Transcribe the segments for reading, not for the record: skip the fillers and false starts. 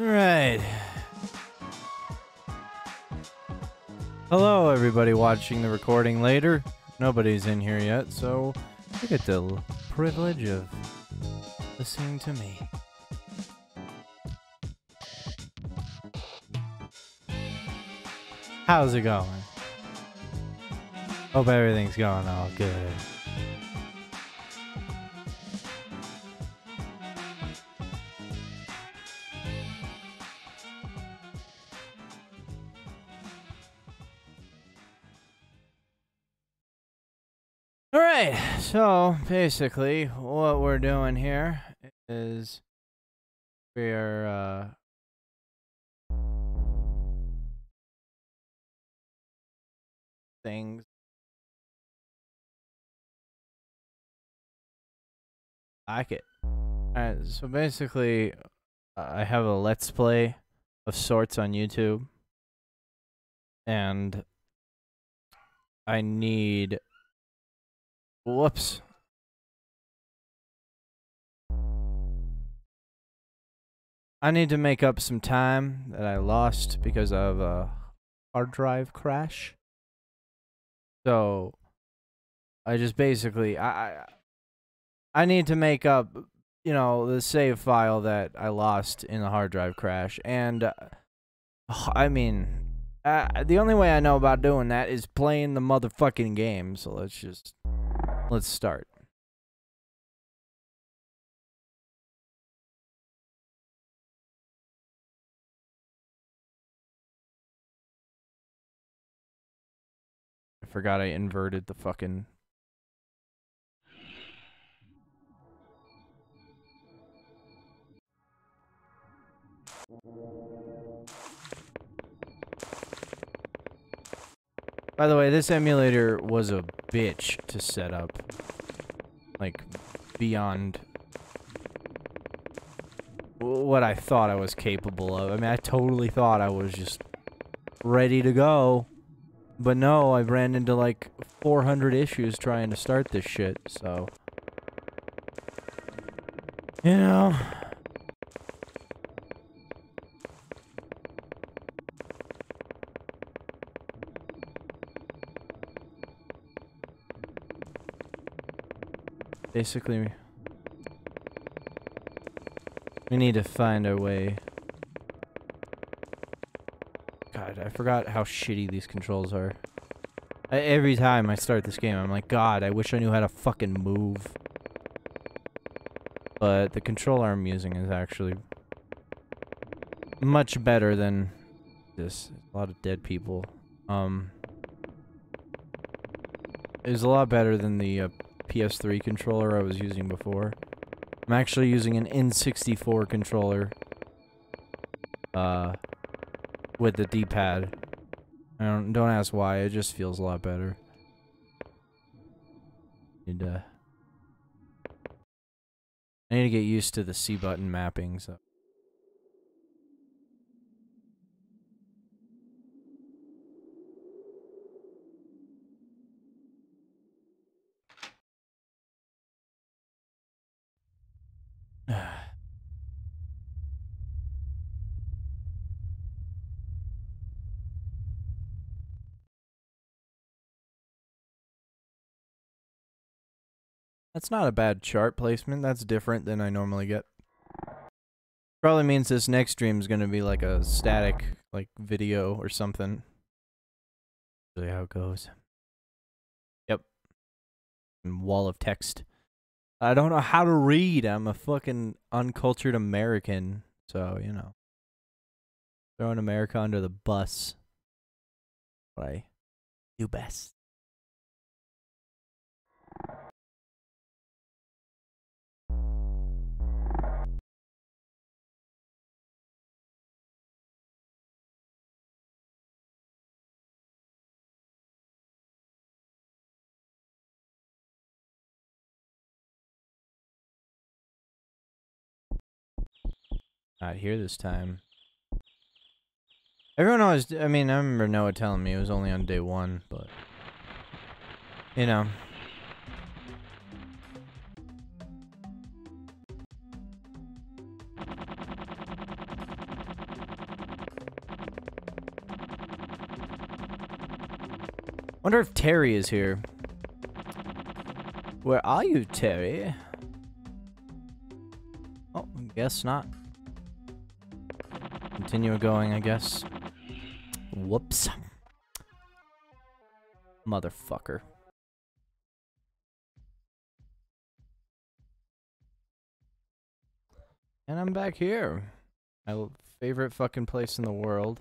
Right. Hello, everybody watching the recording later. Nobody's in here yet, so you get the privilege of listening to me. How's it going? Hope everything's going all good. Alright, so basically what we're doing here is we're things like it. Alright, so basically I have a let's play of sorts on YouTube, and I need whoops. I need to make up some time that I lost because of a hard drive crash. So I just basically I need to make up, you know, the save file that I lost in the hard drive crash, and I mean, the only way I know about doing that is playing the motherfucking game. So let's start. I forgot I inverted the fucking... By the way, this emulator was a bitch to set up. Like, beyond what I thought I was capable of. I mean, I totally thought I was just ready to go. But no, I ran into like 400 issues trying to start this shit, so... You know... Basically, we need to find our way. God, I forgot how shitty these controls are. Every time I start this game, I'm like, God, I wish I knew how to fucking move. But the controller I'm using is actually much better than this. A lot of dead people. It's a lot better than the PS3 controller I was using before. I'm actually using an N64 controller with the D-pad. Don't ask why, it just feels a lot better. I need to get used to the C button mapping, so. That's not a bad chart placement. That's different than I normally get. Probably means this next stream is gonna be like a static, like, video or something. Usually how it goes. Yep. And wall of text. I don't know how to read. I'm a fucking uncultured American. So, you know. Throwing America under the bus. What I do best. Not here this time. Everyone always, I mean, I remember Noah telling me it was only on day 1, but, you know. Wonder if Terry is here. Where are you, Terry? Oh, guess not. Continue going, I guess. Whoops. Motherfucker. And I'm back here. My favorite fucking place in the world.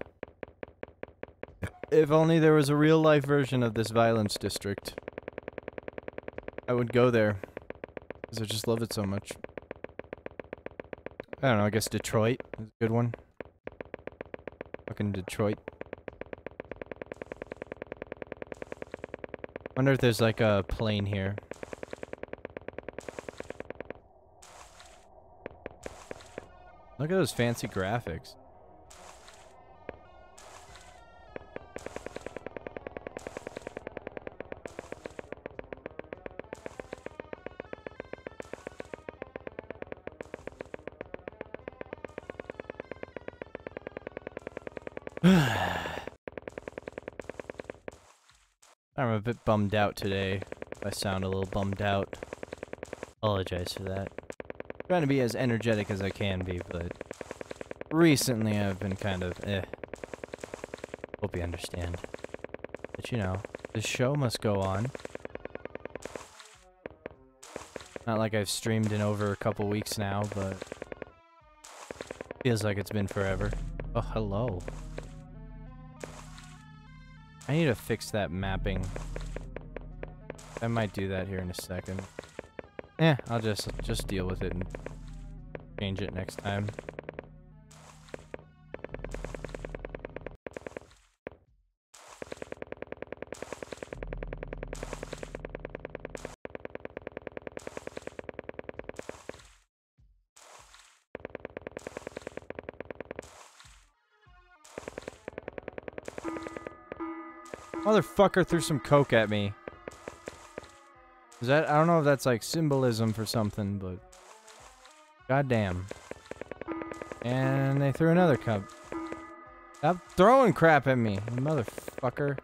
If only there was a real-life version of this violence district. I would go there. Because I just love it so much. I don't know, I guess Detroit is a good one. Fucking Detroit. Wonder if there's like a plane here. Look at those fancy graphics. I'm a bit bummed out today. I sound a little bummed out. Apologize for that. Trying to be as energetic as I can be, but recently I've been kind of Hope you understand. But you know, the show must go on. Not like I've streamed in over a couple weeks now, but feels like it's been forever. Oh, hello. I need to fix that mapping. I might do that here in a second. Yeah, I'll just deal with it and change it next time. Motherfucker threw some coke at me. Is that, I don't know if that's like symbolism for something, but goddamn. And they threw another cup. Stop throwing crap at me, you motherfucker.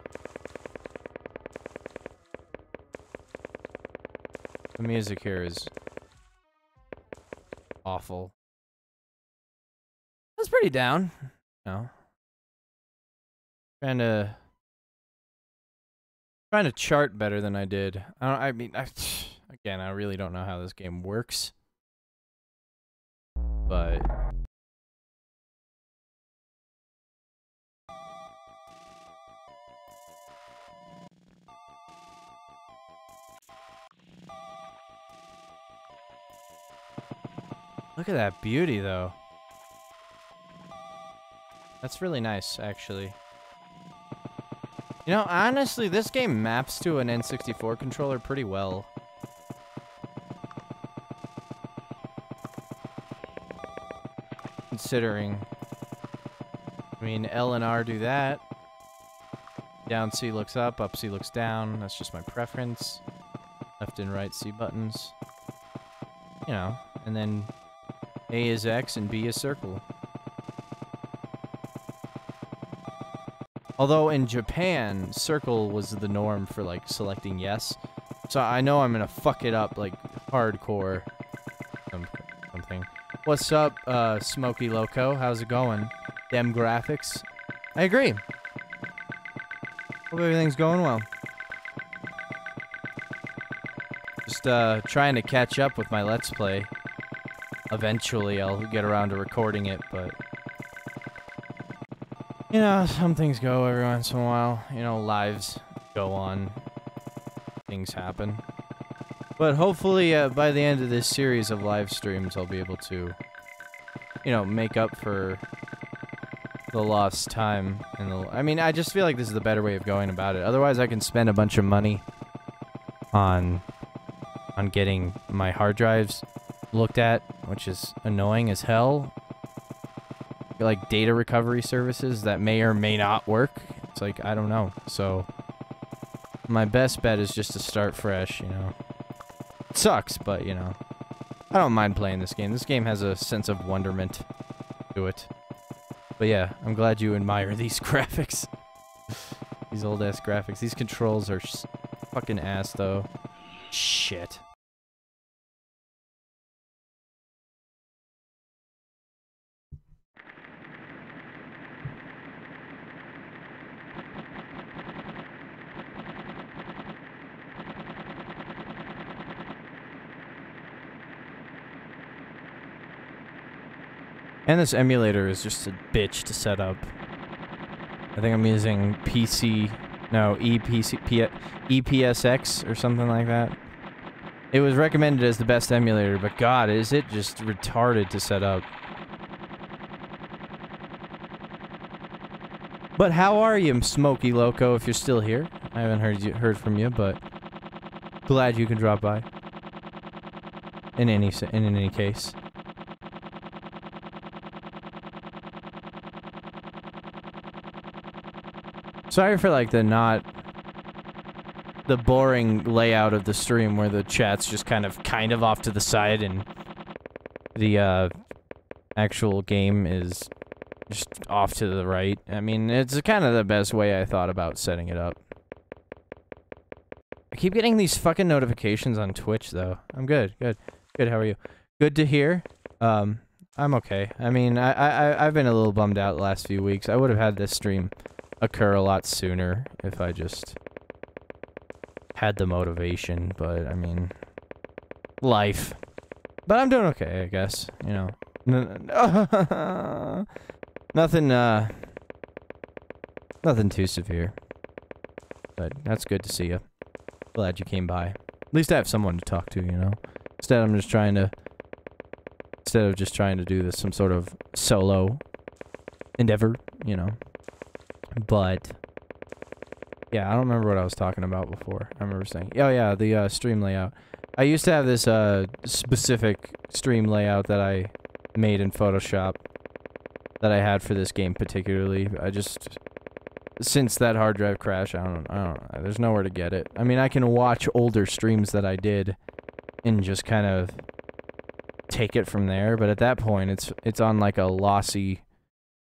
The music here is awful. That's pretty down. No. Trying to chart better than I did. Again, I really don't know how this game works. But look at that beauty, though. That's really nice, actually. You know, honestly, this game maps to an N64 controller pretty well. Considering, I mean, L and R do that. Down C looks up C looks down. That's just my preference. Left and right C buttons. You know, and then A is X and B is circle. Although in Japan, circle was the norm for like selecting yes. So I know I'm gonna fuck it up like hardcore. Something. What's up, Smokey Loco? How's it going? Dem graphics. I agree. Hope everything's going well. Just trying to catch up with my Let's Play. Eventually I'll get around to recording it, but you know, some things go every once in a while. You know, lives go on. Things happen. But hopefully, by the end of this series of live streams, I'll be able to, you know, make up for the lost time. I mean, I just feel like this is the better way of going about it. Otherwise, I can spend a bunch of money on getting my hard drives looked at, which is annoying as hell. Like data recovery services that may or may not work. It's like, I don't know. So my best bet is just to start fresh, you know. It sucks, but you know, I don't mind playing this game. This game has a sense of wonderment to it. But yeah, I'm glad you admire these graphics. These old-ass graphics. These controls are fucking ass, though. Shit. And this emulator is just a bitch to set up. I think I'm using EPSX or something like that. It was recommended as the best emulator, but god, is it just retarded to set up. But how are you, Smokey Loco, if you're still here? I haven't heard from you, but glad you can drop by. In any case. Sorry for like the boring layout of the stream where the chat's just kind of off to the side and the actual game is just off to the right. I mean, it's kind of the best way I thought about setting it up. I keep getting these fucking notifications on Twitch though. I'm good. How are you? Good to hear. I'm okay. I mean, I've been a little bummed out the last few weeks. I would have had this stream occur a lot sooner if I just had the motivation, but I mean, life. But I'm doing okay, I guess, you know. Nothing too severe. But that's good to see you. Glad you came by. At least I have someone to talk to, you know. Instead of just trying to do this some sort of solo endeavor, you know. But yeah, I don't remember what I was talking about before. I remember saying, oh yeah, the stream layout. I used to have this specific stream layout that I made in Photoshop that I had for this game particularly. I just, since that hard drive crash, I don't know, there's nowhere to get it. I mean, I can watch older streams that I did and just kind of take it from there, but at that point it's on like a lossy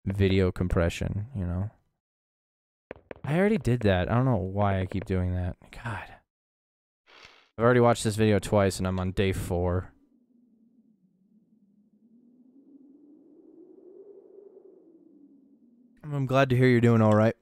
video compression, you know. I already did that. I don't know why I keep doing that. God. I've already watched this video twice and I'm on day 4. I'm glad to hear you're doing alright.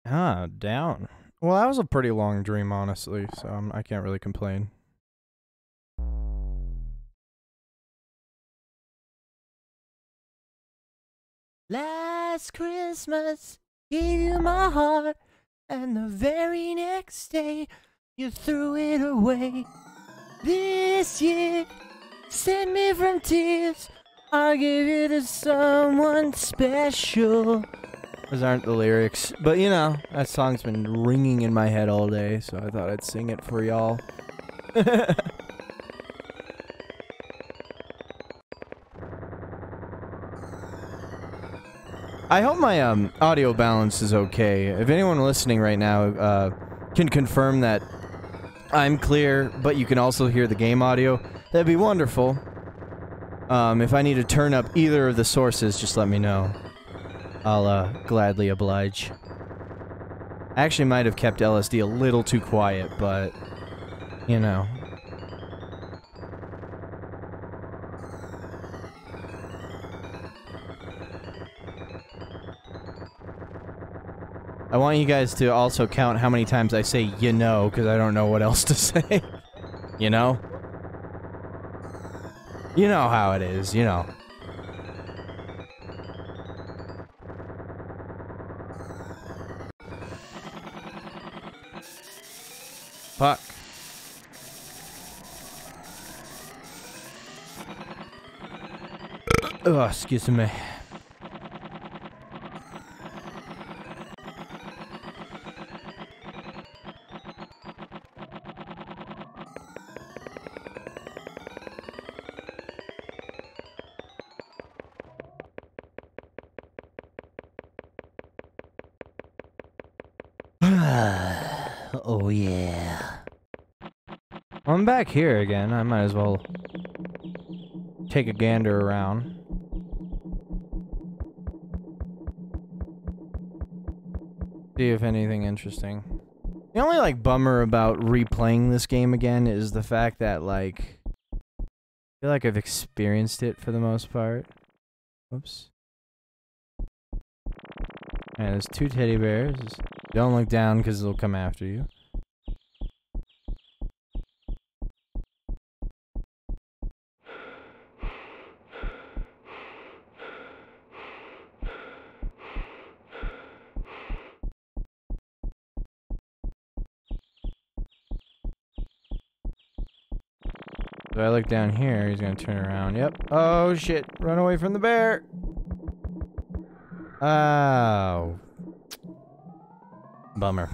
Ah, down. Well, that was a pretty long dream, honestly, so I can't really complain. Last Christmas, gave you my heart, and the very next day, you threw it away. This year, saved me from tears, I'll give it to someone special. Those aren't the lyrics, but you know, that song's been ringing in my head all day, so I thought I'd sing it for y'all. I hope my audio balance is okay. If anyone listening right now can confirm that I'm clear, but you can also hear the game audio, that'd be wonderful. If I need to turn up either of the sources, just let me know. I'll gladly oblige. I actually might have kept LSD a little too quiet, but you know. I want you guys to also count how many times I say you know, because I don't know what else to say. You know? You know how it is, you know. Fuck. Oh, excuse me. Oh yeah. I'm back here again. I might as well take a gander around. See if anything interesting. The only, like, bummer about replaying this game again is the fact that, like, I feel like I've experienced it for the most part. Whoops. Alright, there's 2 teddy bears. Don't look down because they'll come after you. So I look down here, he's gonna turn around. Yep. Oh shit, run away from the bear! Oh. Bummer.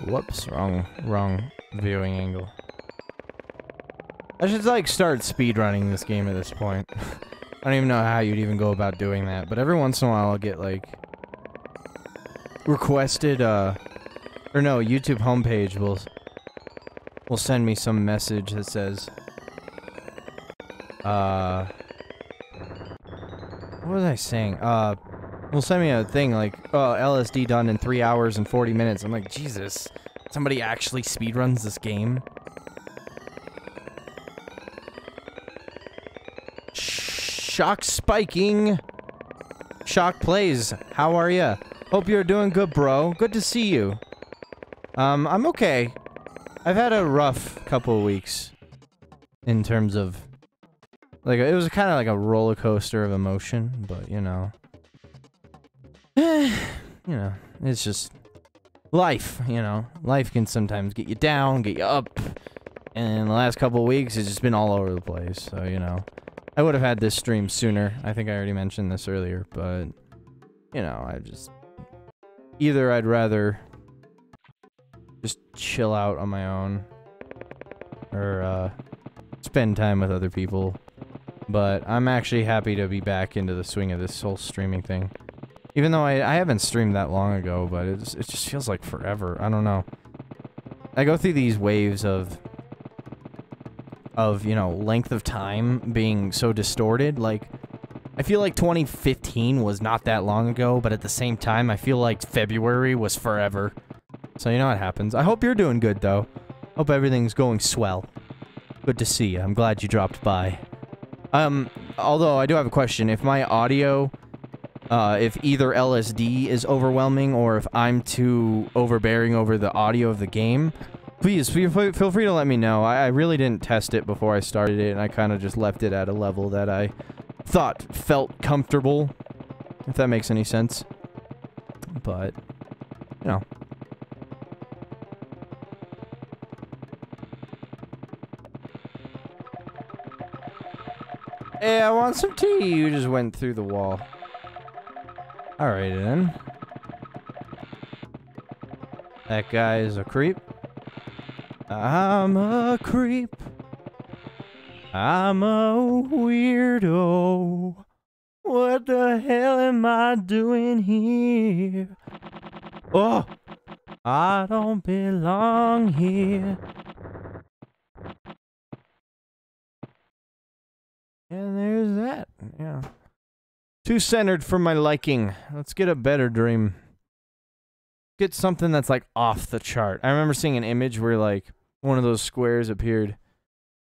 Whoops, wrong viewing angle. I should, like, start speedrunning this game at this point. I don't even know how you'd even go about doing that, but every once in a while I'll get, like, requested, or no, YouTube homepage will send me some message that says, what was I saying? Will send me a thing like, oh, LSD done in 3 hours and 40 minutes. I'm like, Jesus, somebody actually speedruns this game? Shock spiking. Shock plays. How are ya? Hope you're doing good, bro. Good to see you. I'm okay. I've had a rough couple of weeks in terms of, like, it was kind of like a roller coaster of emotion, but you know, it's just life. You know, life can sometimes get you down, get you up, and the last couple of weeks it's just been all over the place. So you know. I would have had this stream sooner. I think I already mentioned this earlier, but, you know, I just... Either I'd rather just chill out on my own, or, spend time with other people, but I'm actually happy to be back into the swing of this whole streaming thing. Even though I haven't streamed that long ago, but it just feels like forever. I don't know. I go through these waves of, you know, length of time being so distorted. Like, I feel like 2015 was not that long ago, but at the same time, I feel like February was forever. So you know what happens. I hope you're doing good, though. Hope everything's going swell. Good to see you. I'm glad you dropped by. Although I do have a question. If my audio, if either LSD is overwhelming or if I'm too overbearing over the audio of the game, please, feel free to let me know. I really didn't test it before I started it, and I kind of just left it at a level that I felt comfortable, if that makes any sense. But, you know. Hey, I want some tea. You just went through the wall. Alright then. That guy is a creep. I'm a creep. I'm a weirdo. What the hell am I doing here? Oh! I don't belong here. And there's that. Yeah. Too centered for my liking. Let's get a better dream. Get something that's like off the chart. I remember seeing an image where like one of those squares appeared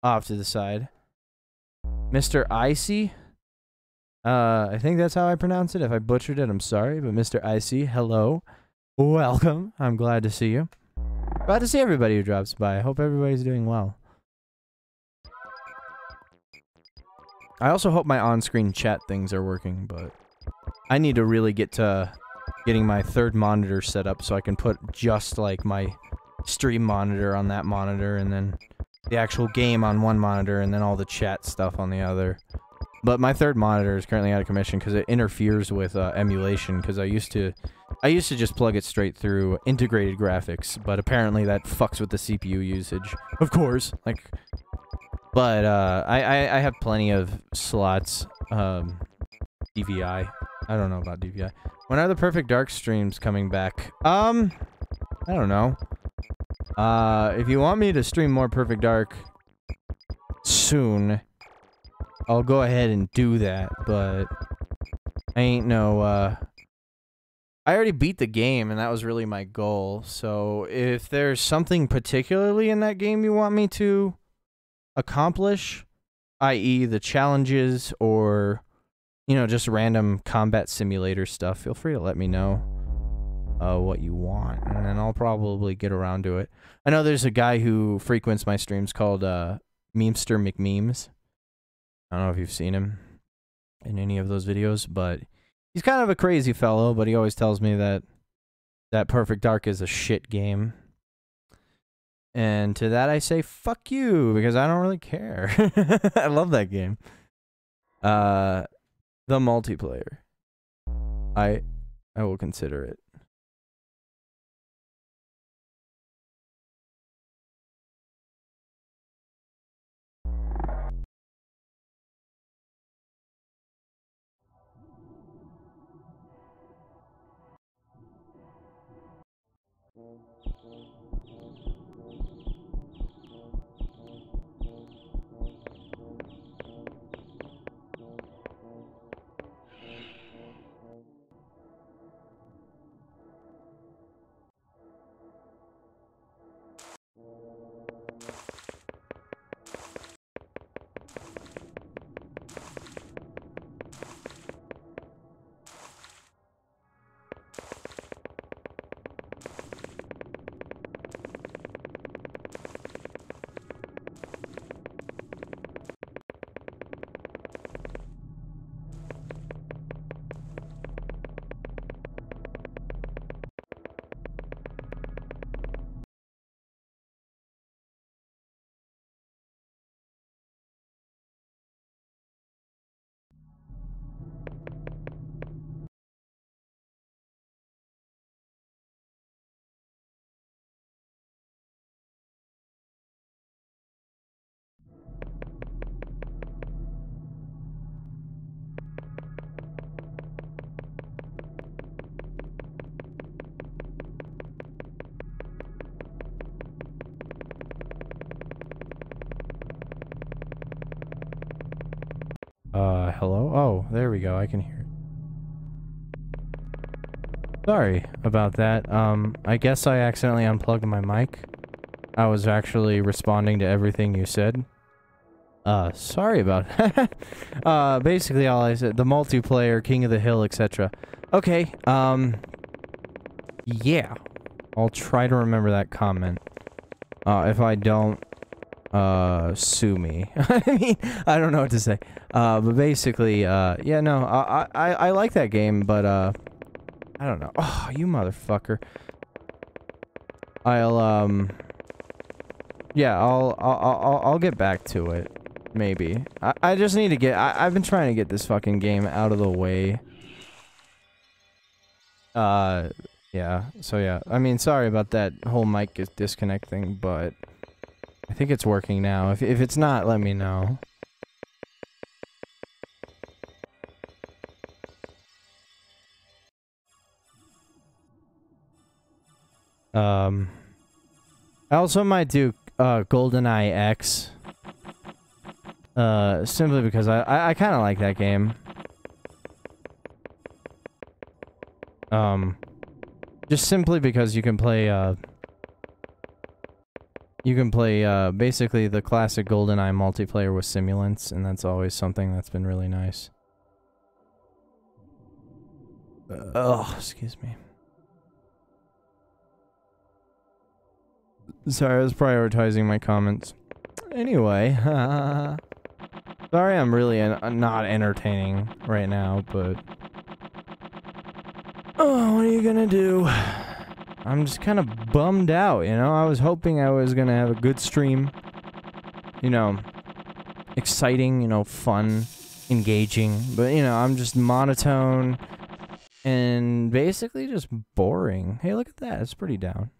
off to the side. Mr. Icy? I think that's how I pronounce it. If I butchered it, I'm sorry. But Mr. Icy, hello. Welcome. I'm glad to see you. Glad to see everybody who drops by. I hope everybody's doing well. I also hope my on-screen chat things are working, but I need to really get to getting my third monitor set up so I can put just like my stream monitor on that monitor and then the actual game on one monitor and then all the chat stuff on the other. But my third monitor is currently out of commission because it interferes with emulation. Because I used to just plug it straight through integrated graphics, but apparently that fucks with the CPU usage. Of course, like. But I have plenty of slots. DVI. I don't know about DVI. When are the Perfect Dark streams coming back? I don't know. If you want me to stream more Perfect Dark soon, I'll go ahead and do that, but I ain't no, I already beat the game, and that was really my goal, so if there's something particularly in that game you want me to accomplish, i.e. the challenges, or, you know, just random combat simulator stuff, feel free to let me know what you want, and then I'll probably get around to it. I know there's a guy who frequents my streams called, Memester McMemes. I don't know if you've seen him in any of those videos, but he's kind of a crazy fellow, but he always tells me that Perfect Dark is a shit game. And to that I say, fuck you, because I don't really care. I love that game. The multiplayer. I will consider it. Hello? Oh, there we go, I can hear it. Sorry about that, I guess I accidentally unplugged my mic. I was actually responding to everything you said. Sorry about that. Basically all I said, the multiplayer, King of the Hill, etc. Okay, yeah. I'll try to remember that comment. If I don't, sue me. I mean, I don't know what to say. But basically, yeah, no, I like that game, but, I don't know. Oh, you motherfucker. Yeah, I'll get back to it. Maybe. I just need to get, I've been trying to get this fucking game out of the way. Yeah, so yeah. I mean, sorry about that whole mic disconnect thing, but I think it's working now. If it's not, let me know. I also might do GoldenEye X. Simply because I kind of like that game. Just simply because you can play basically the classic GoldenEye multiplayer with simulants, and that's always something that's been really nice. Oh, excuse me. Sorry, I was prioritizing my comments. Anyway, sorry I'm really not entertaining right now, but... Oh, what are you gonna do? I'm just kind of bummed out, you know? I was hoping I was gonna have a good stream. You know, exciting, you know, fun. engaging, but you know, I'm just monotone and basically just boring. Hey, look at that. It's pretty down.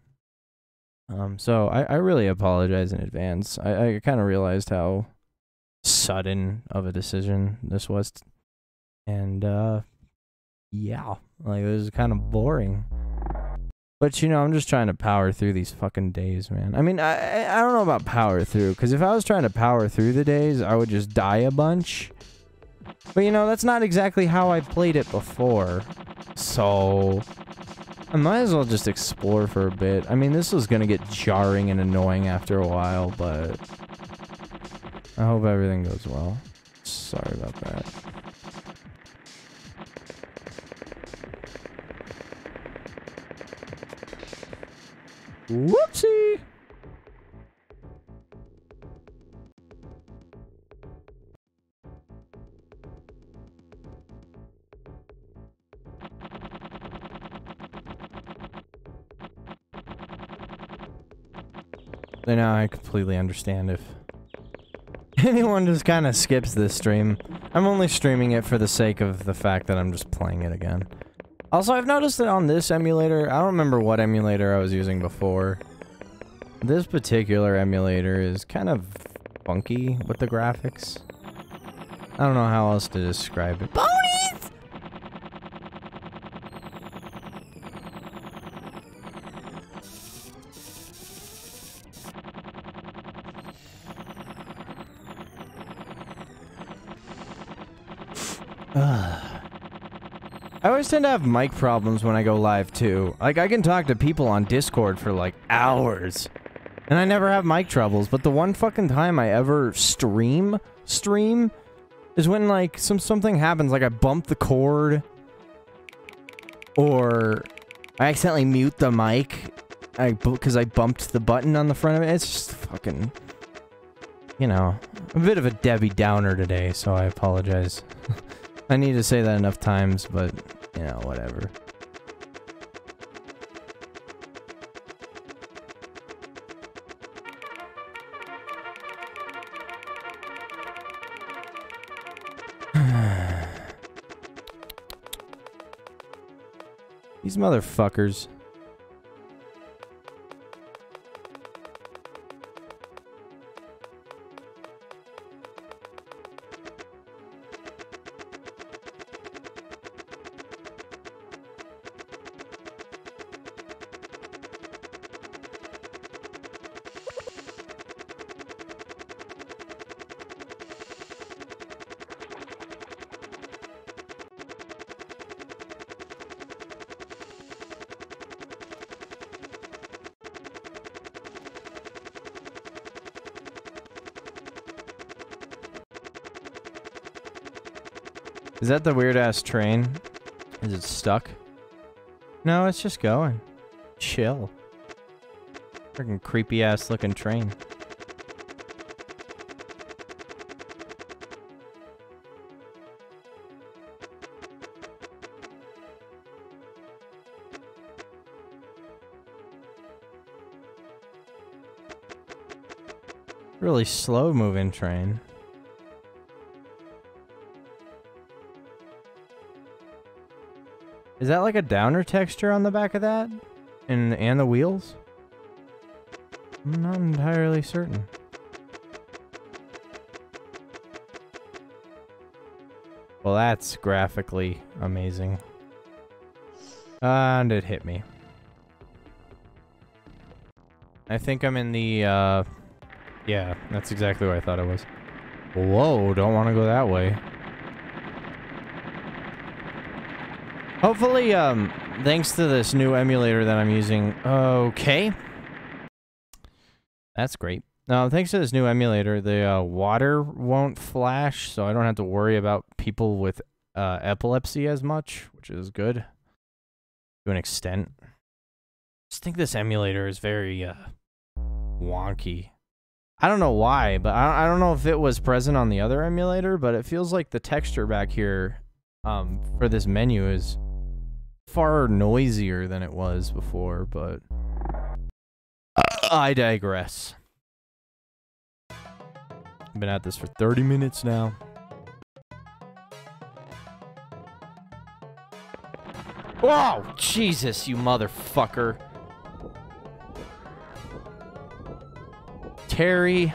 So I really apologize in advance. I kind of realized how sudden of a decision this was. And, yeah, like, it was kind of boring. But, you know, I'm just trying to power through these fucking days, man. I mean, I don't know about power through, because if I was trying to power through the days, I would just die a bunch. But, you know, that's not exactly how I played it before. So I might as well just explore for a bit. I mean, this was gonna get jarring and annoying after a while, but I hope everything goes well. Sorry about that. Whoopsie! So now I completely understand if anyone just kind of skips this stream. I'm only streaming it for the sake of the fact that I'm just playing it again. Also, I've noticed that on this emulator, I don't remember what emulator I was using before. This particular emulator is kind of funky with the graphics. I don't know how else to describe it. Ponies! I always tend to have mic problems when I go live, too. Like, I can talk to people on Discord for, like, hours. And I never have mic troubles, but the one fucking time I ever stream is when, like, something happens, like I bump the cord, or I accidentally mute the mic, because I bumped the button on the front of it. It's just fucking, you know, a bit of a Debbie Downer today, so I apologize. I need to say that enough times, but, you know, whatever. These motherfuckers. Is that the weird-ass train? Is it stuck? No, it's just going. Chill. Freaking creepy-ass looking train. Really slow-moving train. Is that like a downer texture on the back of that? And the wheels? I'm not entirely certain. Well, that's graphically amazing. And it hit me. I think I'm in the, yeah, that's exactly what I thought it was. Whoa, don't want to go that way. Hopefully, thanks to this new emulator that I'm using... Okay. That's great. Thanks to this new emulator, the water won't flash, so I don't have to worry about people with epilepsy as much, which is good. To an extent. I just think this emulator is very wonky. I don't know why, but I don't know if it was present on the other emulator, but it feels like the texture back here for this menu is far noisier than it was before, but I digress. I've been at this for 30 minutes now. Oh, Jesus, you motherfucker. Terry.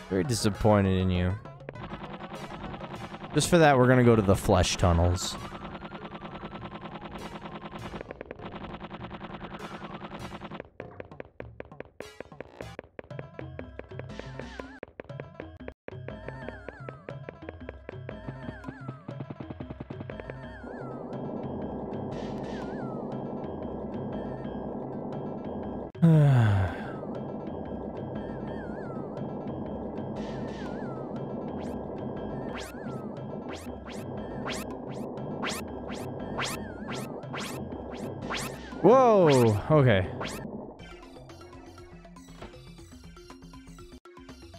Very disappointed in you. Just for that, we're gonna go to the flesh tunnels. Whoa, okay.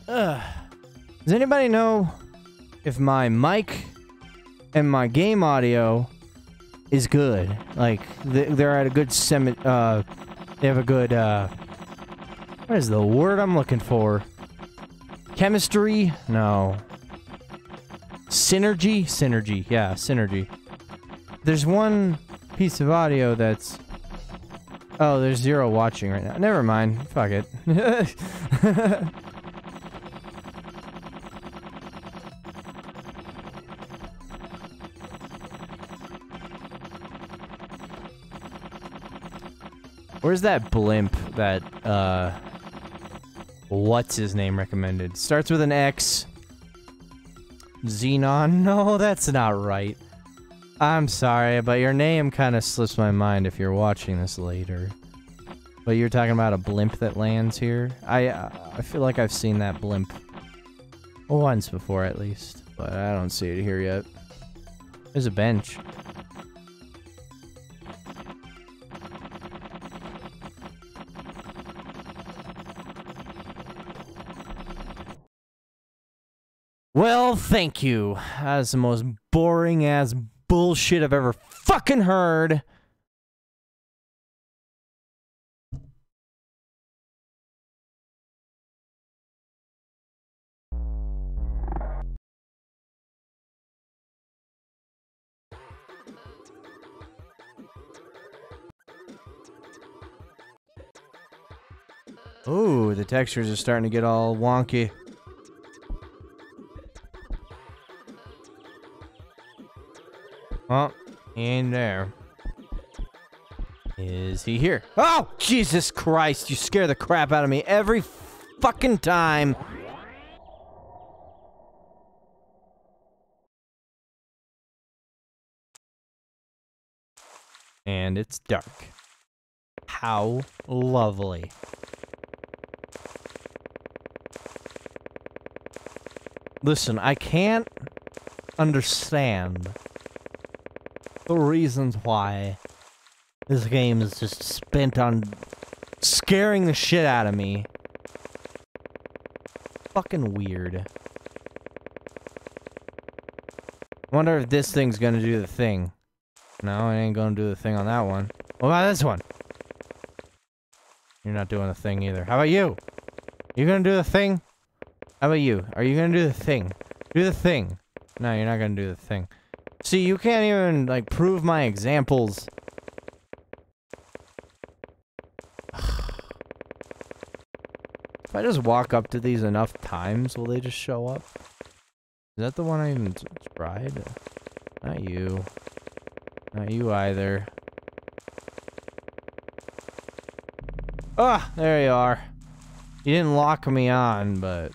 Does anybody know if my mic and my game audio is good? Like, they're at a good they have a good, what is the word I'm looking for? Chemistry? No. Synergy? Synergy, yeah, synergy. There's one piece of audio that's... Oh, there's 0 watching right now. Never mind. Fuck it. Where's that blimp that, what's his name recommended? Starts with an X. Xenon? No, that's not right. I'm sorry, but your name kind of slips my mind if you're watching this later. But you're talking about a blimp that lands here? I feel like I've seen that blimp once before at least, but I don't see it here yet. There's a bench. Well, thank you. That's the most boring-ass bullshit I've ever fucking heard. Ooh, the textures are starting to get all wonky. Oh, he ain't there. Is he here? Oh, Jesus Christ, you scare the crap out of me every fucking time. And it's dark. How lovely. Listen, I can't understand the reasons why this game is just spent on scaring the shit out of me. Fucking weird. Wonder if this thing's gonna do the thing. No, it ain't gonna do the thing on that one. What about this one? You're not doing the thing either. How about you? You gonna do the thing? How about you? Are you gonna do the thing? Do the thing. No, you're not gonna do the thing. See, you can't even, like, prove my examples. If I just walk up to these enough times, will they just show up? Is that the one I even tried? Not you. Not you either. Ah, there you are. You didn't lock me on, but...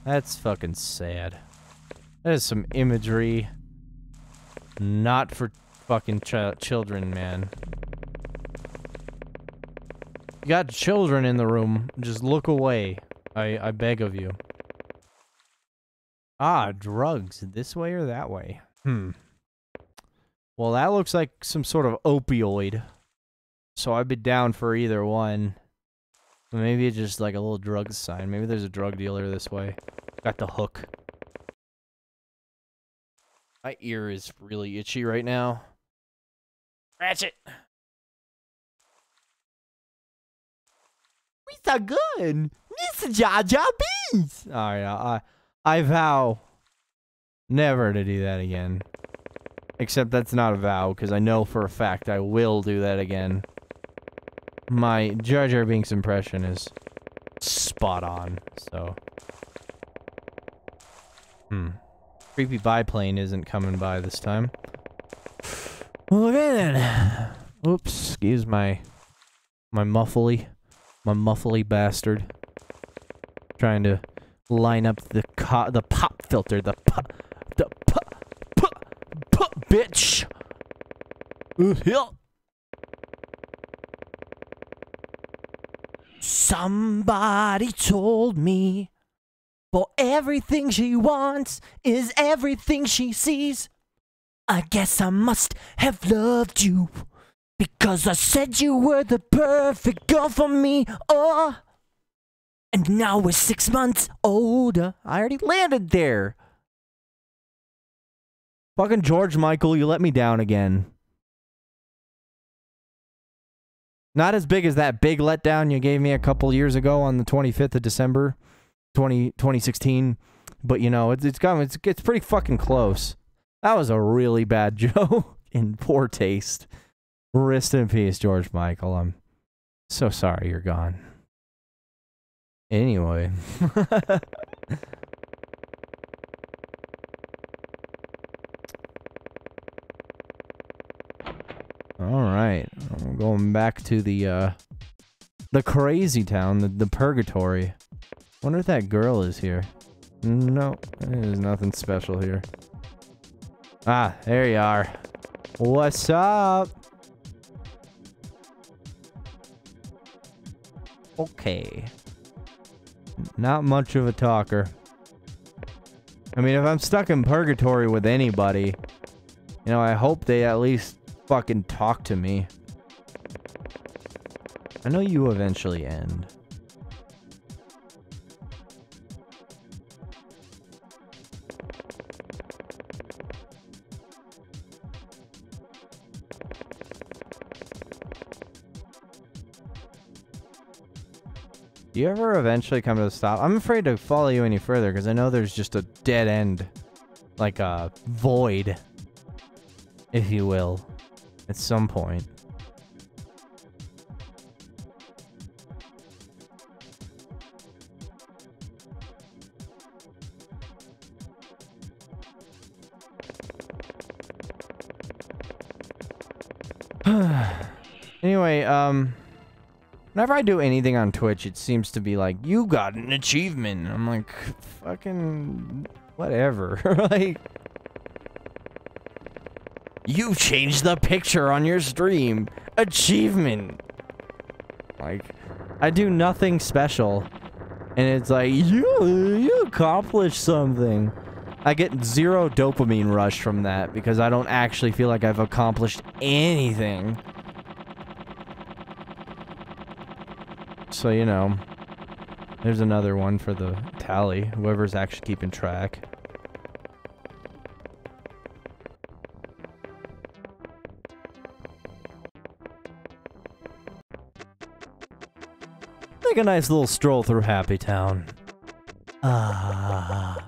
That's fucking sad. That is some imagery. Not for fucking children, man. You got children in the room. Just look away. I beg of you. Ah, drugs. This way or that way? Well, that looks like some sort of opioid. So I'd be down for either one. Maybe it's just like a little drug sign. Maybe there's a drug dealer this way. Got the hook. My ear is really itchy right now. Ratchet! We so good! Mr. Jar Jar Binks! Alright, I vow Never to do that again. Except that's not a vow, because I know for a fact I will do that again. My Jar Jar Binks impression is spot on, so... Creepy biplane isn't coming by this time. Well, okay then. Oops, excuse my muffly. My muffly bastard. Trying to line up the pop filter, the pop, bitch! Somebody told me, for everything she wants is everything she sees. I guess I must have loved you, because I said you were the perfect girl for me, oh! And now we're 6 months older. I already landed there. Fucking George Michael, you let me down again. Not as big as that big letdown you gave me a couple years ago on the 25th of December, 2016. But you know, it's pretty fucking close. That was a really bad joke in poor taste. Rest in peace, George Michael. I'm so sorry you're gone. Anyway. Alright. I'm going back to the crazy town, the purgatory. Wonder if that girl is here. No, there's nothing special here. Ah, there you are. What's up? Okay. Not much of a talker. I mean, if I'm stuck in purgatory with anybody, you know, I hope they at least fucking talk to me. I know you eventually end. Do you ever eventually come to a stop? I'm afraid to follow you any further because I know there's just a dead end. Like a void, if you will, at some point. Anyway, whenever I do anything on Twitch, it seems to be like, you got an achievement. I'm like, fucking whatever. Like, you changed the picture on your stream. Achievement. Like, I do nothing special. And it's like, you accomplished something. I get zero dopamine rush from that because I don't actually feel like I've accomplished anything. So, you know, there's another one for the tally, whoever's actually keeping track. Take a nice little stroll through Happy Town. Ah.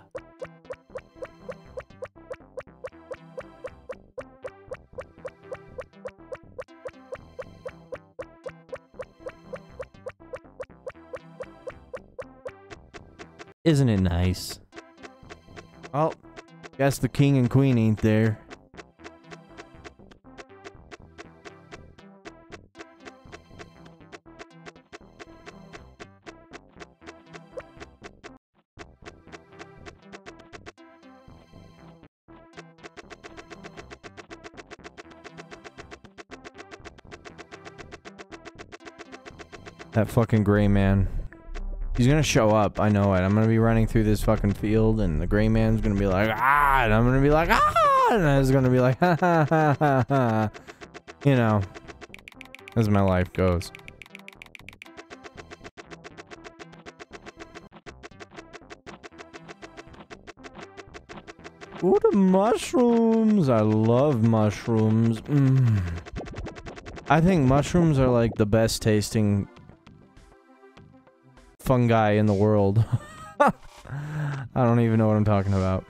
Isn't it nice? Oh, guess the king and queen ain't there. That fucking gray man. He's gonna show up, I know it. I'm gonna be running through this fucking field, and the gray man's gonna be like, ah! And I'm gonna be like, ah! And I was gonna be like, ha ha ha ha ha. You know, as my life goes. Ooh, the mushrooms! I love mushrooms. I think mushrooms are like the best tasting fungi in the world. I don't even know what I'm talking about.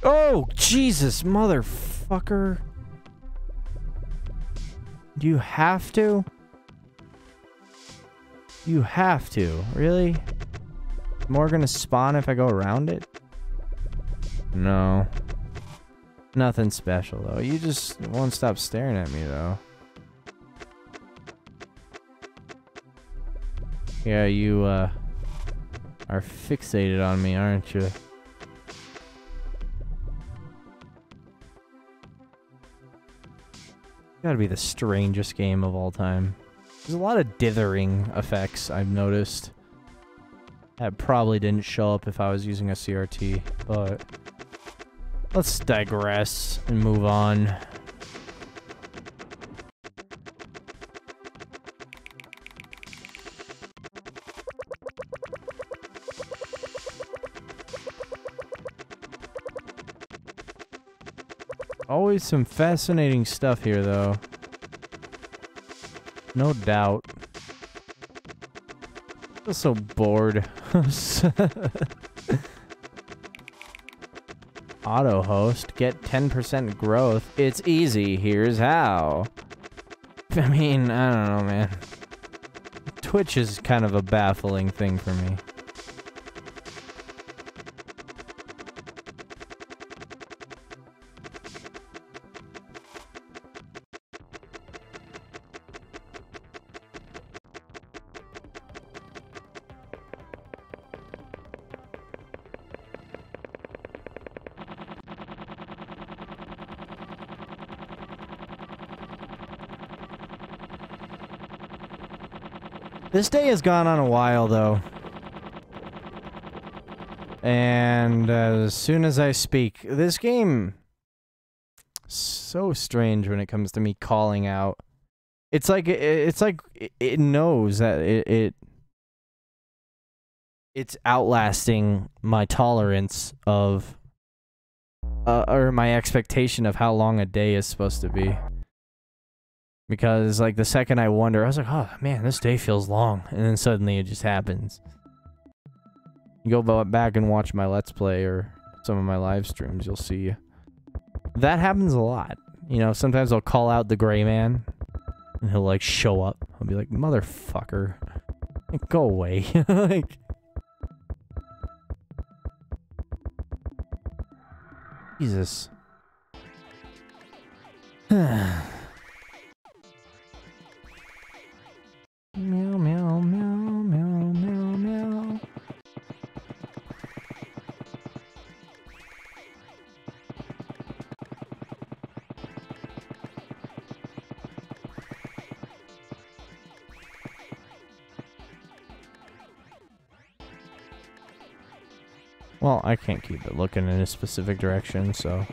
Oh, Jesus, motherfucker. Do you have to? You have to. Really? More gonna spawn if I go around it? No. Nothing special, though. You just won't stop staring at me, though. Yeah, you, are fixated on me, aren't you? Gotta be the strangest game of all time. There's a lot of dithering effects I've noticed. That probably didn't show up if I was using a CRT, but let's digress and move on. Always some fascinating stuff here, though. No doubt. I feel so bored. Auto host, get 10% growth. It's easy, here's how. I mean, I don't know, man. Twitch is kind of a baffling thing for me. This day has gone on a while, though. And as soon as I speak, this game... so strange when it comes to me calling out. It's like it knows that it's outlasting my tolerance of... or my expectation of how long a day is supposed to be. Because, like, the second I wonder, I was like, oh, man, this day feels long. And then suddenly it just happens. You go back and watch my Let's Play or some of my live streams, you'll see. That happens a lot. You know, sometimes I'll call out the gray man. And he'll, like, show up. I'll be like, motherfucker. Like, go away. Like... Jesus. Meow, meow, meow, meow, meow, meow. Well, I can't keep it looking in a specific direction, so...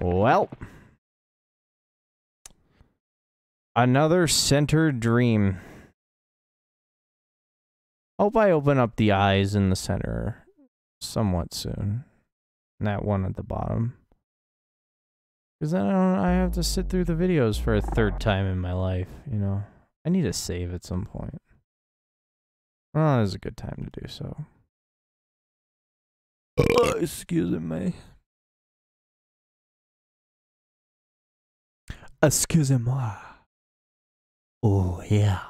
Well... Another centered dream. Hope I open up the eyes in the center somewhat soon. And that one at the bottom. Because then I have to sit through the videos for a third time in my life, you know. I need to save at some point. Well, this is a good time to do so. Excuse me. Excusez-moi. Oh, yeah.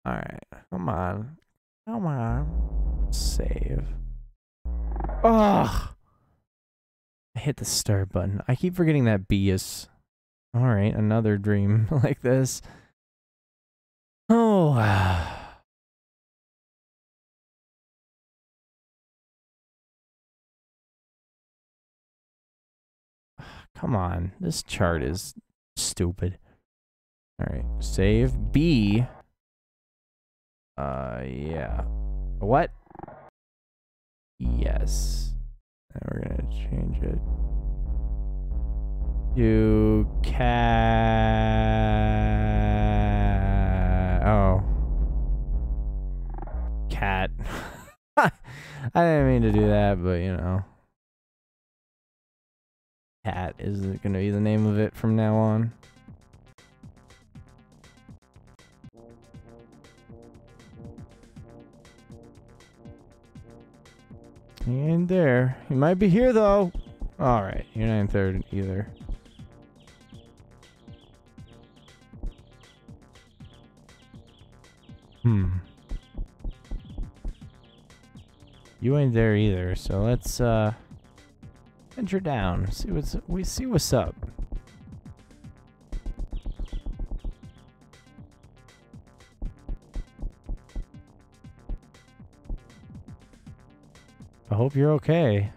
Alright, come on. Come on. Save. Ugh! I hit the start button. I keep forgetting that B is... Alright, another dream like this. Oh. Come on, this chart is stupid. Alright, save B. Yeah. What? Yes. And we're gonna change it to cat. Oh. Cat. I didn't mean to do that, but you know. Cat is going to be the name of it from now on. He ain't there. He might be here, though. Alright, you're not there either. You ain't there either, so let's, venture down. See what's up. I hope you're okay.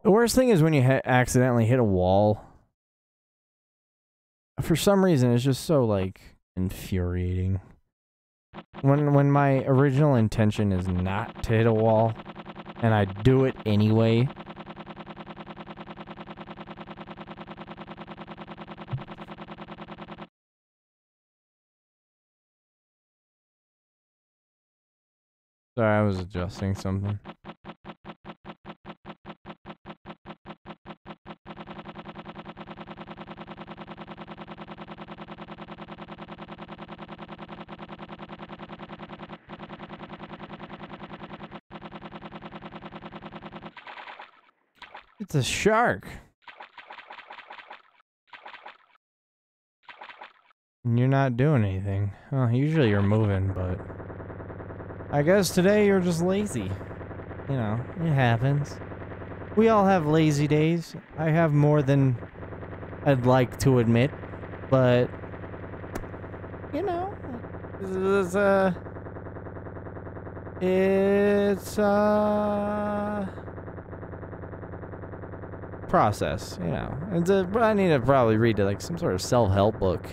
The worst thing is when you accidentally hit a wall. For some reason, it's just so, like, infuriating. When my original intention is not to hit a wall, and I do it anyway. Sorry, I was adjusting something. It's a shark. And you're not doing anything. Well, usually you're moving, but I guess today you're just lazy. You know, it happens. We all have lazy days. I have more than I'd like to admit, but you know, it's process, you know. I need to probably read like some sort of self-help book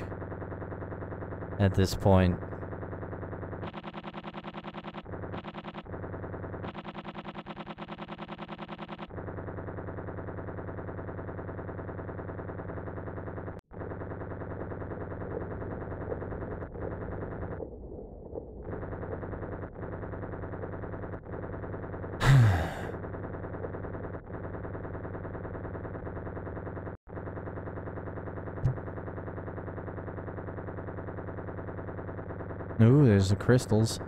at this point. Ooh, there's the crystals.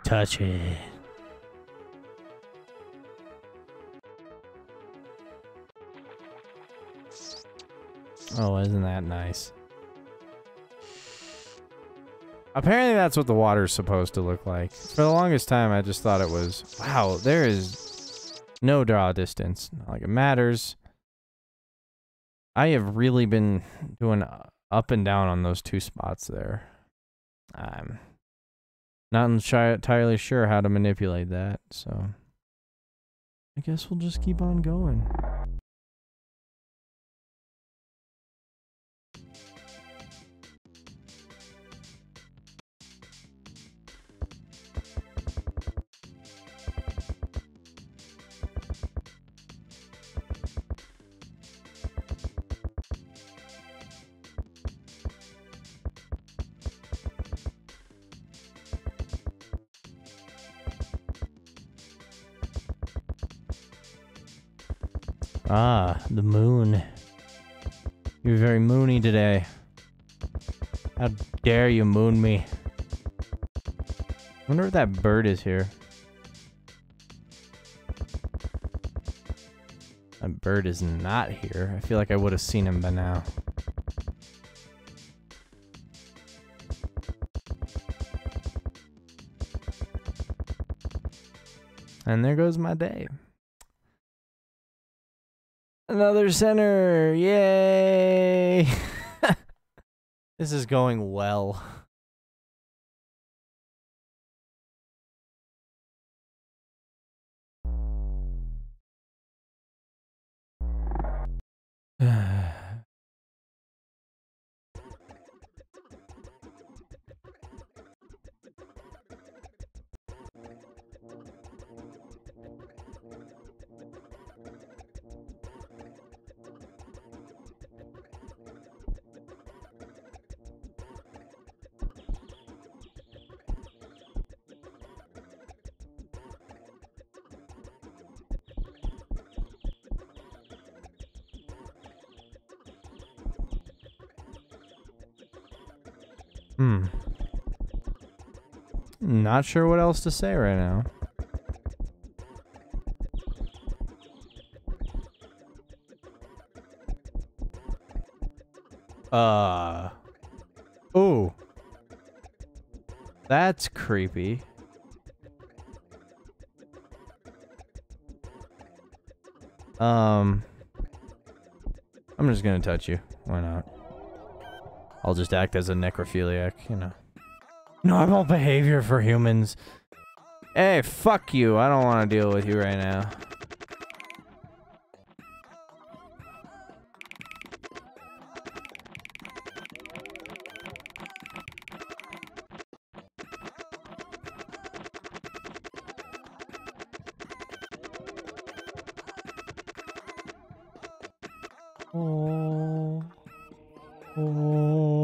Touch it. Oh, isn't that nice? Apparently that's what the water's supposed to look like. For the longest time, I just thought it was, wow, there is no draw distance. Not like it matters. I have really been doing up and down on those two spots there. I'm not entirely sure how to manipulate that, so I guess we'll just keep on going. Ah, the moon. You're very moony today. How dare you moon me? I wonder if that bird is here. That bird is not here. I feel like I would have seen him by now. And there goes my day. Another center! Yay! This is going well. Not sure what else to say right now. Oh. That's creepy. I'm just gonna touch you. Why not? I'll just act as a necrophiliac, you know. Normal behavior for humans. Hey, fuck you. I don't want to deal with you right now. Oh. Oh.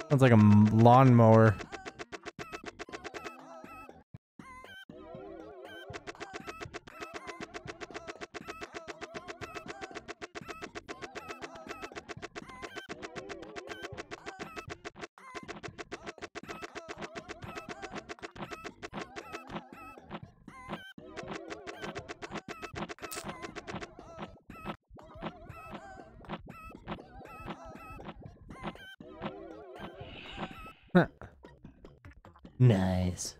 Sounds like a lawnmower. Nice.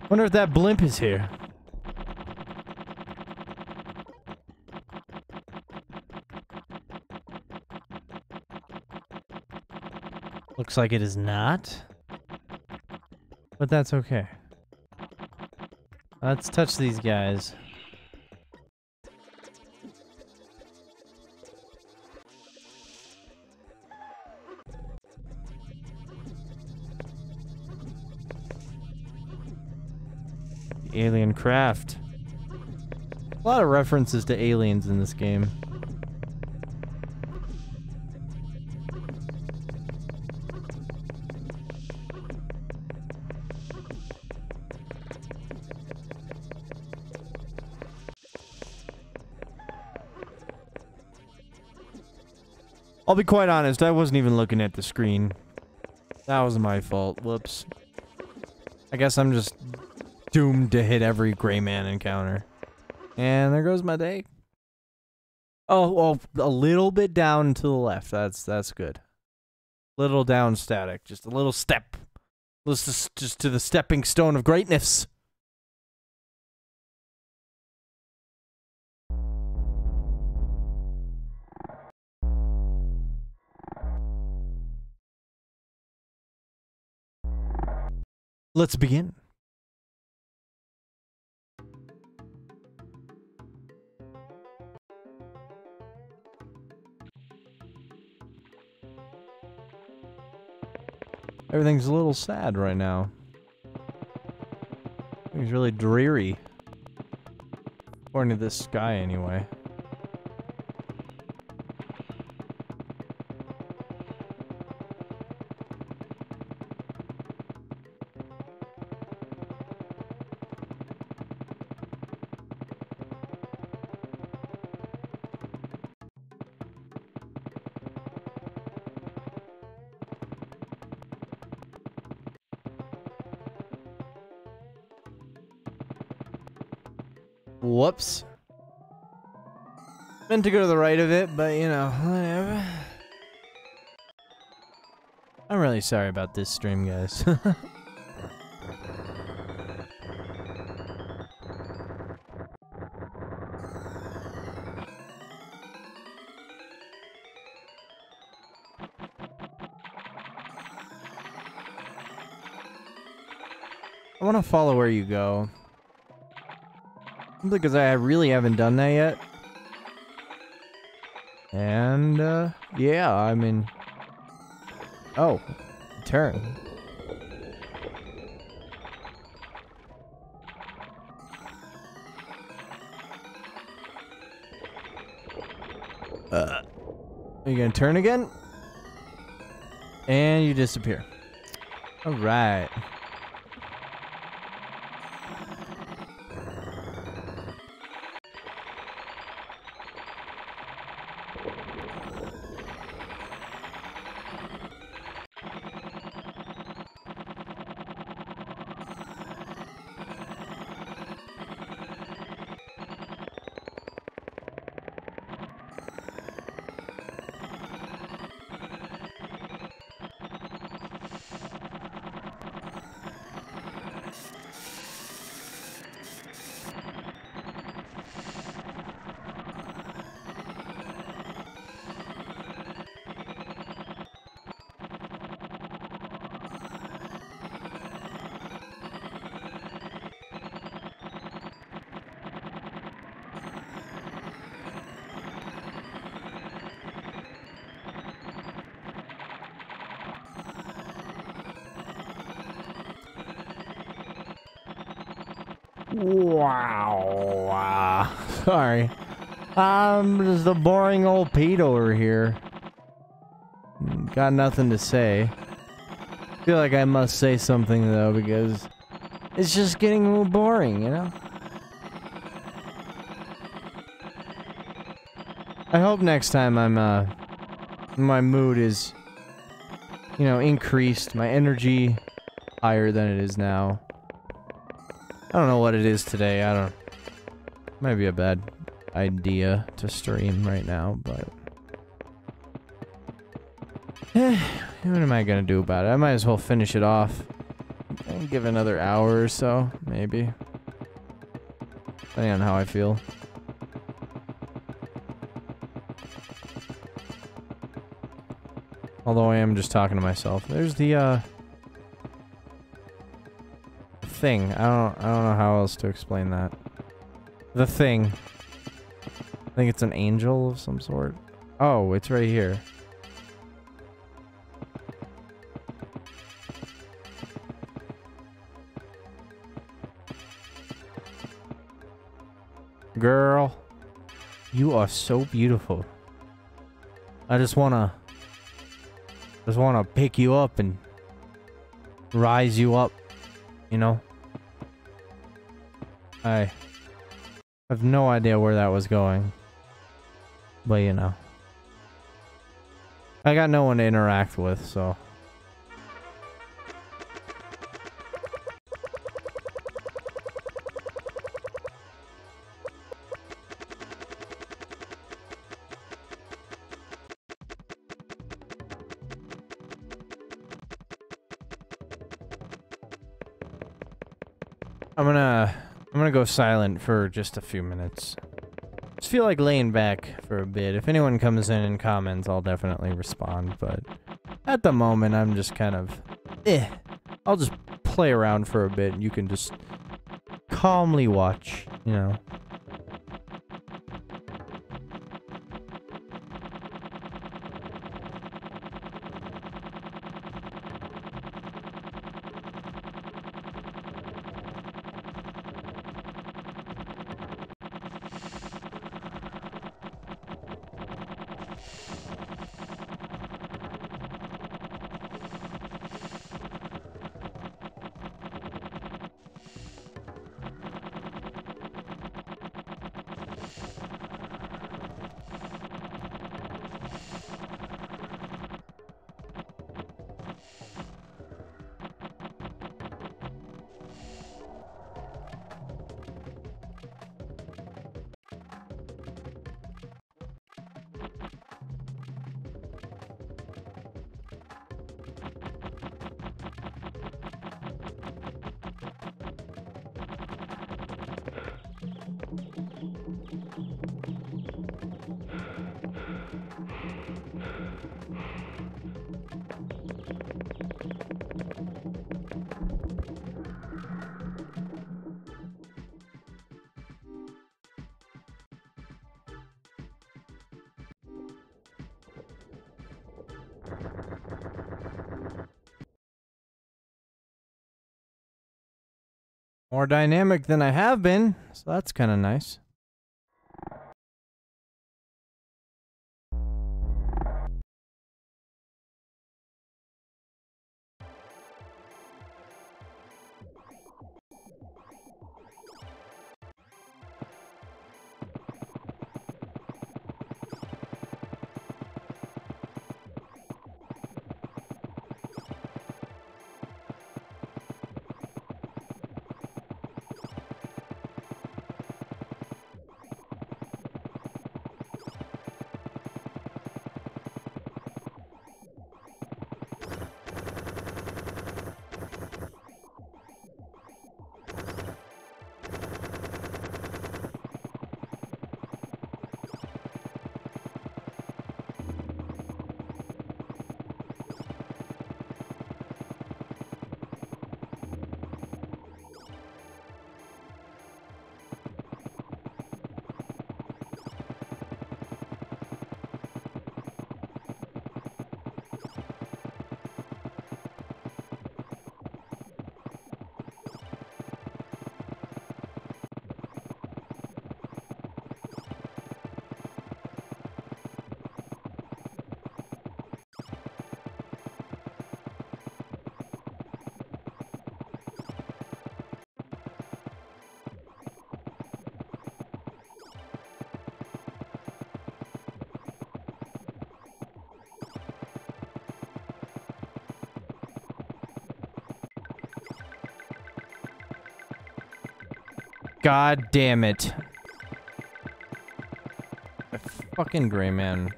Wonder if that blimp is here. Looks like it is not. But that's okay. Let's touch these guys. The alien craft. A lot of references to aliens in this game. I'll be quite honest, I wasn't even looking at the screen. That was my fault. Whoops. I guess I'm just doomed to hit every gray man encounter. And there goes my day. Oh, a little bit down to the left. That's good. Little down static. Just a little step. Let's just to the stepping stone of greatness. Let's begin. Everything's a little sad right now. It's really dreary. According to this sky, anyway. Whoops. Meant to go to the right of it, but you know, whatever. I'm really sorry about this stream, guys. I want to follow where you go. Because I really haven't done that yet. And, yeah, I mean... Oh, turn. Are you gonna turn again? And you disappear. Alright. Wow. Sorry. I'm just a boring old Pete over here. Got nothing to say. Feel like I must say something though, because it's just getting a little boring, you know? I hope next time my mood is, you know, increased, my energy higher than it is now. I don't know what it is today, might be a bad idea to stream right now, but what am I gonna do about it? I might as well finish it off and give it another hour or so, maybe. Depending on how I feel. Although I am just talking to myself. There's the thing. I don't know how else to explain that. The thing. I think it's an angel of some sort. Oh, it's right here. Girl, you are so beautiful. I just wanna pick you up and rise you up, you know? I have no idea where that was going. But you know. I got no one to interact with, so. I'm gonna go silent for just a few minutes. Just feel like laying back for a bit. If anyone comes in and comments, I'll definitely respond, but at the moment, I'm just kind of, I'll just play around for a bit, and you can just calmly watch, you know. More dynamic than I have been, so that's kind of nice. God damn it. A fucking gray man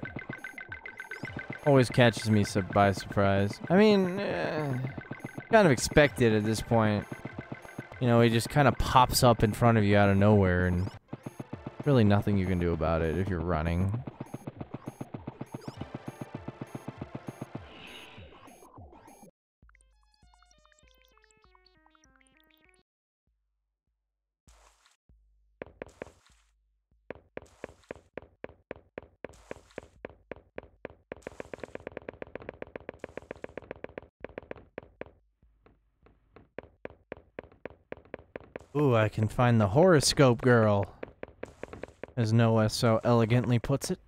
always catches me by surprise. I mean, kind of expected at this point. You know, he just kind of pops up in front of you out of nowhere, and really nothing you can do about it if you're running. Ooh, I can find the horoscope girl, as Noah so elegantly puts it.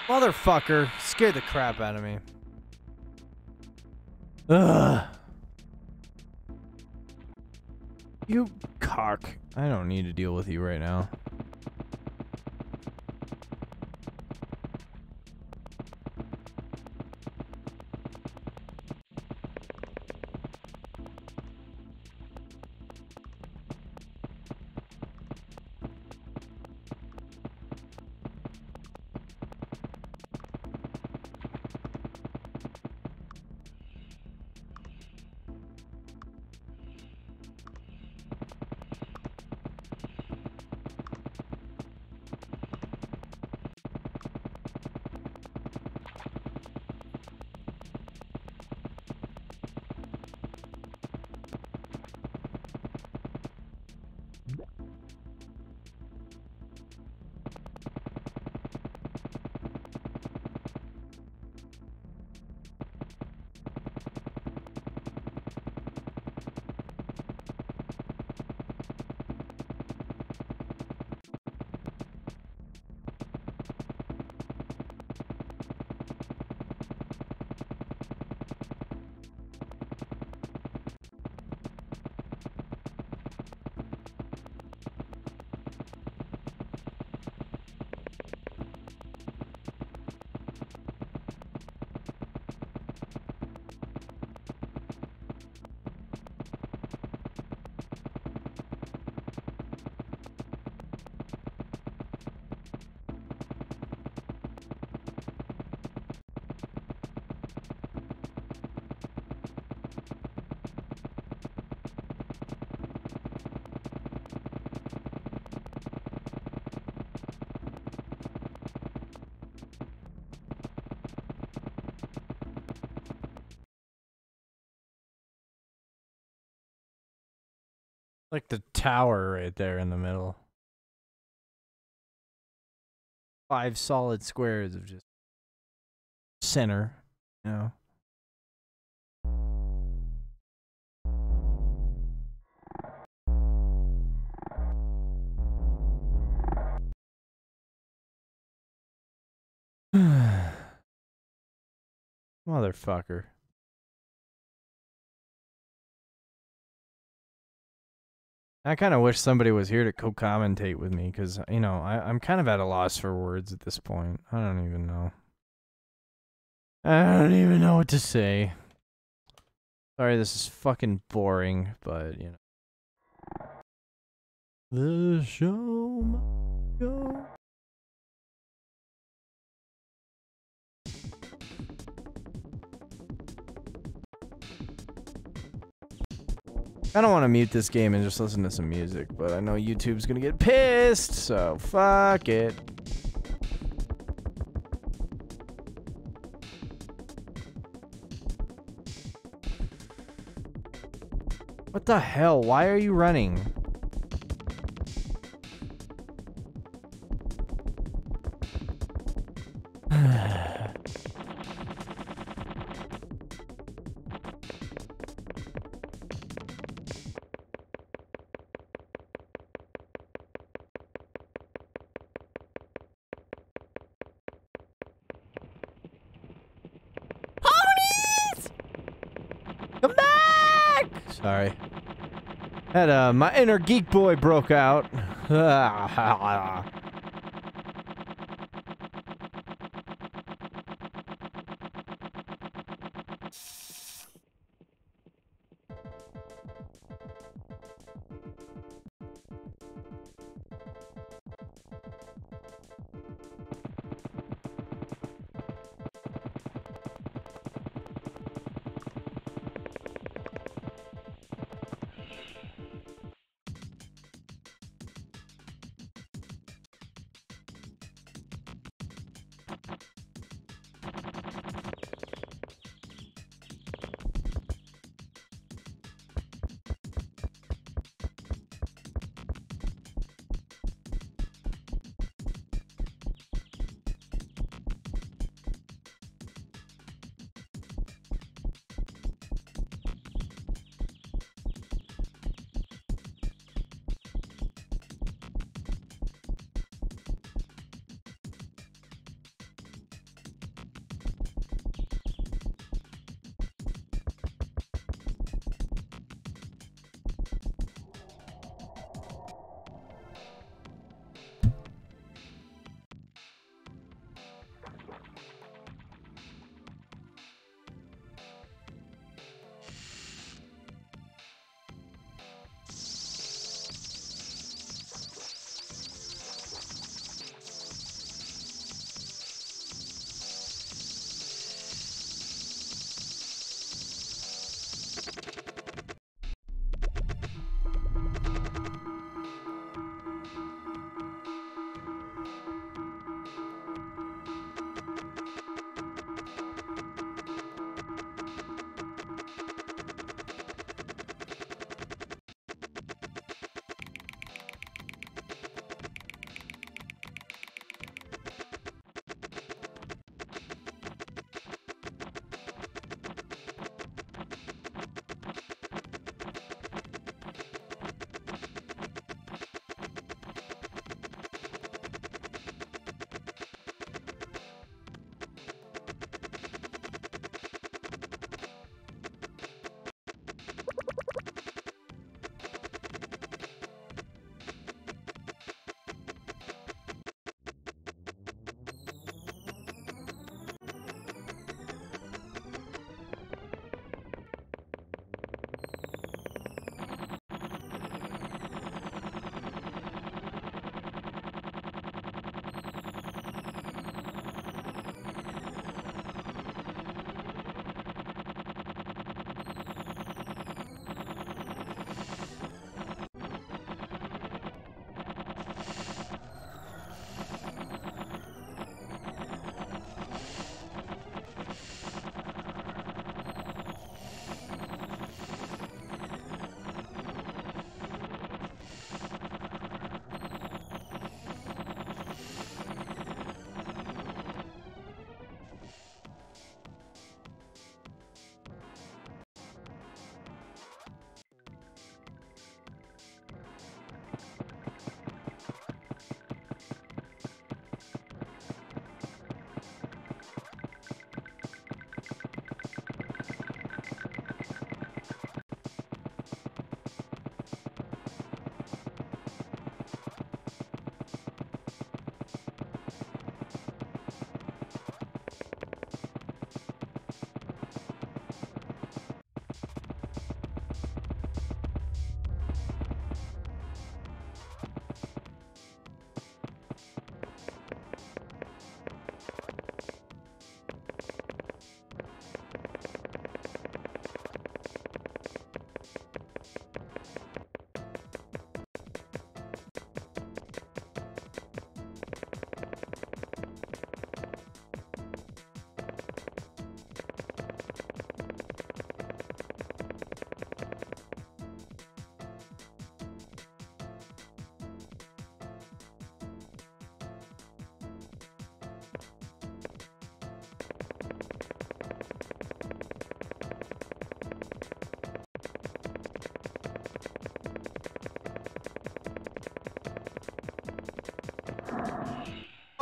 Motherfucker scared the crap out of me. Ugh. You cock. I don't need to deal with you right now. Like the tower right there in the middle. 5 solid squares of just center, you know. Motherfucker. I kind of wish somebody was here to co-commentate with me, because, you know, I'm kind of at a loss for words at this point. I don't even know. I don't even know what to say. Sorry, this is fucking boring, but, you know. The show must go. I don't want to mute this game and just listen to some music, but I know YouTube's gonna get pissed, so fuck it. What the hell? Why are you running? Come back! Sorry. Had my inner geek boy broke out.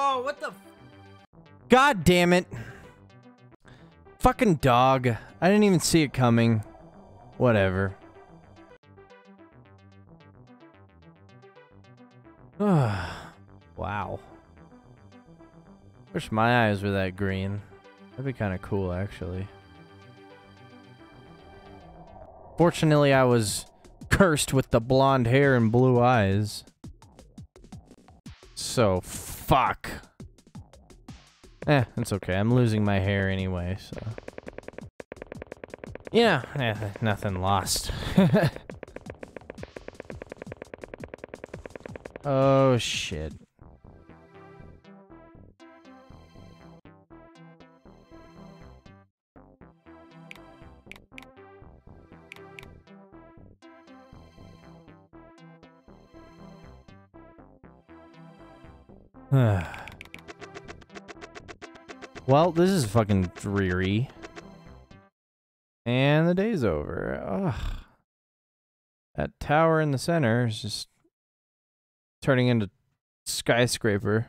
Oh, what the... God damn it. Fucking dog. I didn't even see it coming. Whatever. Wow. Wish my eyes were that green. That'd be kind of cool, actually. Fortunately, I was cursed with the blonde hair and blue eyes. So, fuck. It's okay. I'm losing my hair anyway, so... Yeah, nothing lost. Oh, shit. Well, this is fucking dreary. And the day's over. Ugh. That tower in the center is just turning into skyscraper.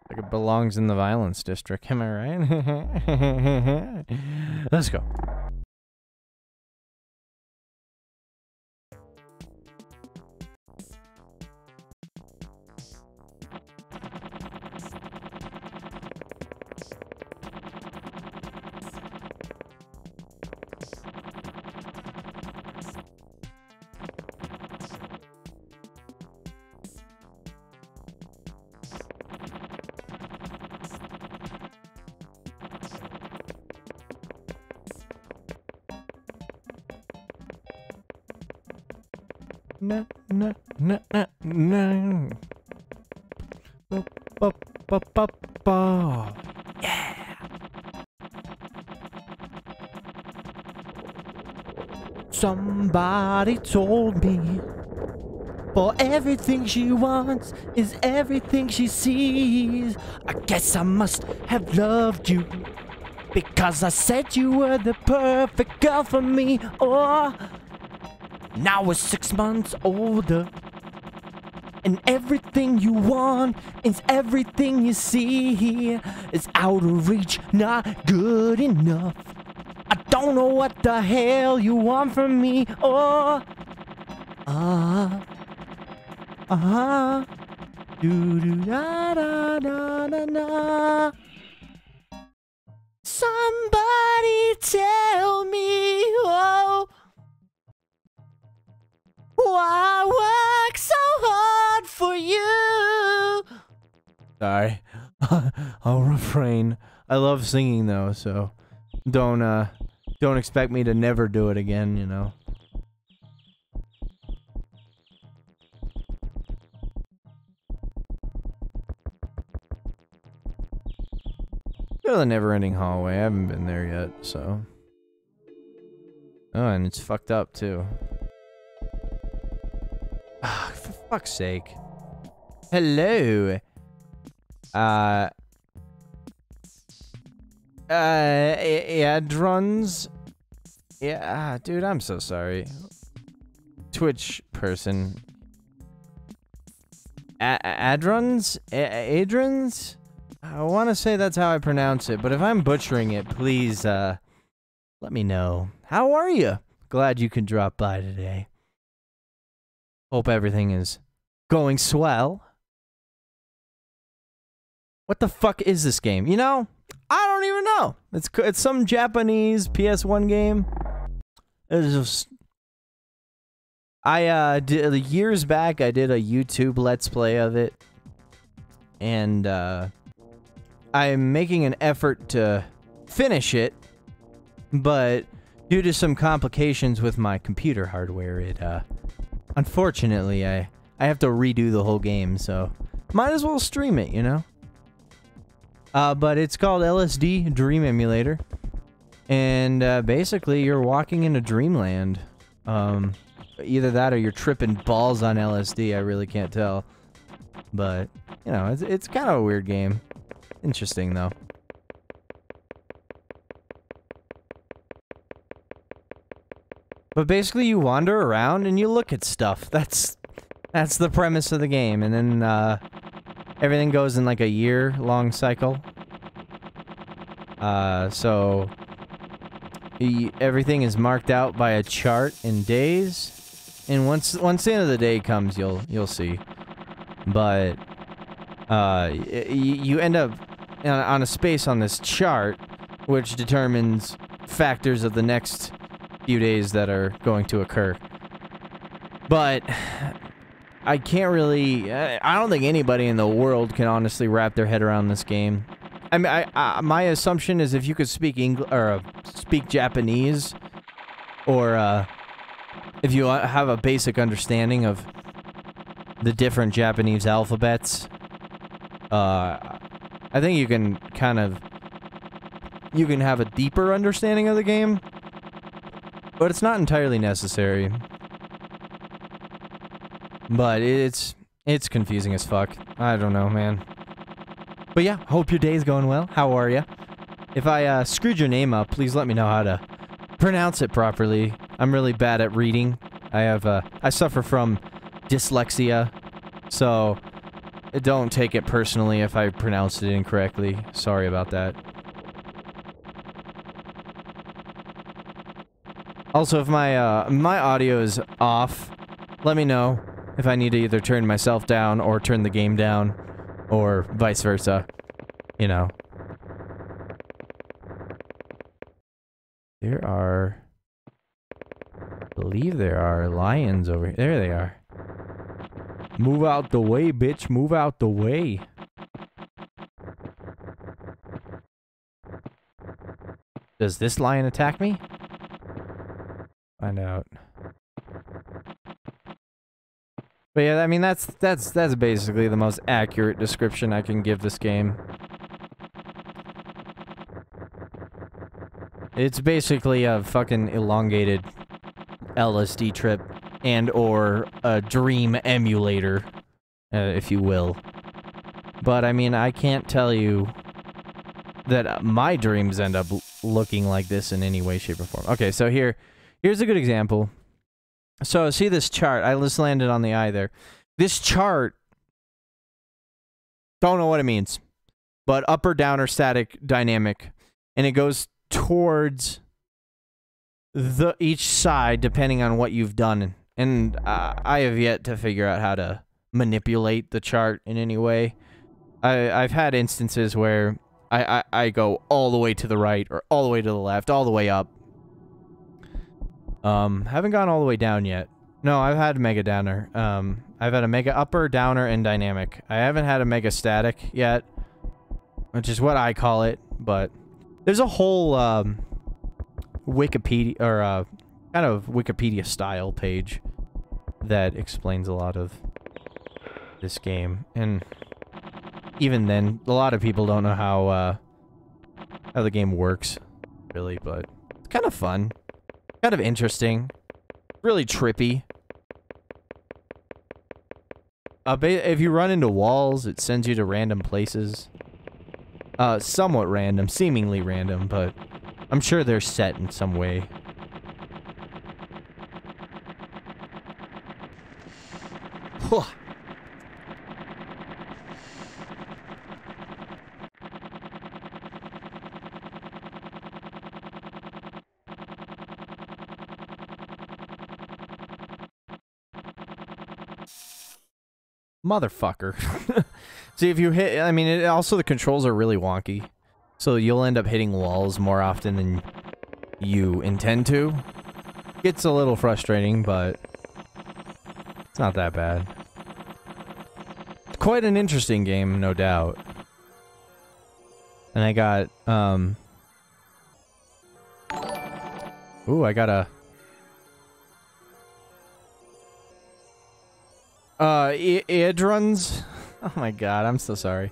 Like it belongs in the violence district. Am I right? Let's go. Na na na na na. Ba ba ba ba ba. Yeah. Somebody told me, for everything she wants is everything she sees. I guess I must have loved you because I said you were the perfect girl for me. Oh. Now we're 6 months older, and everything you want is everything you see. It's out of reach, not good enough. I don't know what the hell you want from me. Oh, do do da da da da da. Somebody tell me, oh. Why work so hard for you? Sorry. I'll refrain. I love singing though, so don't expect me to never do it again, you know. Go to the never-ending hallway. I haven't been there yet, so. Oh, and it's fucked up too. For fuck's sake. Hello. Adrons? Yeah, dude, I'm so sorry. Twitch person. Adrons? Adrons? I want to say that's how I pronounce it, but if I'm butchering it, please, let me know. How are you? Glad you could drop by today. Hope everything is going swell. What the fuck is this game? You know, I don't even know. It's some Japanese PS1 game. It's just... did years back, I did a YouTube Let's Play of it. And, I'm making an effort to finish it. But, due to some complications with my computer hardware, it, unfortunately, I have to redo the whole game, so might as well stream it, you know? But it's called LSD Dream Emulator. And, basically, you're walking into dreamland. Either that or you're tripping balls on LSD, I really can't tell. But, you know, it's kind of a weird game. Interesting, though. But basically, you wander around and you look at stuff. That's the premise of the game. And then, everything goes in like a year-long cycle. So everything is marked out by a chart in days, and once the end of the day comes, you'll see. But you end up on a space on this chart, which determines factors of the next few days that are going to occur. But I can't really... I don't think anybody in the world can honestly wrap their head around this game. I mean, my assumption is if you could speak English or speak Japanese, or if you have a basic understanding of the different Japanese alphabets, I think you can kind of... you can have a deeper understanding of the game, but it's not entirely necessary. But it's confusing as fuck. I don't know, man. But yeah, hope your day's going well. How are ya? If I screwed your name up, please let me know how to pronounce it properly. I'm really bad at reading. I suffer from dyslexia, so don't take it personally if I pronounced it incorrectly. Sorry about that. Also, if my my audio is off, let me know if I need to either turn myself down or turn the game down, or vice versa. You know. There are... I believe there are lions over here. There they are. Move out the way, bitch. Move out the way. Does this lion attack me? Find out. But yeah, I mean, that's basically the most accurate description I can give this game. It's basically a fucking elongated LSD trip and or a dream emulator, if you will. But I mean, I can't tell you that my dreams end up looking like this in any way, shape, or form. Okay, so here's a good example. So, see this chart? I just landed on the eye there. This chart, don't know what it means, but up or down or static dynamic, and it goes towards each side depending on what you've done. And I have yet to figure out how to manipulate the chart in any way. I've had instances where I go all the way to the right or all the way to the left, all the way up. Haven't gone all the way down yet. No, I've had mega downer. I've had a mega upper, downer, and dynamic. I haven't had a mega static yet, which is what I call it, but there's a whole, Wikipedia, or, kind of Wikipedia style page that explains a lot of this game, and even then, a lot of people don't know how the game works, really, but it's kind of fun. Kind of interesting. Really trippy. If you run into walls, it sends you to random places. Somewhat random, seemingly random, but I'm sure they're set in some way. Motherfucker. See, if you hit... I mean, also the controls are really wonky. So you'll end up hitting walls more often than you intend to. It's a little frustrating, but... it's not that bad. It's quite an interesting game, no doubt. And I got, ooh, I got a... Adrons? Oh my god, I'm so sorry.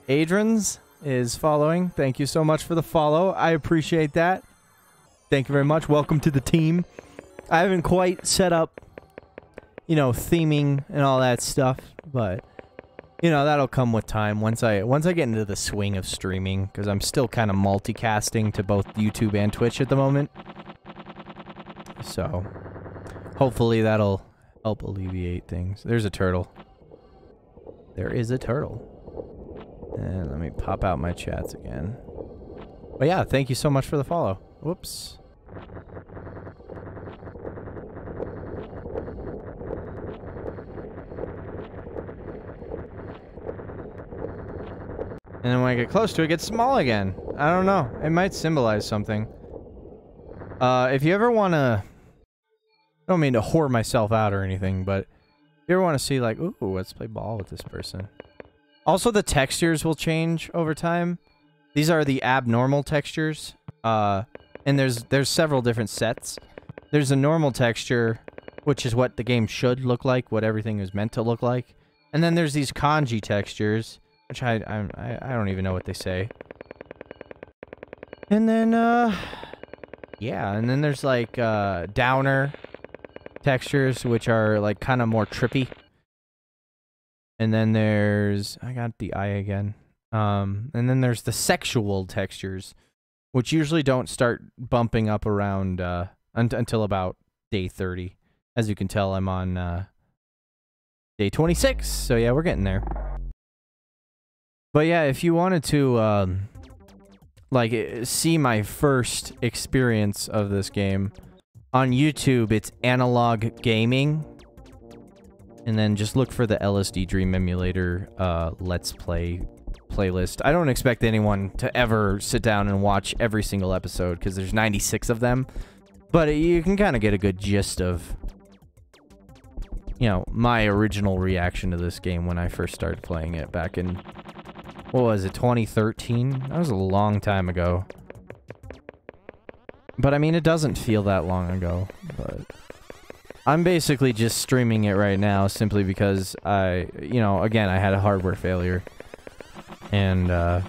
Adrons is following. Thank you so much for the follow. I appreciate that. Thank you very much. Welcome to the team. I haven't quite set up, you know, theming and all that stuff, but, you know, that'll come with time once I get into the swing of streaming, because I'm still kind of multicasting to both YouTube and Twitch at the moment. So, hopefully that'll help alleviate things. There's a turtle. There is a turtle. And let me pop out my chats again. But yeah, thank you so much for the follow. Whoops. And then when I get close to it, it gets small again. I don't know. It might symbolize something. If you ever want to... I don't mean to whore myself out or anything, but... If you ever want to see, like, ooh, let's play ball with this person. Also, the textures will change over time. These are the abnormal textures. And there's several different sets. There's a normal texture, which is what the game should look like, what everything is meant to look like. And then there's these kanji textures, which I don't even know what they say. And then, yeah, and then there's, like, downer textures, which are, like, kind of more trippy. And then there's... I got the eye again. And then there's the sexual textures, which usually don't start bumping up around, until about day 30. As you can tell, I'm on, day 26, so yeah, we're getting there. But yeah, if you wanted to, like, see my first experience of this game, on YouTube, it's Analog Gaming. And then just look for the LSD Dream Emulator, Let's Play playlist. I don't expect anyone to ever sit down and watch every single episode, because there's 96 of them. But you can kind of get a good gist of, you know, my original reaction to this game when I first started playing it back in, what was it, 2013? That was a long time ago. But I mean, it doesn't feel that long ago, but... I'm basically just streaming it right now simply because you know, again, I had a hardware failure. And, I'm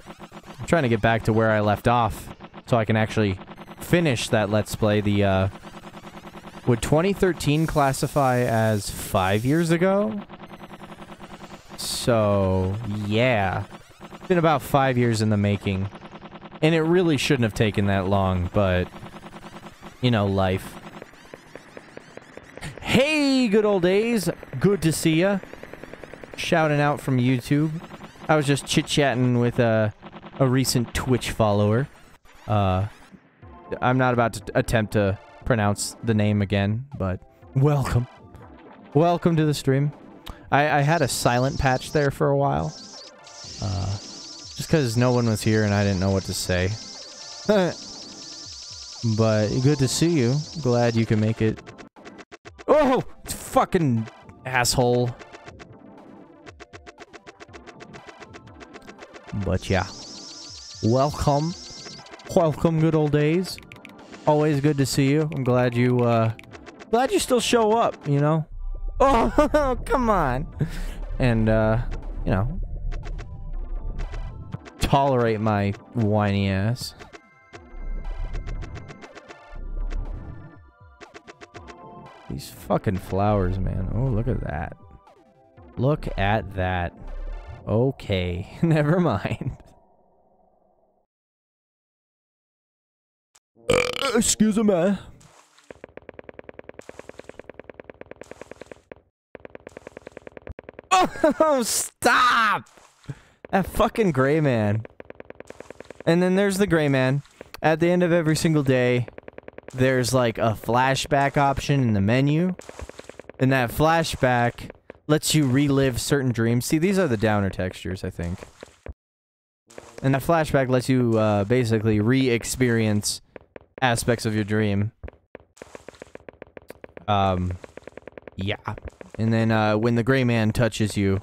trying to get back to where I left off so I can actually finish that Let's Play. Would 2013 classify as 5 years ago? So, yeah. It's been about 5 years in the making. And it really shouldn't have taken that long, but, you know, life. Hey, good old days. Good to see ya. Shouting out from YouTube. I was just chit-chatting with a recent Twitch follower. I'm not about to attempt to pronounce the name again, but welcome. Welcome to the stream. I had a silent patch there for a while. Just because no one was here and I didn't know what to say. But good to see you. Glad you can make it. Oh, fucking asshole. But yeah. Welcome. Welcome, good old days. Always good to see you. I'm glad you still show up, you know? Oh, come on. And, you know, tolerate my whiny ass. These fucking flowers, man. Oh, look at that. Look at that. Okay, never mind. Excuse me. Oh, stop! That fucking gray man. And then there's the gray man. At the end of every single day, there's like a flashback option in the menu. And that flashback lets you relive certain dreams. See, these are the downer textures, I think. And that flashback lets you basically re-experience aspects of your dream. Yeah. And then when the gray man touches you,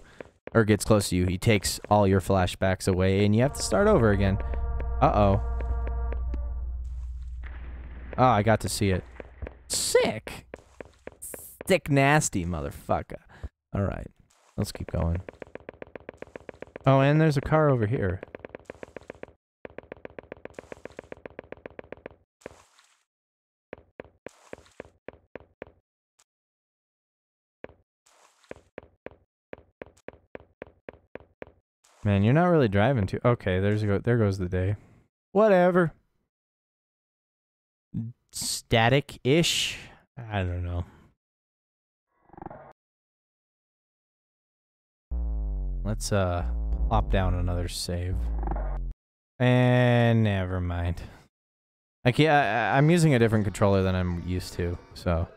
or gets close to you, he takes all your flashbacks away, and you have to start over again. Uh-oh. Oh, I got to see it. Sick! Sick nasty, motherfucker. Alright. Let's keep going. Oh, and there's a car over here. Man, you're not really driving too... Okay, there goes the day. Whatever. Static-ish? I don't know. Let's Plop down another save. And never mind. I can't, I'm using a different controller than I'm used to, so.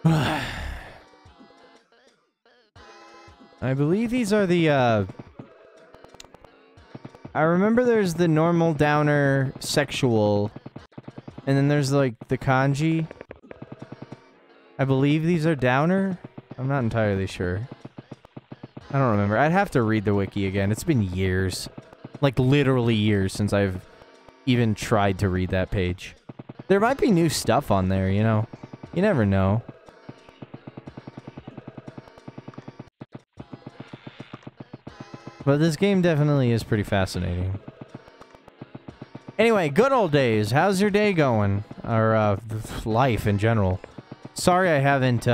I believe these are the, I remember there's the normal downer sexual, and then there's like the kanji. I believe these are downer? I'm not entirely sure. I don't remember. I'd have to read the wiki again. It's been years. Like literally years since I've even tried to read that page. There might be new stuff on there, you know? You never know. But this game definitely is pretty fascinating. Anyway, good old days. How's your day going? Or, life in general. Sorry I haven't,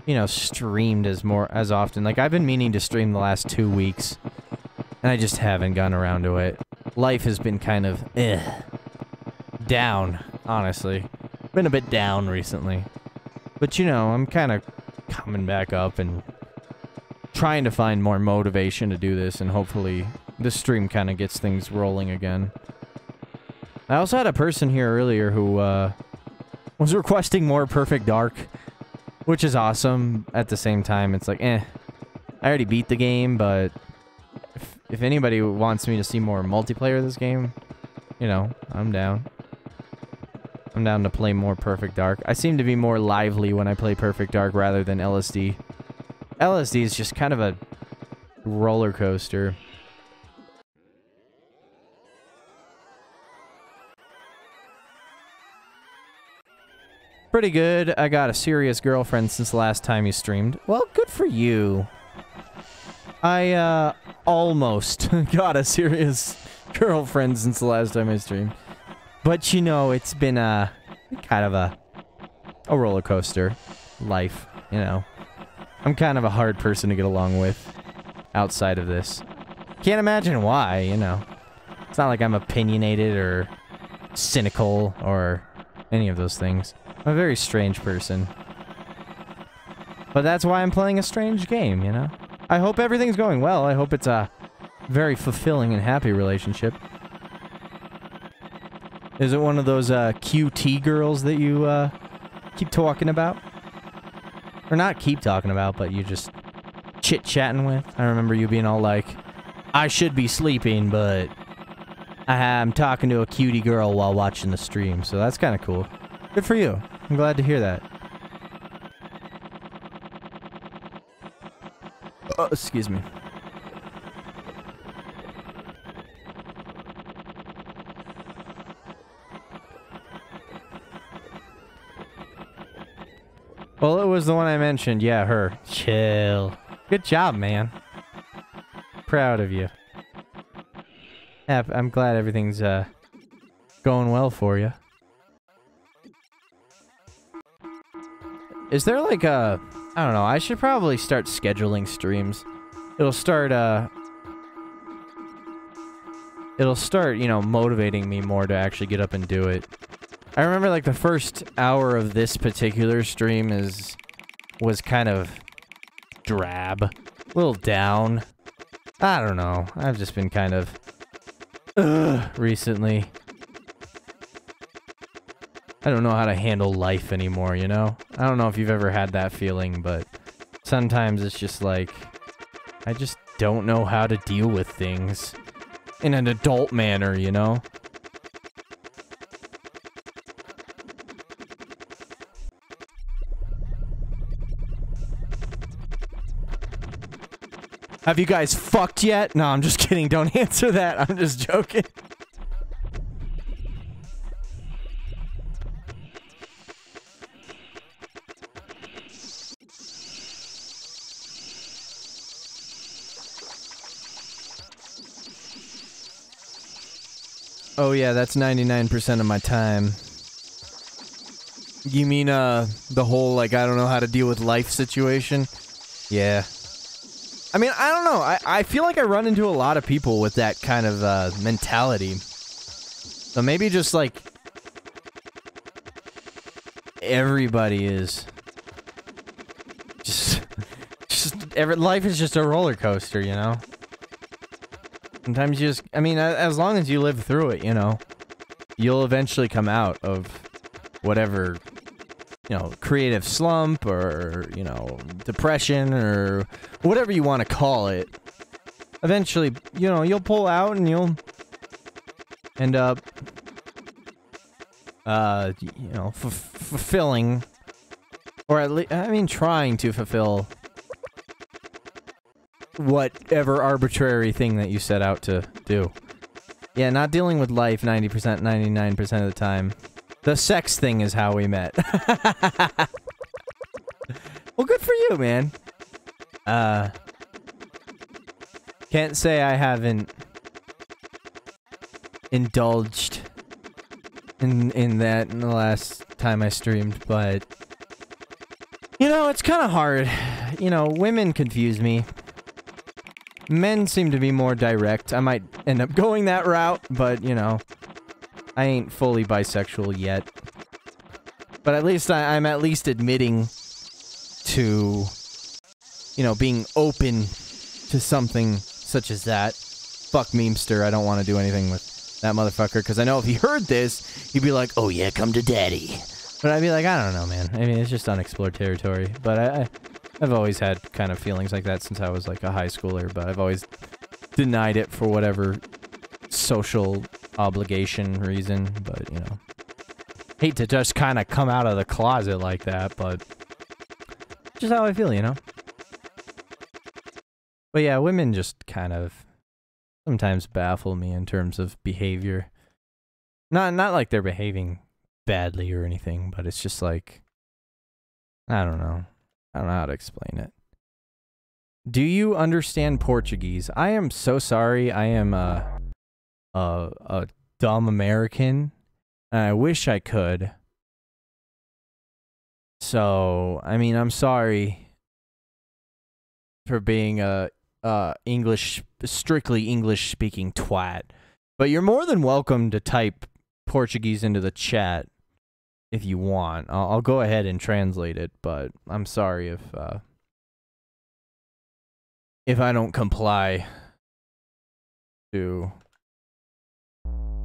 you know, streamed as often. Like, I've been meaning to stream the last 2 weeks. And I just haven't gotten around to it. Life has been kind of, down, honestly. Been a bit down recently. But, you know, I'm kind of coming back up and trying to find more motivation to do this, and hopefully this stream kind of gets things rolling again. I also had a person here earlier who, was requesting more Perfect Dark, which is awesome. At the same time, it's like, I already beat the game, but if anybody wants me to see more multiplayer of this game, you know, I'm down. I'm down to play more Perfect Dark. I seem to be more lively when I play Perfect Dark rather than LSD. LSD is just kind of a roller coaster. Pretty good. I got a serious girlfriend since the last time you streamed. Well, good for you. I, almost got a serious girlfriend since the last time I streamed. But, you know, it's been, kind of a roller coaster life, you know. I'm kind of a hard person to get along with outside of this. Can't imagine why, you know. It's not like I'm opinionated or cynical or any of those things. I'm a very strange person. But that's why I'm playing a strange game, you know? I hope everything's going well. I hope it's a very fulfilling and happy relationship. Is it one of those QT girls that you keep talking about? Or not keep talking about, but you just chit-chatting with? I remember you being all like, I should be sleeping, but I'm talking to a cutie girl while watching the stream, so that's kind of cool. Good for you. I'm glad to hear that. Oh, excuse me. Well, it was the one I mentioned. Yeah, her. Chill. Good job, man. Proud of you. Yeah, I'm glad everything's going well for you. Is there like a... I don't know, I should probably start scheduling streams. It'll start, you know, motivating me more to actually get up and do it. I remember, like, the first hour of this particular stream was kind of drab. A little down. I don't know. I've just been kind of... recently. I don't know how to handle life anymore, you know? I don't know if you've ever had that feeling, but sometimes it's just like, I just don't know how to deal with things in an adult manner, you know? Have you guys fucked yet? No, I'm just kidding. Don't answer that. I'm just joking. Oh yeah, that's 99% of my time. You mean, the whole, like, I don't know how to deal with life situation? Yeah. I mean, I don't know. I feel like I run into a lot of people with that kind of, mentality. So maybe just, like, everybody is... Just life is just a roller coaster, you know? Sometimes you just, I mean, as long as you live through it, you know, you'll eventually come out of whatever, you know, creative slump or, you know, depression or whatever you want to call it. Eventually, you know, you'll pull out and you'll end up, you know, fulfilling, or at least, I mean, trying to fulfill whatever arbitrary thing that you set out to do. Yeah, not dealing with life 90%, 99% of the time. The sex thing is how we met. Well, good for you, man. Can't say I haven't indulged in that in the last time I streamed, but you know, it's kind of hard. You know, women confuse me. Men seem to be more direct. I might end up going that route, but, you know, I ain't fully bisexual yet. But at least I'm at least admitting to, you know, being open to something such as that. Fuck Memester, I don't want to do anything with that motherfucker, because I know if he heard this, he'd be like, oh yeah, come to daddy. But I'd be like, I don't know, man. I mean, it's just unexplored territory. But I've always had kind of feelings like that since I was like a high schooler, but I've always denied it for whatever social obligation reason, but, you know. Hate to just kind of come out of the closet like that, but just how I feel, you know? But yeah, women just kind of sometimes baffle me in terms of behavior. Not like they're behaving badly or anything, but it's just like, I don't know. I don't know how to explain it. Do you understand Portuguese? I am so sorry. I am a dumb American, and I wish I could. So, I mean, I'm sorry for being a strictly English-speaking twat. But you're more than welcome to type Portuguese into the chat if you want. I'll go ahead and translate it, but I'm sorry if I don't comply to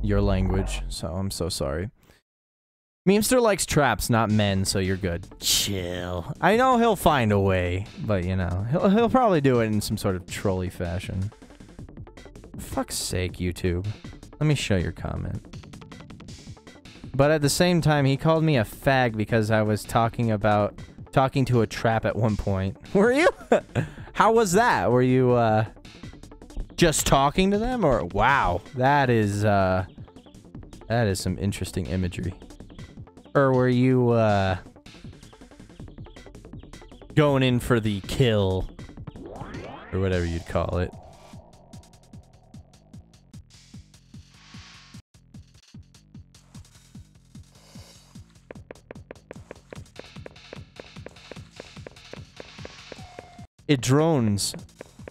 your language, so I'm so sorry. Memester likes traps, not men, so you're good. Chill. I know he'll find a way, but you know, he'll probably do it in some sort of trolly fashion. For fuck's sake, YouTube. Let me show your comment. But at the same time, he called me a fag because I was talking to a trap at one point. Were you? How was that? Were you, just talking to them? Or, wow, that is some interesting imagery. Or were you, going in for the kill? Or whatever you'd call it. It drones.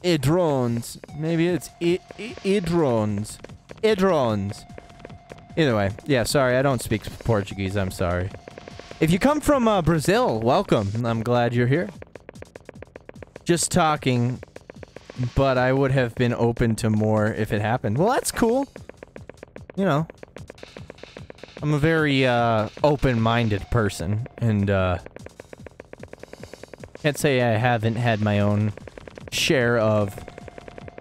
It drones. Maybe it's it drones. It drones. Either way, yeah, sorry, I don't speak Portuguese, I'm sorry. If you come from Brazil, welcome. I'm glad you're here. Just talking, but I would have been open to more if it happened. Well, that's cool. You know. I'm a very open-minded person, and can't say I haven't had my own share of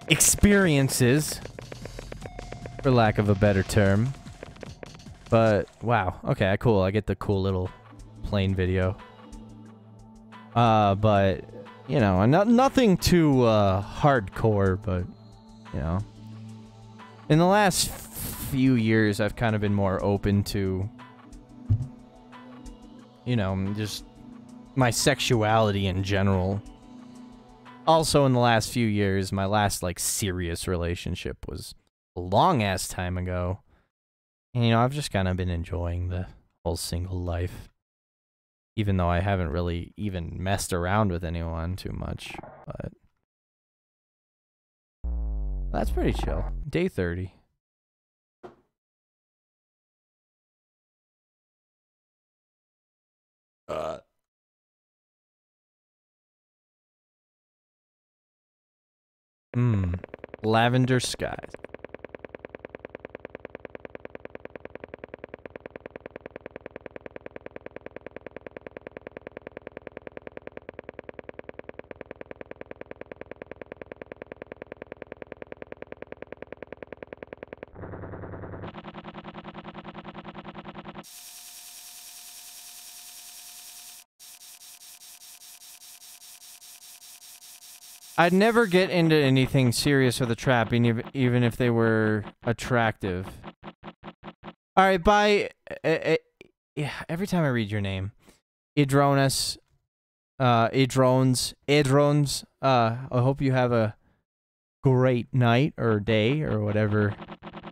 experiences, for lack of a better term. But, wow. Okay, cool. I get the cool little plane video. But, you know, nothing too hardcore, but, you know. In the last few years, I've kind of been more open to, you know, just my sexuality in general. Also, in the last few years, my last, like, serious relationship was a long-ass time ago. And, you know, I've just kind of been enjoying the whole single life. Even though I haven't really even messed around with anyone too much. But that's pretty chill. Day 30. Lavender skies. I'd never get into anything serious with a trap, even if they were attractive. Alright, bye. Yeah, every time I read your name. Idrones. Idrones. I hope you have a great night or day or whatever.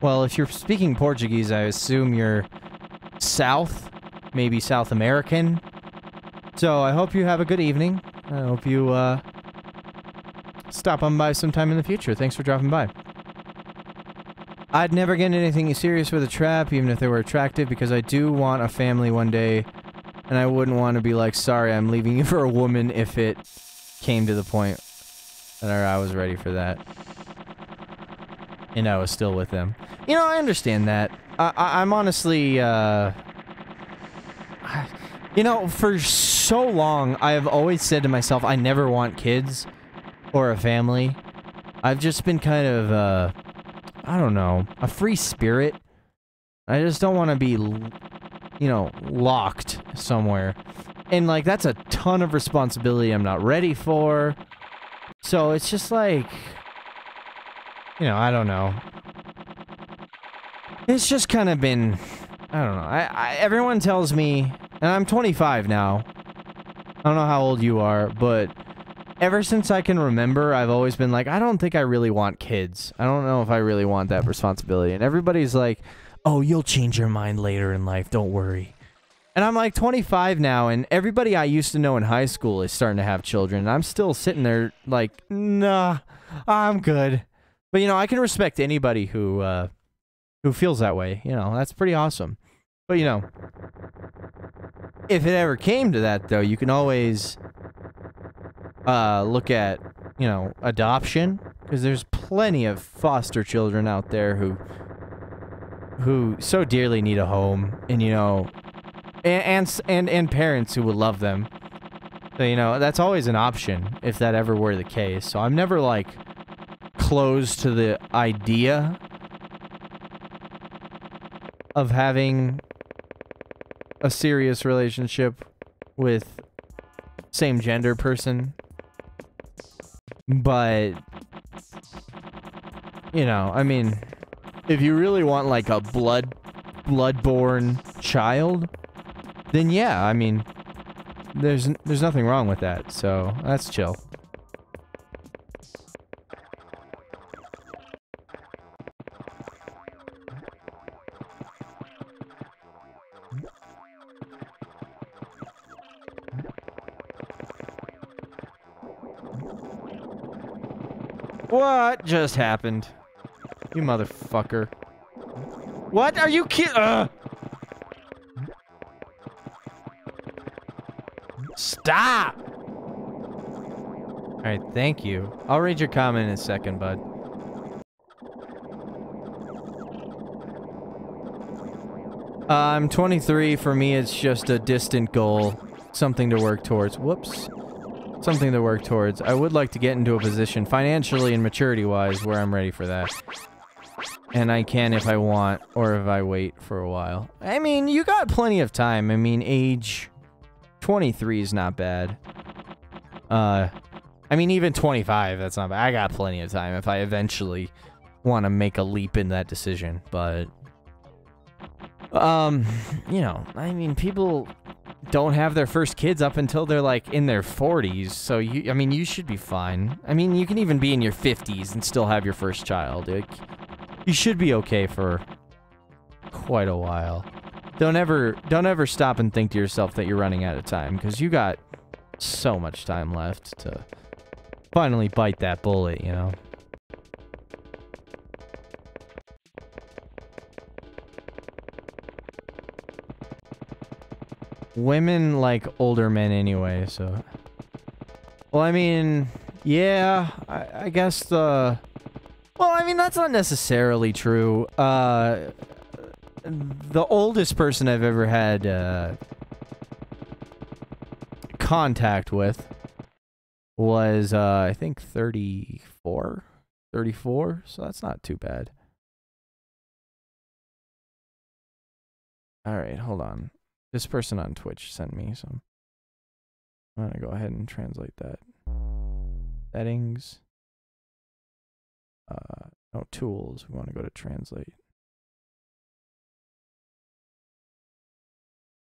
Well, if you're speaking Portuguese, I assume you're South, maybe South American. So I hope you have a good evening. I hope you, stop on by sometime in the future. Thanks for dropping by. I'd never get anything serious with a trap, even if they were attractive, because I do want a family one day, and I wouldn't want to be like, sorry, I'm leaving you for a woman if it came to the point that I was ready for that. And I was still with them. You know, I understand that. I'm honestly, you know, for so long, I have always said to myself, I never want kids. Or a family. I've just been kind of, I don't know, a free spirit. I just don't want to be, you know, locked somewhere. And, like, that's a ton of responsibility I'm not ready for. So it's just like, you know, I don't know. It's just kind of been, I don't know. Everyone tells me, and I'm 25 now. I don't know how old you are, but ever since I can remember, I've always been like, I don't think I really want kids. I don't know if I really want that responsibility. And everybody's like, oh, you'll change your mind later in life, don't worry. And I'm like 25 now, and everybody I used to know in high school is starting to have children. And I'm still sitting there like, nah, I'm good. But, you know, I can respect anybody who feels that way. You know, that's pretty awesome. But, you know, if it ever came to that, though, you can always look at, you know, adoption, because there's plenty of foster children out there who so dearly need a home, and, you know, and parents who would love them. So, you know, that's always an option if that ever were the case. So I'm never, like, closed to the idea of having a serious relationship with same gender person. But, you know, I mean, if you really want, like, a blood-born child, then yeah, I mean, there's nothing wrong with that, so that's chill. What just happened? You motherfucker. What are you Stop! Alright, thank you. I'll read your comment in a second, bud. I'm 23. For me, it's just a distant goal. Something to work towards. Whoops. Something to work towards. I would like to get into a position, financially and maturity-wise, where I'm ready for that. And I can if I want, or if I wait for a while. I mean, you got plenty of time. I mean, age 23 is not bad. I mean, even 25, that's not bad. I got plenty of time if I eventually want to make a leap in that decision. But, you know, I mean, people don't have their first kids up until they're, like, in their 40s. So, I mean, you should be fine. I mean, you can even be in your 50s and still have your first child. Like, you should be okay for quite a while. Don't ever stop and think to yourself that you're running out of time, because you got so much time left to finally bite that bullet, you know? Women like older men anyway, so... Well, I mean, Yeah, I guess the... Well, I mean, that's not necessarily true. The oldest person I've ever had contact with was, I think 34? 34? So that's not too bad. Alright, hold on. This person on Twitch sent me some. I'm gonna go ahead and translate that. Settings. No, tools. We want to go to translate.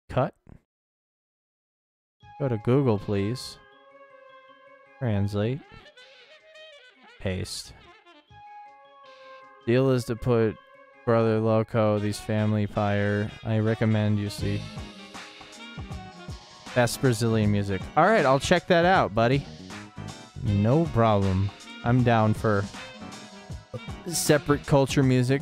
Cut. Go to Google, please. Translate. Paste. Deal is to put Brother Loco, these family fire. I recommend you see. Best Brazilian music. Alright, I'll check that out, buddy. No problem. I'm down for separate culture music.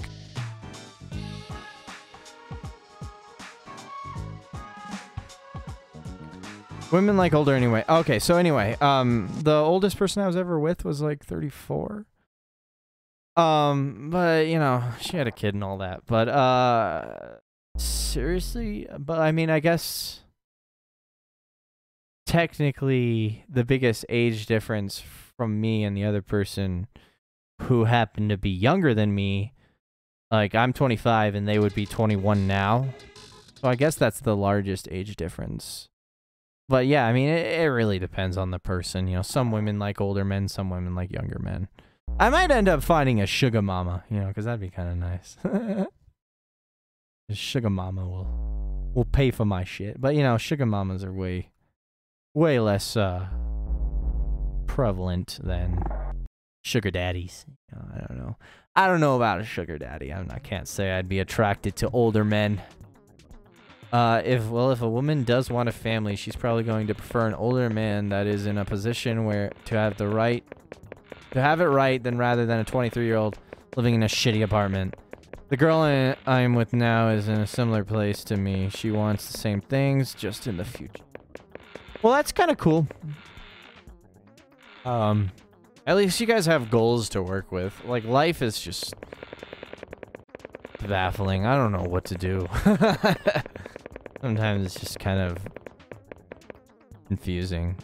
Women like older anyway. Okay, so anyway, the oldest person I was ever with was like 34. But you know, she had a kid and all that. But seriously, but I mean, I guess technically the biggest age difference from me and the other person who happened to be younger than me, like I'm 25 and they would be 21 now. So I guess that's the largest age difference. But yeah, I mean, it really depends on the person. You know, some women like older men, some women like younger men. I might end up finding a sugar mama, you know, because that'd be kind of nice. Sugar mama will pay for my shit. But, you know, sugar mamas are way less prevalent than sugar daddies. You know, I don't know. I don't know about a sugar daddy. I can't say I'd be attracted to older men. If a woman does want a family, she's probably going to prefer an older man that is in a position where to have it right, then rather than a 23-year-old living in a shitty apartment. The girl I'm with now is in a similar place to me. She wants the same things, just in the future. Well, that's kind of cool. At least you guys have goals to work with. Like, life is just baffling. I don't know what to do. Sometimes it's just kind of confusing.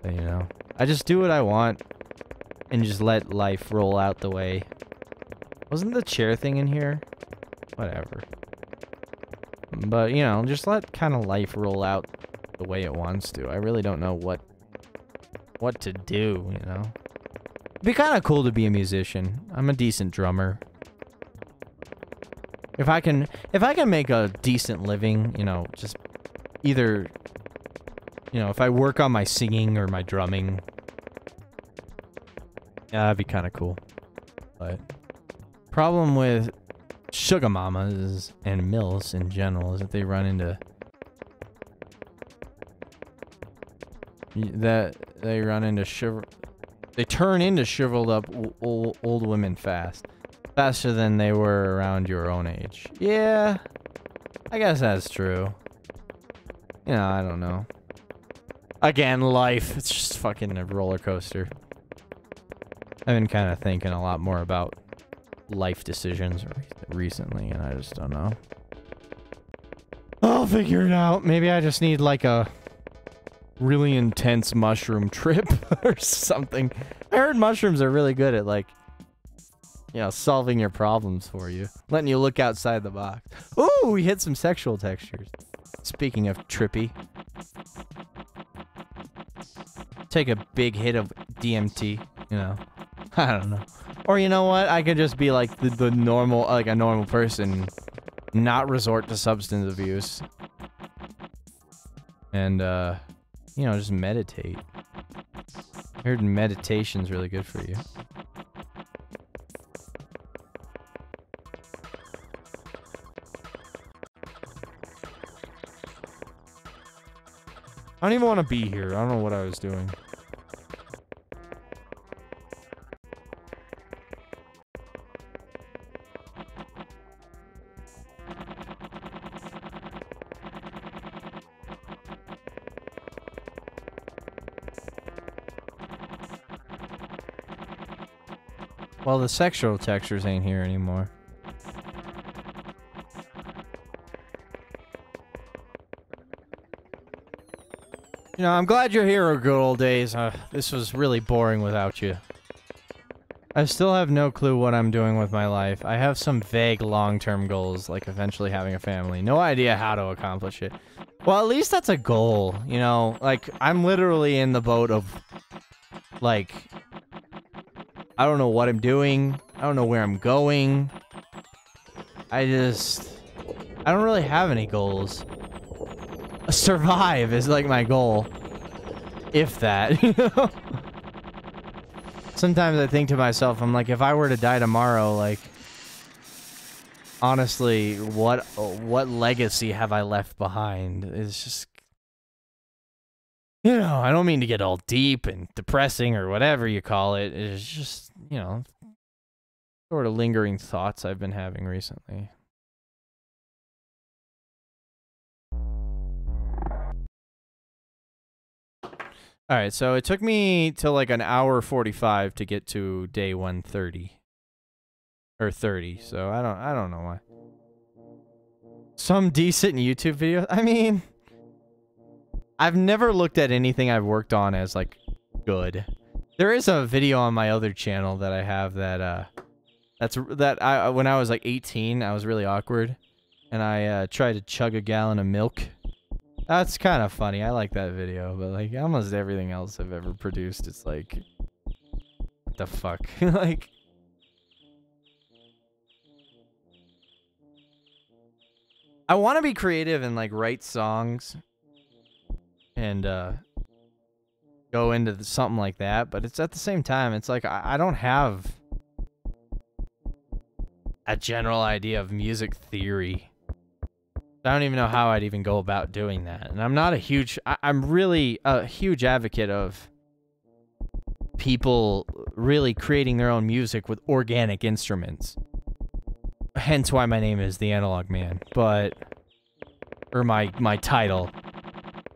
But, you know, I just do what I want and just let life roll out the way. Wasn't the chair thing in here? Whatever. But, you know, just let kind of life roll out the way it wants to. I really don't know what to do, you know? It'd be kind of cool to be a musician. I'm a decent drummer. If I can make a decent living, you know, just either, you know, if I work on my singing or my drumming, yeah, that'd be kind of cool. But problem with sugar mamas and mills in general is that they run into they turn into shriveled up old women fast. Faster than they were around your own age. Yeah, I guess that's true. You know, I don't know. Again, life. It's just fucking a roller coaster. I've been kind of thinking a lot more about life decisions recently, and I just don't know. I'll figure it out. Maybe I just need, like, a really intense mushroom trip or something. I heard mushrooms are really good at, like, you know, solving your problems for you. Letting you look outside the box. Ooh, we hit some sexual textures. Speaking of trippy. Take a big hit of DMT, you know. I don't know. Or you know what? I could just be like the normal, like a normal person. Not resort to substance abuse. And, you know, just meditate. I heard meditation's really good for you. I don't even want to be here. I don't know what I was doing. Well, the sexual textures ain't here anymore. You know, I'm glad you're here, good old days. This was really boring without you. I still have no clue what I'm doing with my life. I have some vague long-term goals, like eventually having a family. No idea how to accomplish it. Well, at least that's a goal, you know? Like, I'm literally in the boat of, like, I don't know what I'm doing. I don't know where I'm going. I don't really have any goals. Survive is, like, my goal. If that, you know? Sometimes I think to myself, I'm like, if I were to die tomorrow, like, honestly, what legacy have I left behind? It's just, you know, I don't mean to get all deep and depressing or whatever you call it. It's just, you know, sort of lingering thoughts I've been having recently. Alright, so it took me till like an hour 45 to get to day 130. Or 30, so I don't know why. Some decent YouTube videos? I mean, I've never looked at anything I've worked on as, like, good. There is a video on my other channel that I have that, when I was, like, 18, I was really awkward. And I, tried to chug a gallon of milk. That's kind of funny. I like that video, but, like, almost everything else I've ever produced, it's like... What the fuck? Like... I want to be creative and, like, write songs. And, go into something like that, but it's at the same time, it's like, I don't have a general idea of music theory. I don't even know how I'd even go about doing that. And I'm not a huge... I'm really a huge advocate of people really creating their own music with organic instruments. Hence why my name is The Analog Man, but... Or my title.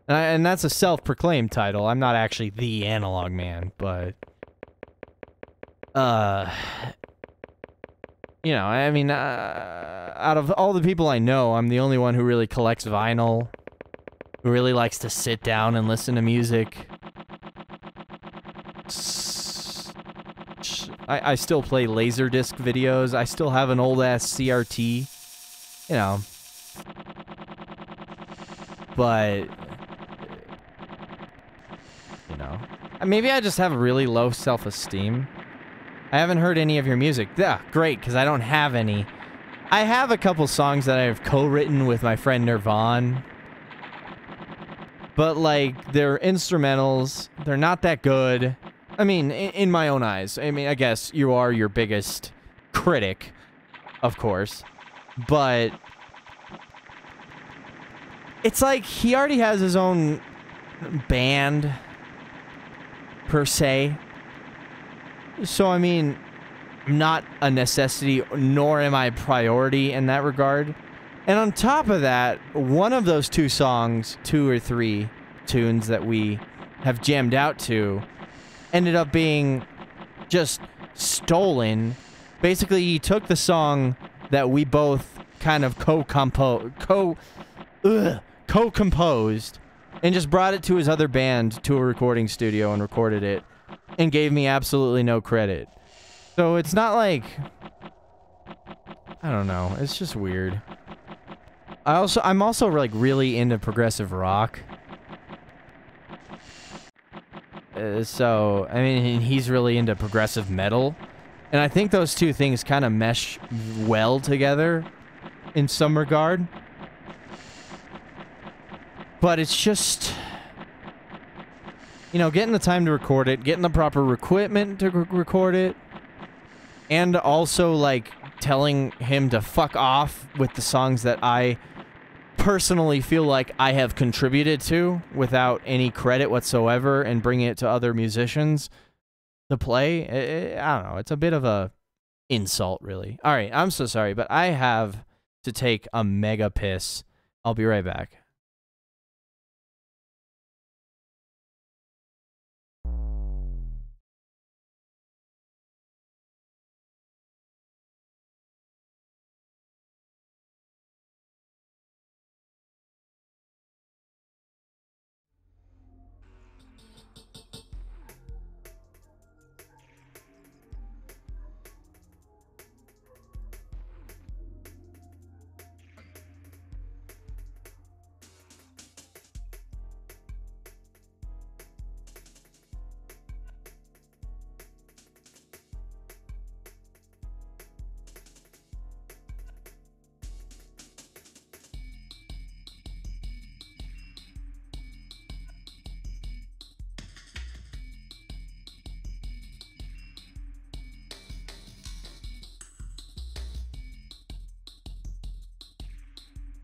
And that's a self-proclaimed title. I'm not actually The Analog Man, but... You know, I mean, out of all the people I know, I'm the only one who really collects vinyl, who really likes to sit down and listen to music. I still play Laserdisc videos. I still have an old-ass CRT. You know. But... You know. Maybe I just have really low self-esteem. I haven't heard any of your music. Yeah, great, because I don't have any. I have a couple songs that I've co-written with my friend Nirvan. But, like, they're instrumentals. They're not that good. I mean, in my own eyes. I mean, I guess you are your biggest critic, of course. But... It's like, he already has his own band, per se. So, I mean, not a necessity, nor am I a priority in that regard. And on top of that, one of those two songs, 2 or 3 tunes that we have jammed out to, ended up being just stolen. Basically, he took the song that we both kind of co-composed and just brought it to his other band to a recording studio and recorded it. And gave me absolutely no credit. So it's not like... I don't know. It's just weird. I'm also like really into progressive rock. So, I mean, he's really into progressive metal. And I think those two things kind of mesh well together in some regard. But it's just... You know, getting the time to record it, getting the proper equipment to record it, and also, like, telling him to fuck off with the songs that I personally feel like I have contributed to without any credit whatsoever and bringing it to other musicians to play. I don't know. It's a bit of a insult, really. All right, I'm so sorry, but I have to take a mega piss. I'll be right back.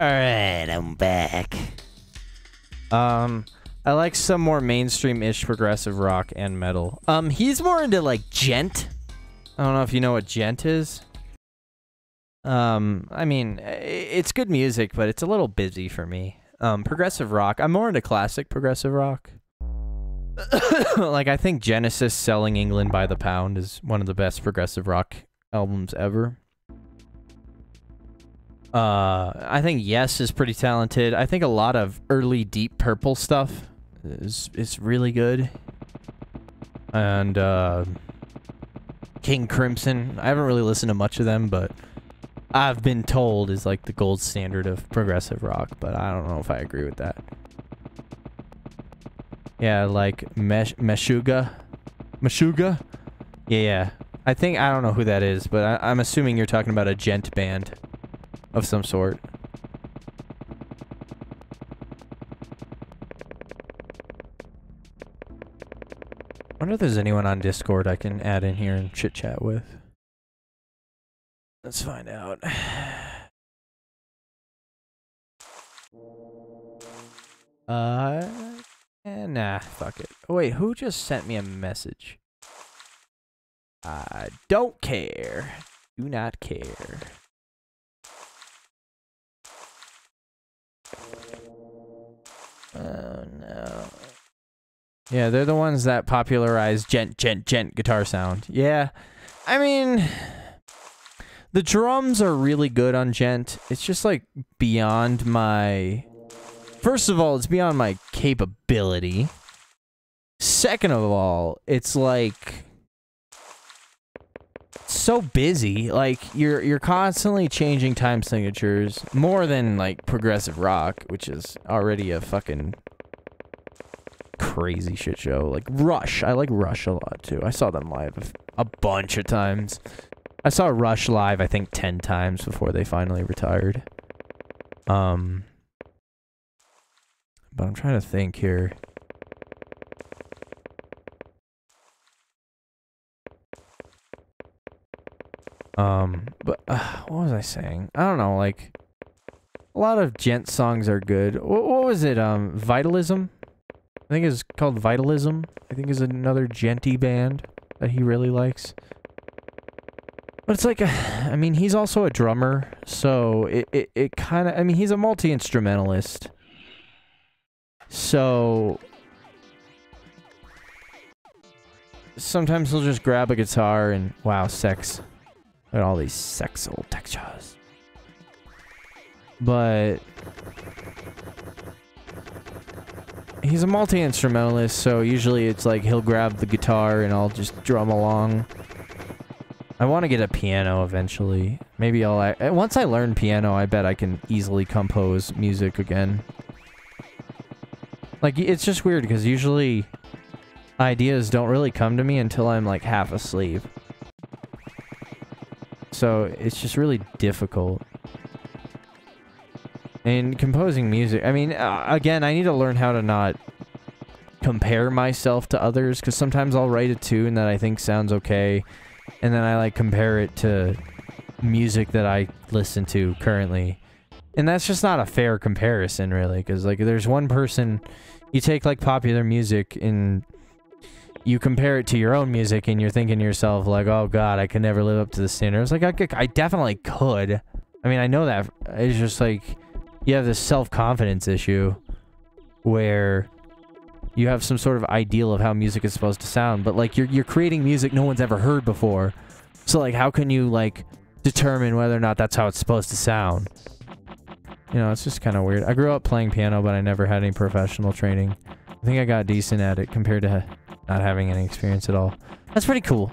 Alright, I'm back. I like some more mainstream-ish progressive rock and metal. He's more into, like, gent. I don't know if you know what gent is. I mean, it's good music, but it's a little busy for me. Progressive rock. I'm more into classic progressive rock. Like, I think Genesis Selling England by the Pound is one of the best progressive rock albums ever. I think Yes is pretty talented. I think a lot of early Deep Purple stuff is really good. And, King Crimson. I haven't really listened to much of them, but I've been told is like the gold standard of progressive rock, but I don't know if I agree with that. Yeah, like Meshuggah? Yeah. I don't know who that is, but I'm assuming you're talking about a gent band of some sort. I wonder if there's anyone on Discord I can add in here and chit-chat with. Let's find out. Nah, fuck it. Oh, wait, who just sent me a message? I don't care. Do not care. Oh, no. Yeah, they're the ones that popularized gent guitar sound. Yeah, I mean, the drums are really good on gent. It's just, like, beyond my... First of all, it's beyond my capability. Second of all, it's, like... so busy. Like, you're constantly changing time signatures. More than, like, progressive rock, which is already a fucking... crazy shit show. Like Rush. I like Rush a lot too. I saw them live a bunch of times. I saw Rush live I think 10 times before they finally retired. But I'm trying to think here. But what was I saying? I don't know, like a lot of gent songs are good. What was it? Vitalism? I think it's called Vitalism. I think is another genty band that he really likes. But it's like, I mean, he's also a drummer, so it kind of, I mean, he's a multi-instrumentalist. So sometimes he'll just grab a guitar and, wow, sex. Look at all these sexual textures. But he's a multi-instrumentalist, so usually it's like he'll grab the guitar and I'll just drum along. I want to get a piano eventually. Maybe once I learn piano, I bet I can easily compose music again. Like, it's just weird because usually ideas don't really come to me until I'm like half asleep. So it's just really difficult. And composing music, I mean, again, I need to learn how to not compare myself to others, because sometimes I'll write a tune that I think sounds okay, and then I, like, compare it to music that I listen to currently. And that's just not a fair comparison, really, because, like, there's one person, you take, like, popular music, and you compare it to your own music, and you're thinking to yourself, like, oh, God, I could never live up to the standards. Like, I definitely could. I mean, I know that. It's just, like... You have this self-confidence issue where you have some sort of ideal of how music is supposed to sound, but like you're creating music no one's ever heard before. So like how can you like determine whether or not that's how it's supposed to sound? You know, it's just kind of weird. I grew up playing piano, but I never had any professional training. I think I got decent at it compared to not having any experience at all. That's pretty cool.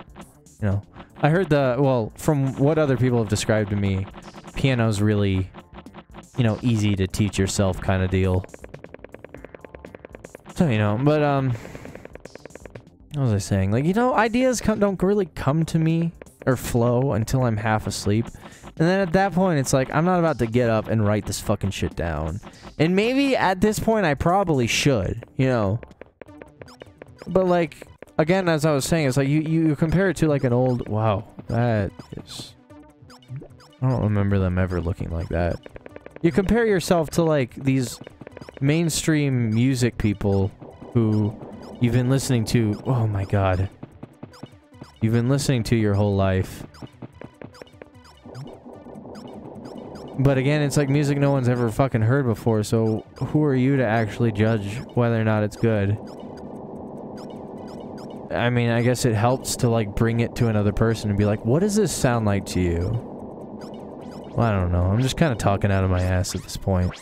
You know, I heard well, from what other people have described to me, piano's really, you know, easy to teach yourself kind of deal. So, you know, but, what was I saying? Like, you know, ideas don't really come to me or flow until I'm half asleep. And then at that point, it's like, I'm not about to get up and write this fucking shit down. And maybe at this point, I probably should, you know. But, like, again, as I was saying, it's like, you compare it to, like, an old... Wow, that is... I don't remember them ever looking like that. You compare yourself to, like, these mainstream music people who you've been listening to... Oh my god. You've been listening to your whole life. But again, it's like music no one's ever fucking heard before, so who are you to actually judge whether or not it's good? I mean, I guess it helps to, like, bring it to another person and be like, what does this sound like to you? Well, I don't know. I'm just kind of talking out of my ass at this point.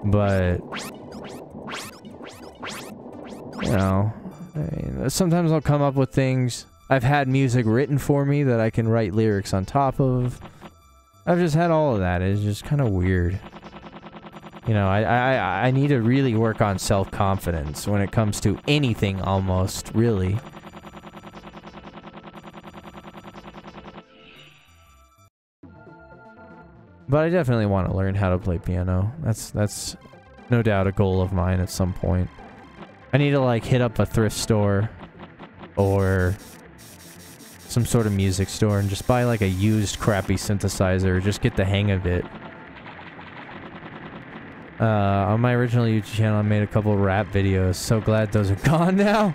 But... you know... I mean, sometimes I'll come up with things. I've had music written for me that I can write lyrics on top of. I've just had all of that. It's just kind of weird. You know, I need to really work on self-confidence when it comes to anything, almost, really. But I definitely want to learn how to play piano. That's no doubt a goal of mine at some point. I need to, like, hit up a thrift store or some sort of music store and just buy, like, a used crappy synthesizer. Just get the hang of it. On my original YouTube channel, I made a couple rap videos. So glad those are gone now.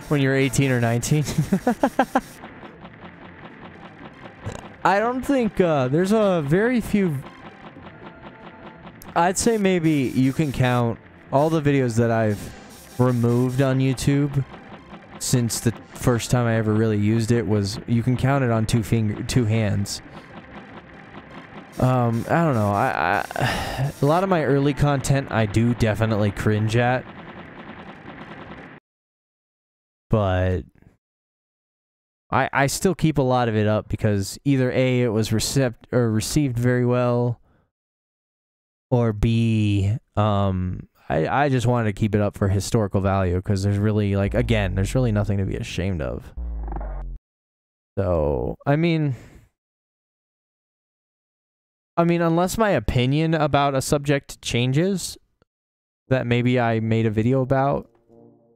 When you're 18 or 19. I don't think, there's a very few... I'd say maybe you can count all the videos that I've removed on YouTube since the first time I ever really used it was, you can count it on two hands. I don't know. A lot of my early content I do definitely cringe at. But I still keep a lot of it up because either A, it was received very well, or B, I just wanted to keep it up for historical value because there's really, like, again, there's really nothing to be ashamed of. So, I mean, unless my opinion about a subject changes that maybe I made a video about,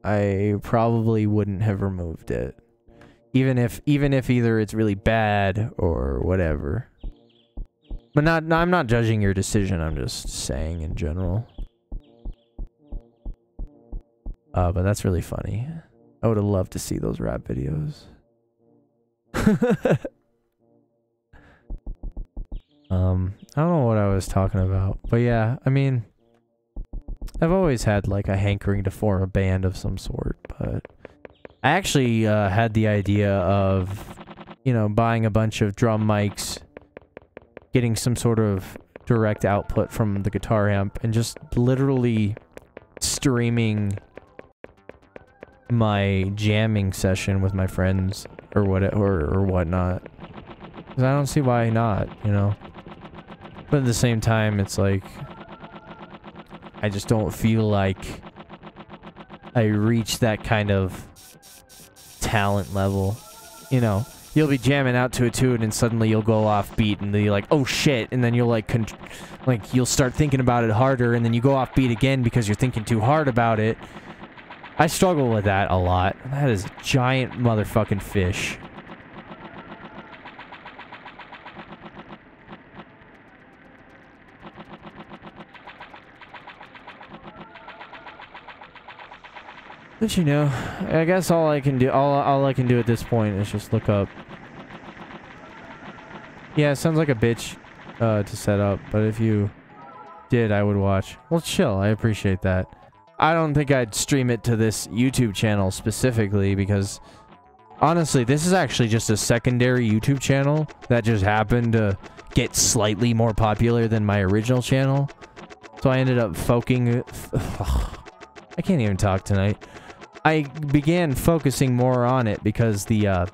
I probably wouldn't have removed it. Even if either it's really bad or whatever. But I'm not judging your decision, I'm just saying in general. But that's really funny. I would have loved to see those rap videos. I don't know what I was talking about. But yeah, I mean, I've always had, like, a hankering to form a band of some sort, but I actually had the idea of, you know, buying a bunch of drum mics, getting some sort of direct output from the guitar amp, and just literally streaming my jamming session with my friends or whatnot. 'Cause I don't see why not, you know. But at the same time, it's like I just don't feel like I reach that kind of talent level. You know, you'll be jamming out to a tune and suddenly you'll go off beat and then you're like, oh shit, and then you'll like you'll start thinking about it harder and then you go off beat again because you're thinking too hard about it. I struggle with that a lot. That is a giant motherfucking fish. But you know, I guess all I can do at this point is just look up. Yeah, it sounds like a bitch to set up, but if you did, I would watch. Well, chill. I appreciate that. I don't think I'd stream it to this YouTube channel specifically because, honestly, this is actually just a secondary YouTube channel that just happened to get slightly more popular than my original channel. So I ended up I can't even talk tonight. I began focusing more on it because the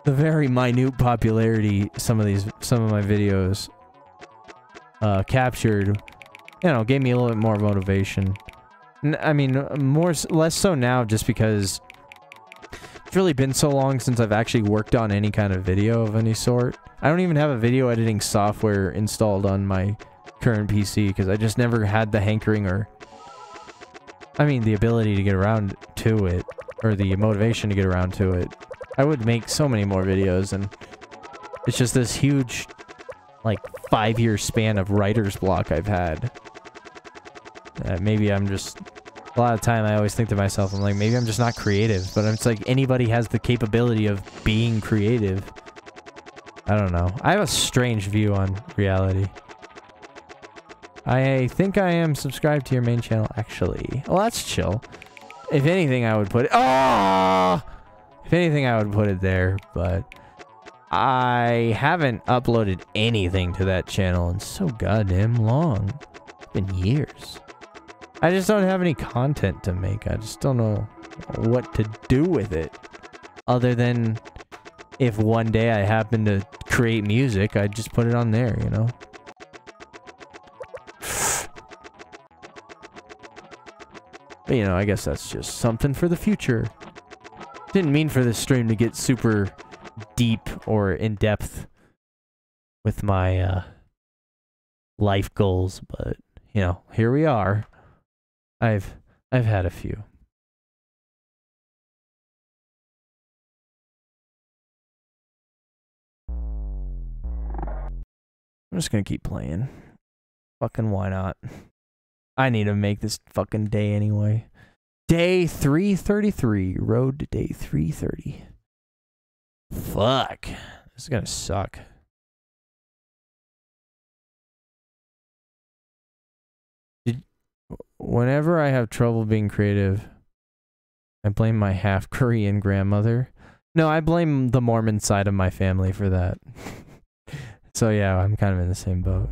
the very minute popularity some of my videos captured, you know, gave me a little bit more motivation. I mean, less so now just because it's really been so long since I've actually worked on any kind of video of any sort. I don't even have a video editing software installed on my current PC because I just never had the hankering or, I mean, the ability to get around to it, or the motivation to get around to it. I would make so many more videos, and it's just this huge, like, 5-year span of writer's block I've had. Maybe I'm just... A lot of time I always think to myself, I'm like, maybe I'm just not creative. But it's like anybody has the capability of being creative. I don't know. I have a strange view on reality. I think I am subscribed to your main channel, actually. Well, that's chill. If anything, I would put it... Oh! If anything, I would put it there, but... I haven't uploaded anything to that channel in so goddamn long. It's been years. I just don't have any content to make. I just don't know what to do with it. Other than if one day I happen to create music, I'd just put it on there, you know? But, you know, I guess that's just something for the future. Didn't mean for this stream to get super deep or in-depth with my life goals, but, you know, here we are. I've had a few. I'm just gonna keep playing. Fucking why not? I need to make this fucking day anyway. Day 333. Road to day 330. Fuck. This is gonna suck. Whenever I have trouble being creative, I blame my half-Korean grandmother. No, I blame the Mormon side of my family for that. So yeah, I'm kind of in the same boat.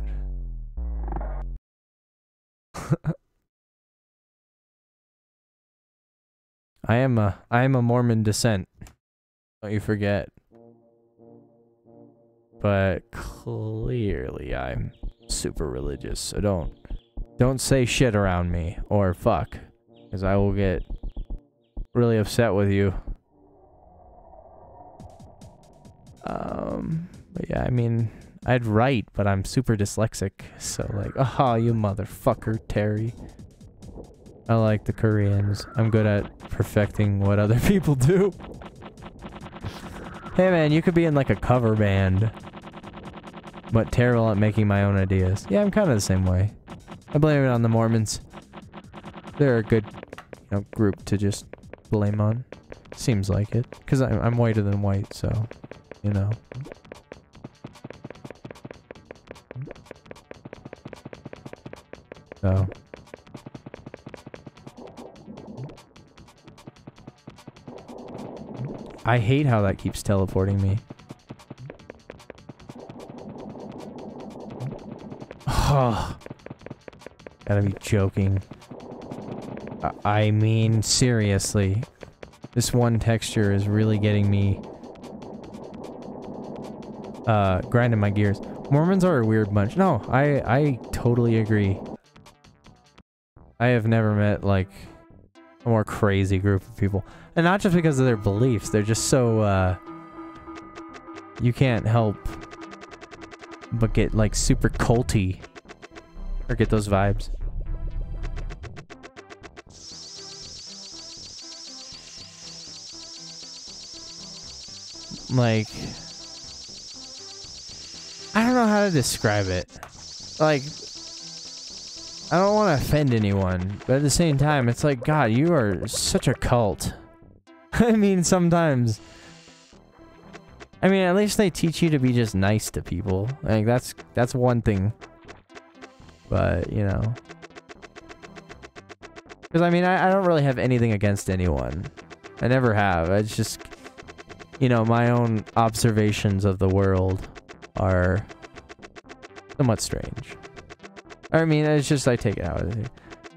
I am a Mormon descent. Don't you forget. But clearly I'm super religious, so don't say shit around me, or fuck, because I will get really upset with you. But yeah, I mean, I'd write, but I'm super dyslexic, so like, oh, you motherfucker, Terry. I like the Koreans. I'm good at perfecting what other people do. Hey man, you could be in like a cover band, but terrible at making my own ideas. Yeah, I'm kind of the same way. I blame it on the Mormons. They're a good, you know, group to just blame on. Seems like it. Because I'm whiter than white, so, you know. So. I hate how that keeps teleporting me. Oh. Gotta be joking. I mean, seriously. This one texture is really getting me... grinding my gears. Mormons are a weird bunch. No, I totally agree. I have never met, like, a more crazy group of people. And not just because of their beliefs, they're just so, you can't help but get, like, super culty. Or get those vibes. Like, I don't know how to describe it. Like, I don't want to offend anyone, but at the same time, it's like, God, you are such a cult. I mean, sometimes. I mean, at least they teach you to be just nice to people. Like, that's one thing. But, you know. Because, I mean, I don't really have anything against anyone. I never have. It's just, you know, my own observations of the world are somewhat strange. I mean, it's just I take it out of it.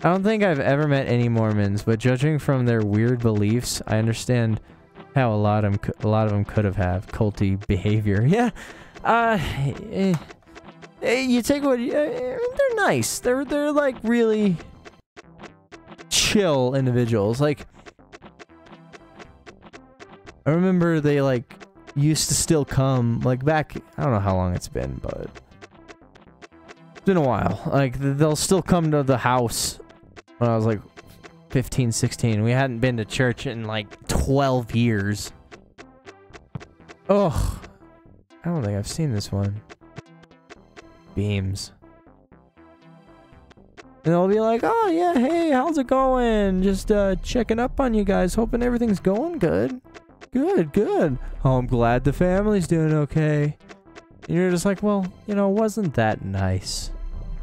I don't think I've ever met any Mormons, but judging from their weird beliefs, I understand how a lot of them could have culty behavior. Yeah, you take what they're nice. They're like really chill individuals. Like, I remember they like used to still come like back. I don't know how long it's been, but it's been a while. Like, they'll still come to the house when I was like 15, 16. We hadn't been to church in like 12 years. Oh, I don't think I've seen this one. beams. And they'll be like, oh yeah, hey, how's it going? Just checking up on you guys, hoping everything's going good. Good. Oh, I'm glad the family's doing okay. And you're just like, well, you know, wasn't that nice?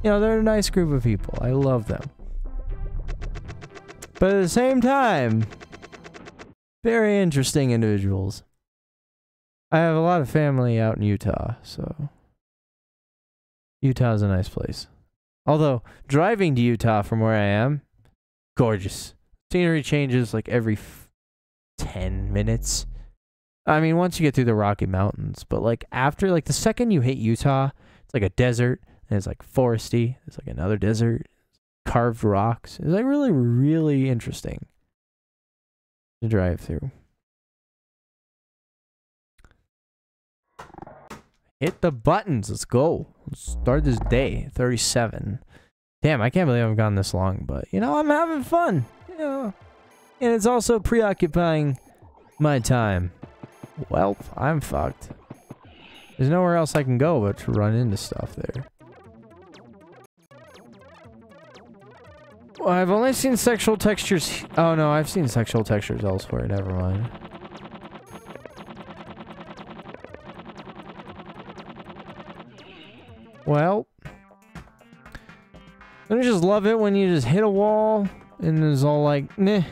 You know, they're a nice group of people. I love them. But at the same time, very interesting individuals. I have a lot of family out in Utah, so Utah's a nice place. Although, driving to Utah from where I am, gorgeous. Scenery changes like every 10 minutes. I mean, once you get through the Rocky Mountains, but like after, like the second you hit Utah, it's like a desert, and it's like foresty, it's like another desert, carved rocks. It's like really, really interesting to drive through. Hit the buttons. Let's go. Let's start this day. 37. Damn, I can't believe I've gone this long, but you know, I'm having fun. You know, and it's also preoccupying my time. Well, I'm fucked. There's nowhere else I can go but to run into stuff there. Well, I've only seen sexual textures. Oh no, I've seen sexual textures elsewhere. Never mind. Well, don't you just love it when you just hit a wall and it's all like, meh.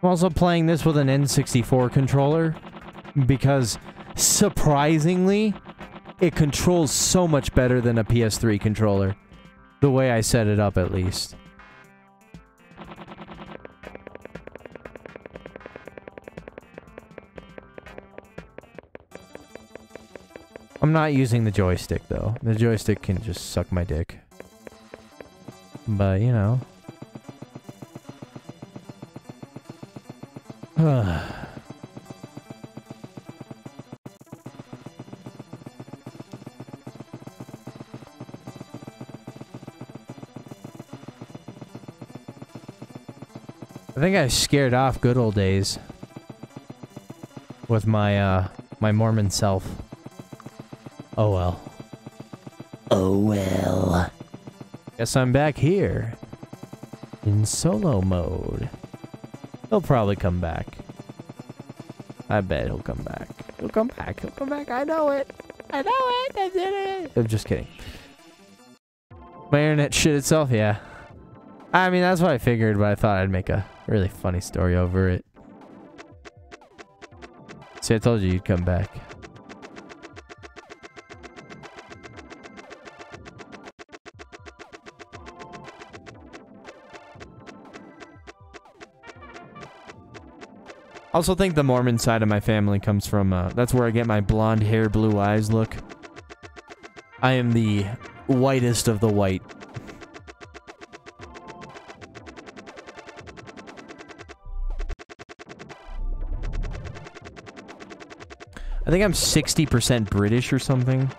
I'm also playing this with an N64 controller because, surprisingly, it controls so much better than a PS3 controller. The way I set it up, at least. I'm not using the joystick, though. The joystick can just suck my dick. But, you know. I think I scared off good old days with my my Mormon self. Oh well. Oh well. Guess I'm back here in solo mode. He'll probably come back. I bet he'll come back. He'll come back. He'll come back. I know it. I know it. I did it. I'm just kidding. My internet shit itself, yeah. I mean, that's what I figured, but I thought I'd make a really funny story over it. See, I told you you'd come back. I also think the Mormon side of my family comes from, that's where I get my blonde hair, blue eyes look. I am the whitest of the white. I think I'm 60% British or something.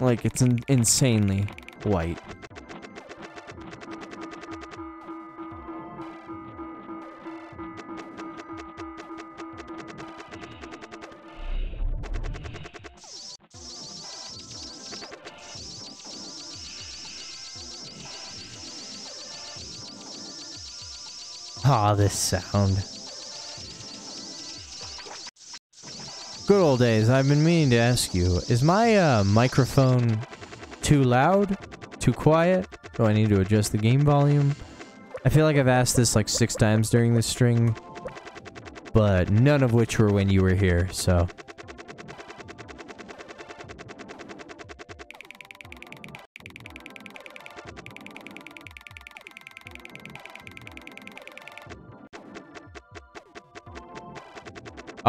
Like, it's insanely white. Ah, this sound. Good old days. I've been meaning to ask you, is my microphone too loud? Too quiet? Do I need to adjust the game volume? I feel like I've asked this like 6 times during this string, but none of which were when you were here, so...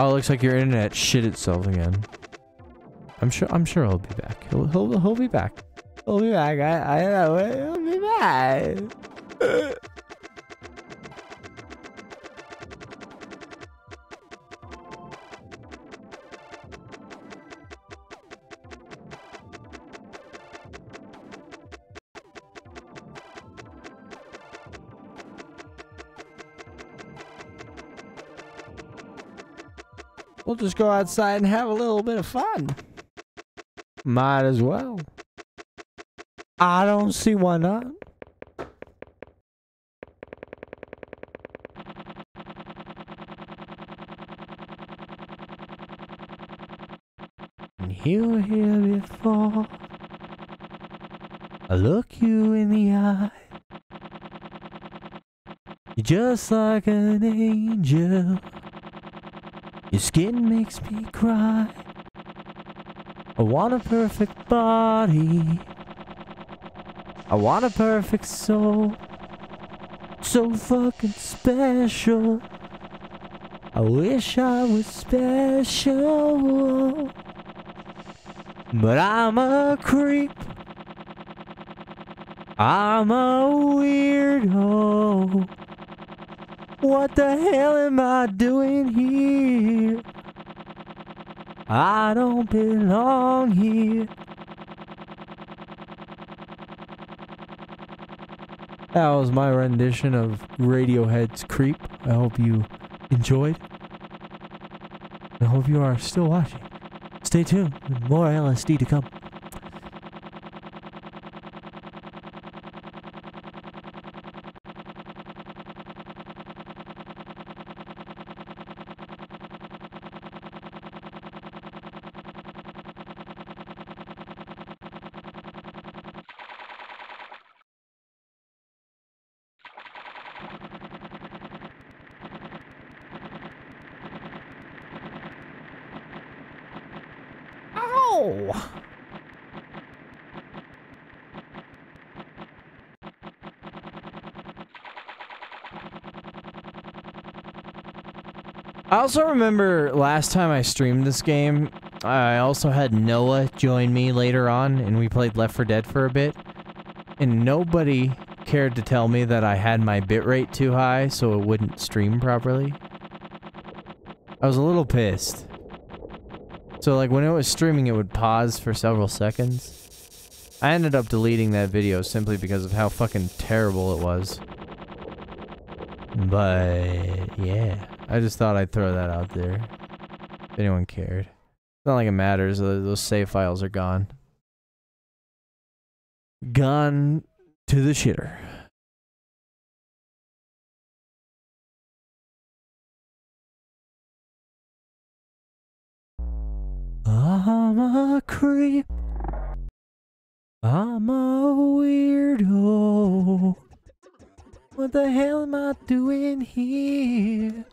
Oh, it looks like your internet shit itself again. I'm sure he'll be back. He'll be back. He'll be back. I know it. He'll be back. We'll just go outside and have a little bit of fun. Might as well. I don't see why not. And here before I look you in the eye. You're just like an angel. Your skin makes me cry. I want a perfect body. I want a perfect soul. So fucking special. I wish I was special. But I'm a creep. I'm a weirdo. What the hell am I doing here? I don't belong here. That was my rendition of Radiohead's Creep. I hope you enjoyed. I hope you are still watching. Stay tuned. More LSD to come. Ow! I also remember last time I streamed this game, I also had Noah join me later on, and we played Left 4 Dead for a bit. And nobody cared to tell me that I had my bitrate too high, so it wouldn't stream properly. I was a little pissed. So like when it was streaming, it would pause for several seconds. I ended up deleting that video simply because of how fucking terrible it was. But yeah, I just thought I'd throw that out there. If anyone cared. It's not like it matters, those save files are gone. Gone to the shitter. I'm a creep. I'm a weirdo. What the hell am I doing here?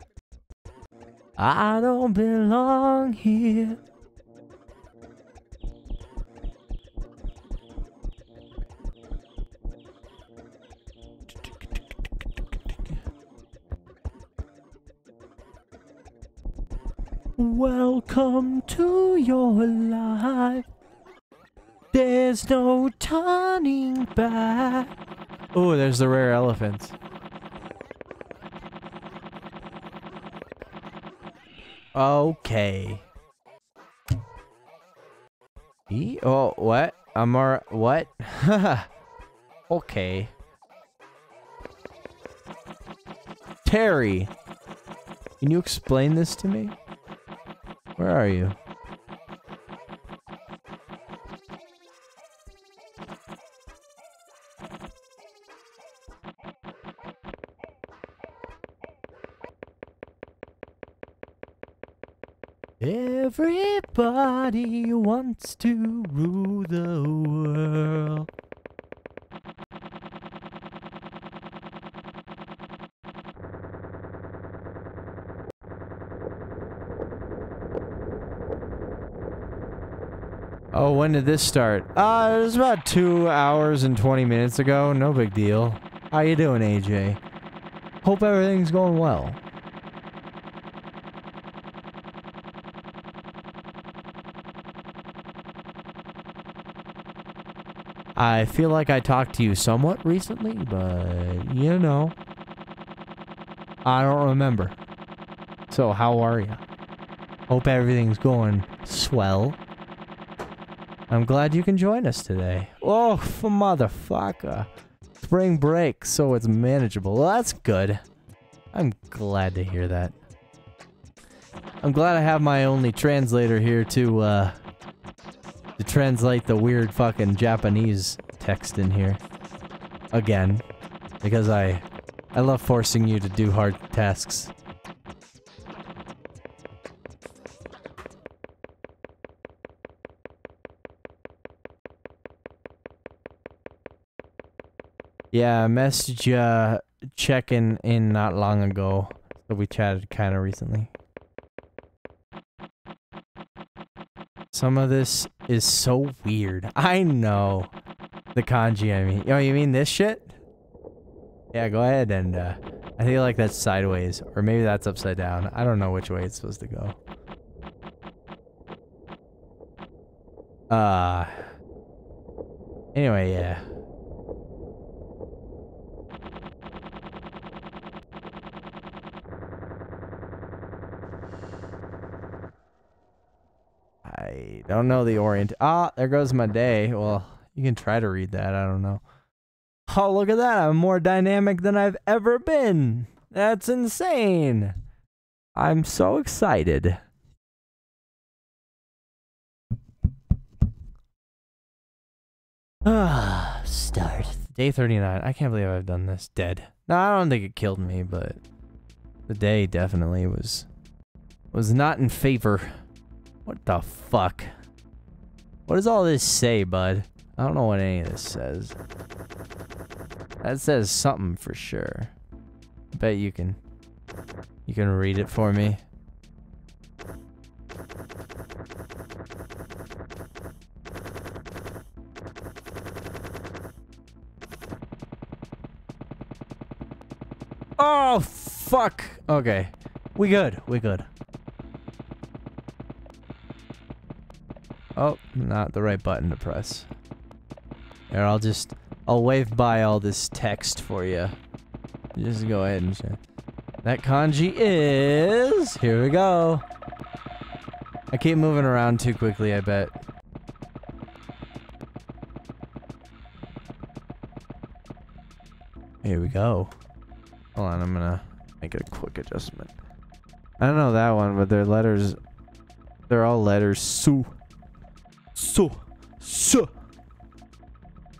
I don't belong here. Welcome to your life. There's no turning back. Oh, there's the rare elephants. Okay. Oh, what? What? Okay. Terry, can you explain this to me? Where are you? Everybody wants to rule the world. Oh, when did this start? It was about 2 hours and 20 minutes ago. No big deal. How you doing, AJ? Hope everything's going well. I feel like I talked to you somewhat recently, but you know, I don't remember. So how are you? Hope everything's going swell. I'm glad you can join us today. Oh, motherfucker. Spring break, so it's manageable. Well, that's good. I'm glad to hear that. I'm glad I have my only translator here to translate the weird fucking Japanese text in here. Again. Because I love forcing you to do hard tasks. Yeah, I messaged you checking in not long ago. So we chatted kind of recently. Some of this is so weird. I know. The kanji, I mean. Oh, you mean this shit? Yeah, go ahead and, I feel like that's sideways. Or maybe that's upside down. I don't know which way it's supposed to go. Anyway, yeah. I don't know the orient. Ah, there goes my day. Well, you can try to read that. I don't know. Oh, look at that. I'm more dynamic than I've ever been. That's insane. I'm so excited. Ah, start. Day 39. I can't believe I've done this. Dead. No, I don't think it killed me, but the day definitely was not in favor. What the fuck? What does all this say, bud? I don't know what any of this says. That says something for sure. I bet you can read it for me. Oh, fuck. Okay. We good. We good. Oh, not the right button to press. Here, I'll wave by all this text for you. Just go ahead and share. That kanji is... Here we go. I keep moving around too quickly, I bet. Here we go. Hold on, I'm gonna make a quick adjustment. I don't know that one, but they're letters... They're all letters. Su.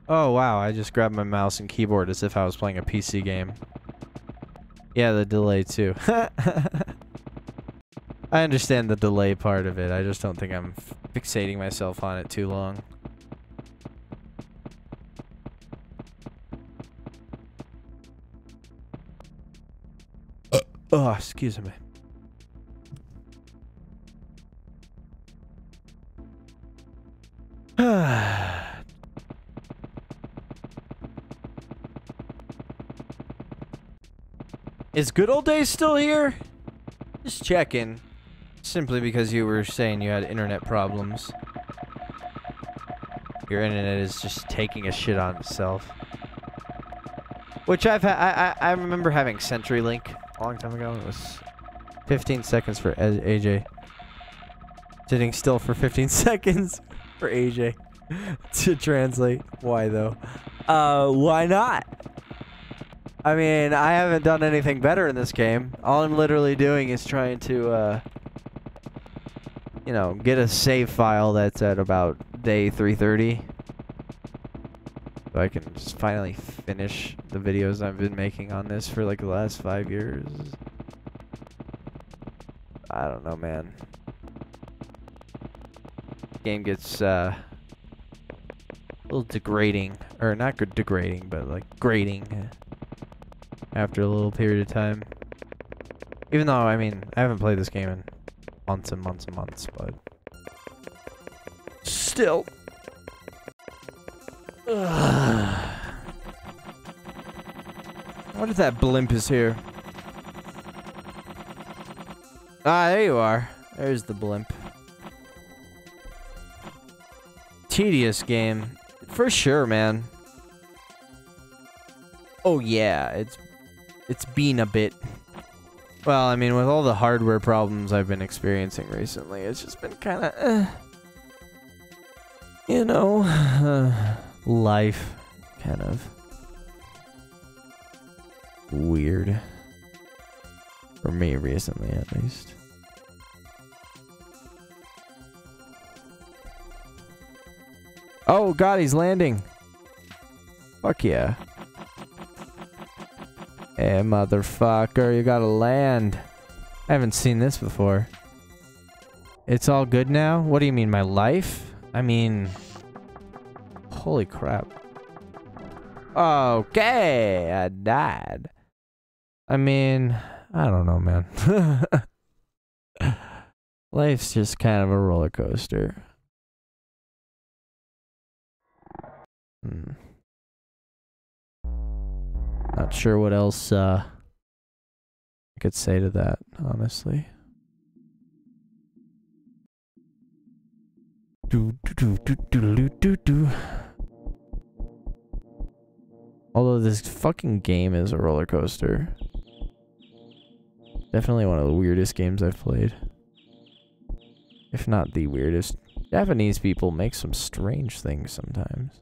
Oh wow, I just grabbed my mouse and keyboard as if I was playing a PC game. Yeah, the delay too. I understand the delay part of it, I just don't think I'm fixating myself on it too long. Oh, excuse me. Is Good Old Days still here? Just checking. Simply because you were saying you had internet problems. Your internet is just taking a shit on itself. Which I remember having CenturyLink a long time ago. It was 15 seconds for AJ. Sitting still for 15 seconds for AJ to translate. Why though? Why not? I mean, I haven't done anything better in this game. All I'm literally doing is trying to, you know, get a save file that's at about day 330. So I can just finally finish the videos I've been making on this for like the last 5 years. I don't know, man. Game gets, a little degrading. Or not good degrading, but like grating. After a little period of time. Even though, I mean, I haven't played this game in months and months and months, but... Still. What if that blimp is here? Ah, there you are. There's the blimp. Tedious game. For sure, man. Oh yeah, it's been a bit... Well, I mean, with all the hardware problems I've been experiencing recently, it's just been kind of, you know, life kind of weird. For me, recently, at least. Oh god, he's landing. Fuck yeah. Hey, motherfucker, you gotta land. I haven't seen this before. It's all good now? What do you mean, my life? I mean... Holy crap. Okay, I died. I mean, I don't know, man. Life's just kind of a roller coaster. Not sure what else I could say to that, honestly. Although this fucking game is a roller coaster. Definitely one of the weirdest games I've played. If not the weirdest. Japanese people make some strange things sometimes.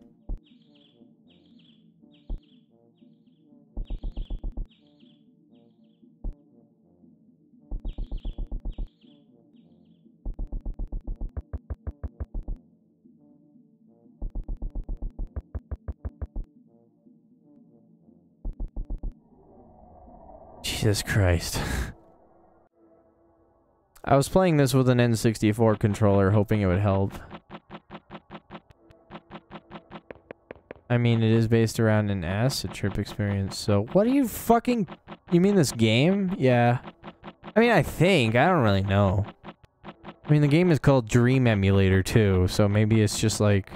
Jesus Christ. I was playing this with an N64 controller, hoping it would help. I mean, it is based around an acid trip experience, so... What are you fucking... You mean this game? Yeah. I mean, I think. I don't really know. I mean, the game is called Dream Emulator, too, so maybe it's just like...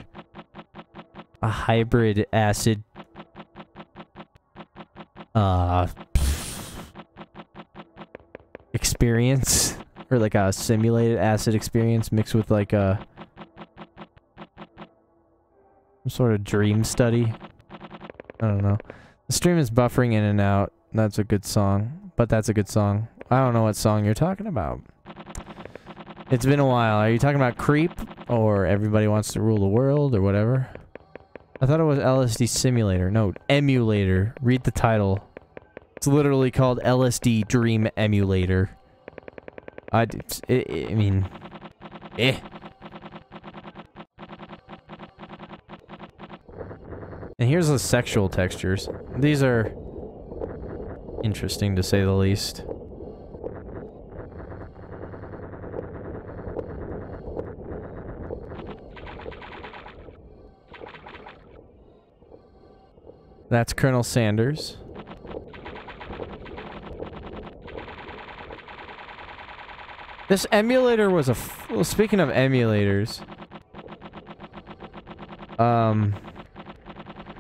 a hybrid acid... experience, or like a simulated acid experience mixed with like a some sort of dream study. I don't know. The stream is buffering in and out. That's a good song, but that's a good song. I don't know what song you're talking about. It's been a while. Are you talking about Creep or Everybody Wants to Rule the World or whatever? I thought it was LSD Simulator. No, Emulator. Read the title. It's literally called LSD Dream Emulator. I mean... Eh. And here's the sexual textures. These are... interesting, to say the least. That's Colonel Sanders. This emulator was a well, speaking of emulators,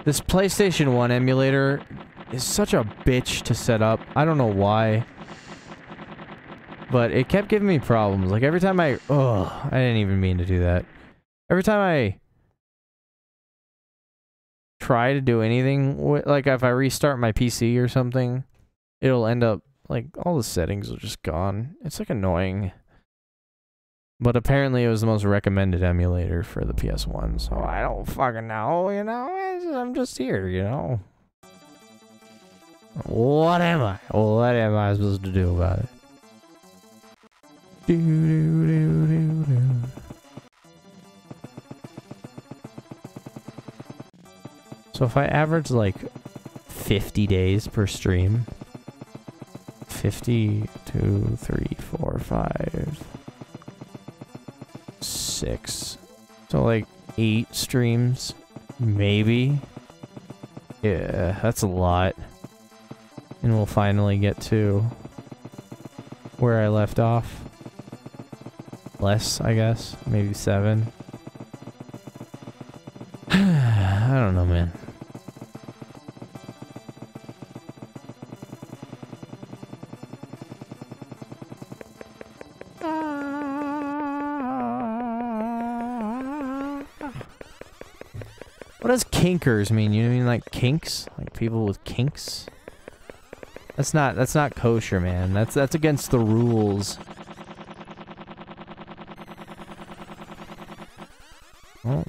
this PlayStation 1 emulator is such a bitch to set up. I don't know why, but it kept giving me problems. Like every time I didn't even mean to do that. Every time I try to do anything, like if I restart my PC or something, it'll end up like all the settings are just gone. It's like annoying. But apparently it was the most recommended emulator for the PS1, so I don't fucking know, you know? I'm just here, you know? What am I? What am I supposed to do about it? So if I average like 50 days per stream, 50, 2, 3, 4, 5, 6. So like 8 streams, maybe. Yeah, that's a lot. And we'll finally get to where I left off. Less, I guess. Maybe 7. I don't know, man. What does kinkers mean? You mean like kinks? Like people with kinks? That's not kosher, man. That's against the rules. Oh.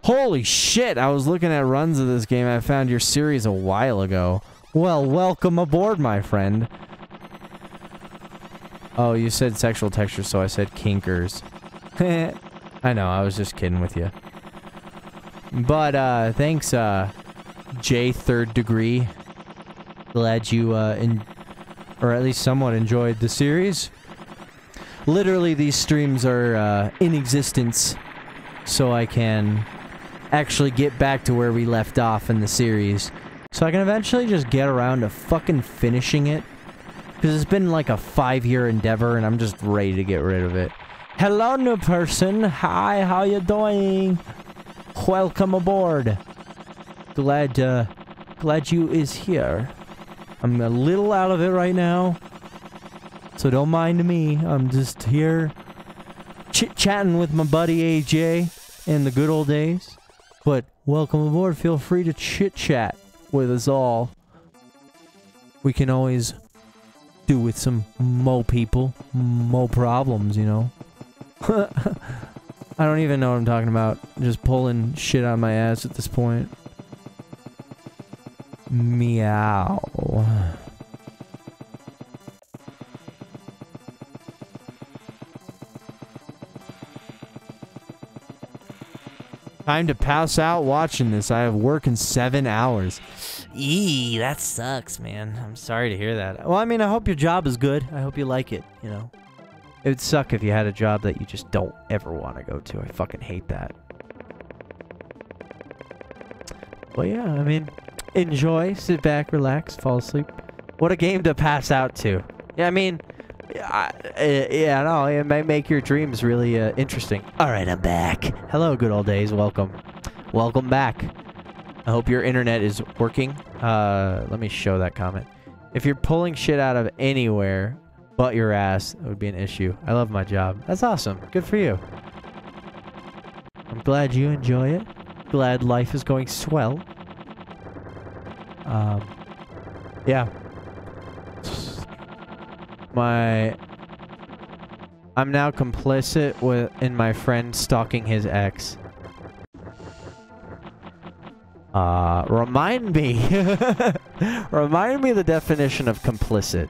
Holy shit, I was looking at runs of this game. I found your series a while ago. Well, welcome aboard, my friend. Oh, you said sexual texture, so I said kinkers. I know, I was just kidding with you. But, thanks, J third degree. Glad you, or at least somewhat enjoyed the series. Literally, these streams are, in existence, so I can actually get back to where we left off in the series. So I can eventually just get around to fucking finishing it. Because it's been like a 5-year endeavor, and I'm just ready to get rid of it. Hello, new person. Hi, how you doing? Welcome aboard. Glad you is here. I'm a little out of it right now, so don't mind me. I'm just here chit-chatting with my buddy AJ in the good old days. But welcome aboard. Feel free to chit-chat with us all. We can always do with some mo people, mo problems, you know. I don't even know what I'm talking about. Just pulling shit out of my ass at this point. Meow. Time to pass out watching this. I have work in 7 hours. Eee, that sucks, man. I'm sorry to hear that. Well, I mean, I hope your job is good. I hope you like it, you know. It would suck if you had a job that you just don't ever want to go to. I fucking hate that. Well, yeah, I mean, enjoy, sit back, relax, fall asleep. What a game to pass out to. Yeah, I mean, yeah, no, it might make your dreams really interesting. All right, I'm back. Hello, good old days. Welcome. Welcome back. I hope your internet is working. Let me show that comment. If you're pulling shit out of anywhere but your ass, it would be an issue. I love my job. That's awesome. Good for you. I'm glad you enjoy it. Glad life is going swell. Yeah. I'm now complicit in my friend stalking his ex. Remind me. Remind me the definition of complicit.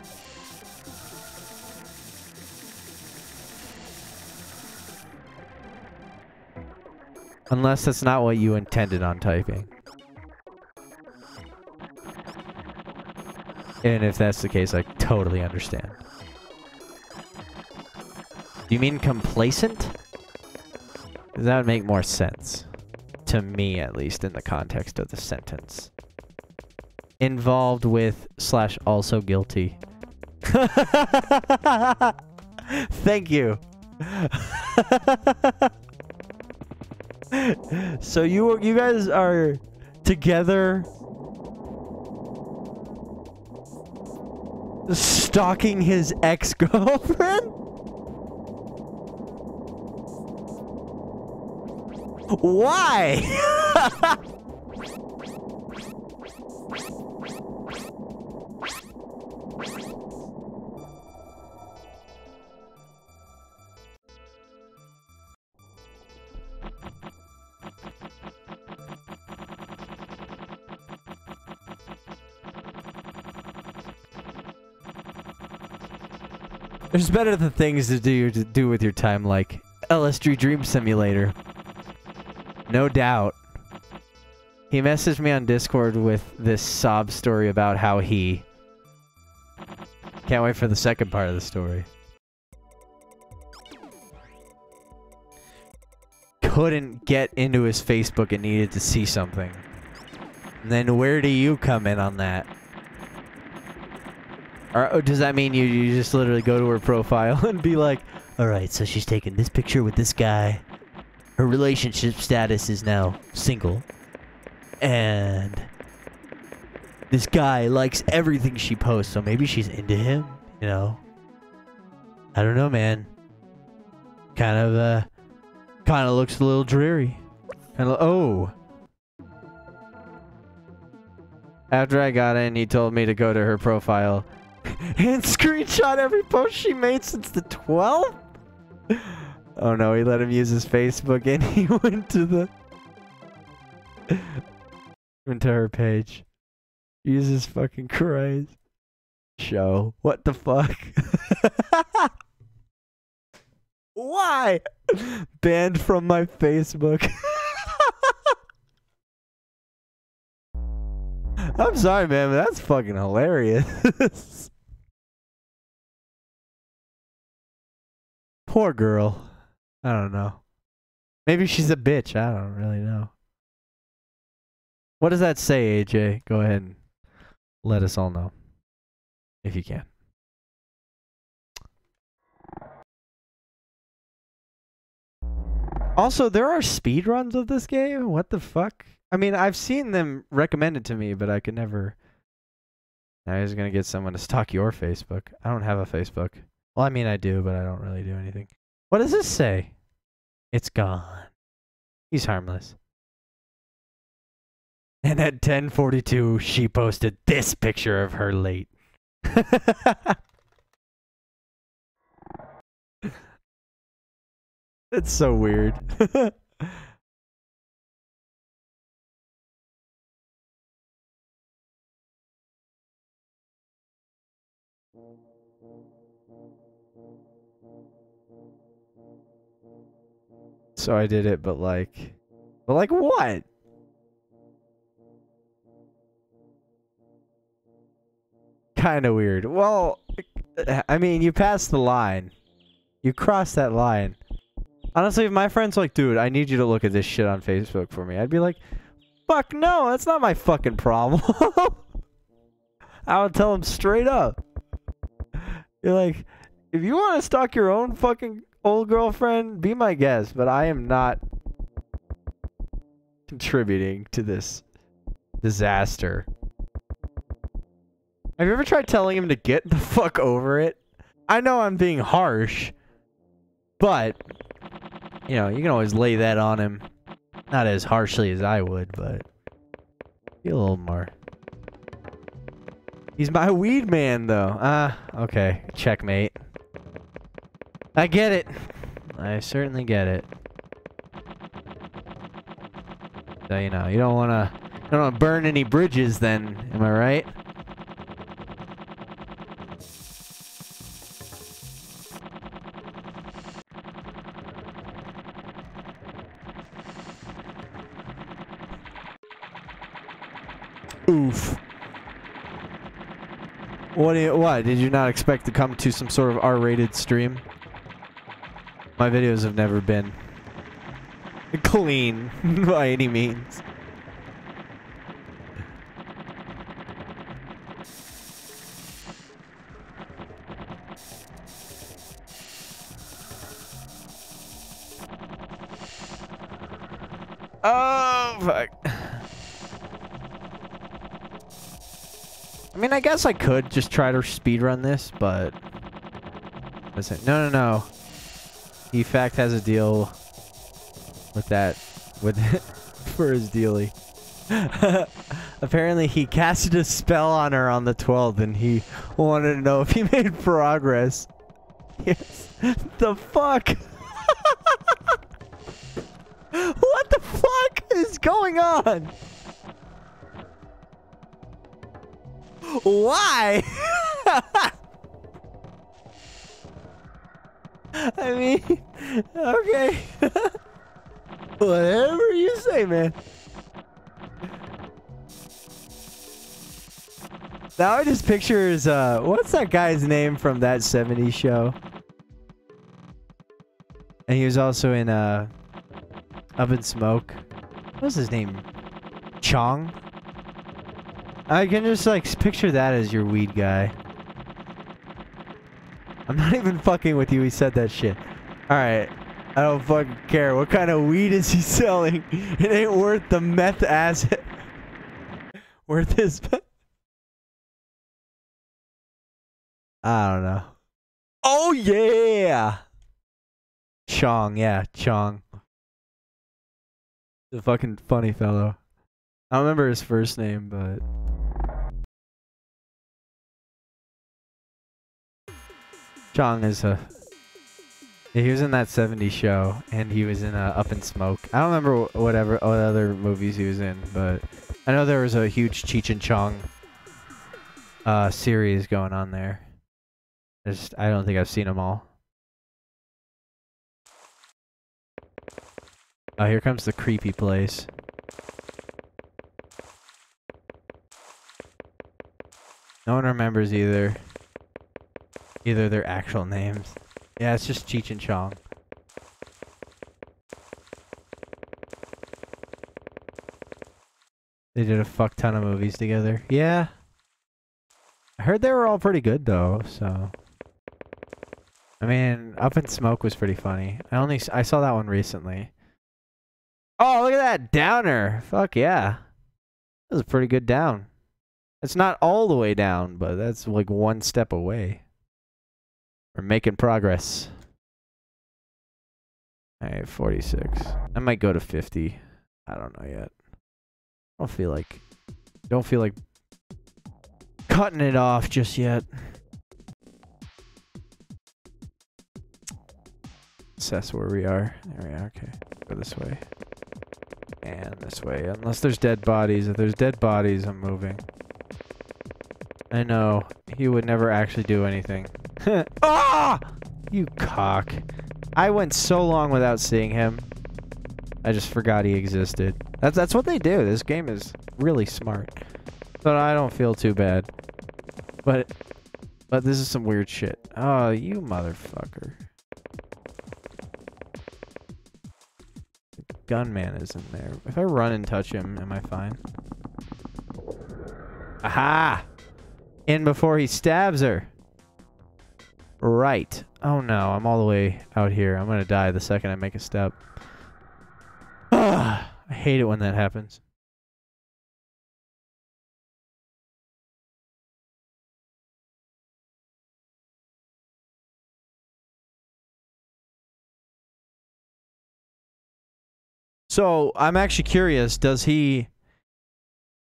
Unless that's not what you intended on typing. And if that's the case, I totally understand. Do you mean complacent? 'Cause that would make more sense. To me, at least, in the context of the sentence. Involved with / also guilty. Thank you. So you guys are together stalking his ex-girlfriend? Why? There's better than things to do with your time, like LSD Dream Simulator. No doubt. He messaged me on Discord with this sob story about how he... Can't wait for the second part of the story. Couldn't get into his Facebook and needed to see something. And then where do you come in on that? Or does that mean you just literally go to her profile and be like, alright, so she's taking this picture with this guy. Her relationship status is now single. And this guy likes everything she posts, so maybe she's into him, you know? I don't know, man. Kind of looks a little dreary. Oh. After I got in, he told me to go to her profile and screenshot every post she made since the 12th? Oh no, he let him use his Facebook and he went to her page. Jesus fucking Christ. Show. What the fuck? Why? Banned from my Facebook. I'm sorry, man, but that's fucking hilarious. Poor girl. I don't know. Maybe she's a bitch. I don't really know. What does that say, AJ? Go ahead and let us all know. If you can. Also, there are speedruns of this game? What the fuck? I mean, I've seen them recommended to me, but I could never... Now he's gonna get someone to stalk your Facebook. I don't have a Facebook. Well, I mean, I do, but I don't really do anything. What does this say? It's gone. He's harmless. And at 10:42, she posted this picture of her late. It's so weird. So I did it, but like what? Kind of weird. Well, I mean, you passed the line. You crossed that line. Honestly, if my friend's like, dude, I need you to look at this shit on Facebook for me, I'd be like, fuck no, that's not my fucking problem. I would tell him straight up. You're like, if you want to stalk your own fucking old girlfriend, be my guest, but I am not contributing to this disaster. Have you ever tried telling him to get the fuck over it? I know I'm being harsh, but, you know, you can always lay that on him. Not as harshly as I would, but be a little more. He's my weed man, though. Okay. Checkmate. I get it. I certainly get it. So, you know, you don't wanna burn any bridges then, am I right? Oof. What did you not expect to come to some sort of R-rated stream? My videos have never been clean by any means. Oh, fuck. I mean, I guess I could just try to speedrun this, but... Listen, no. E-Fact has a deal with that, for his dealie. Apparently, he casted a spell on her on the 12th, and he wanted to know if he made progress. Yes. The fuck? What the fuck is going on? Why? I mean, okay. Whatever you say, man. Now I just picture is, what's that guy's name from that 70s show? And he was also in, Up in Smoke. What was his name? Chong? I can just, like, picture that as your weed guy. I'm not even fucking with you, he said that shit. Alright. I don't fucking care. What kind of weed is he selling? It ain't worth the meth acid. Worth his... I don't know. Oh, yeah! Chong, yeah, Chong. The fucking funny fellow. I don't remember his first name, but... Chong is a... He was in that 70s show, and he was in Up in Smoke. I don't remember what other movies he was in, but I know there was a huge Cheech and Chong series going on there. I don't think I've seen them all. Oh, here comes the creepy place. No one remembers either their actual names. Yeah, it's just Cheech and Chong. They did a fuck ton of movies together. Yeah. I heard they were all pretty good though, so. I mean, Up in Smoke was pretty funny. I saw that one recently. Oh, look at that downer. Fuck yeah. That was a pretty good down. It's not all the way down, but that's like one step away. We're making progress. Alright, 46. I might go to 50. I don't know yet. Don't feel like cutting it off just yet. Assess where we are. There we are. Okay. Go this way. And this way. Unless there's dead bodies. If there's dead bodies, I'm moving. I know. He would never actually do anything. Ah! You cock. I went so long without seeing him. I just forgot he existed. That's what they do. This game is really smart. But I don't feel too bad. But this is some weird shit. Oh, you motherfucker. The gunman is in there. If I run and touch him, am I fine? Aha! In before he stabs her. Right. Oh no, I'm all the way out here. I'm gonna die the second I make a step. Ugh, I hate it when that happens. So, I'm actually curious,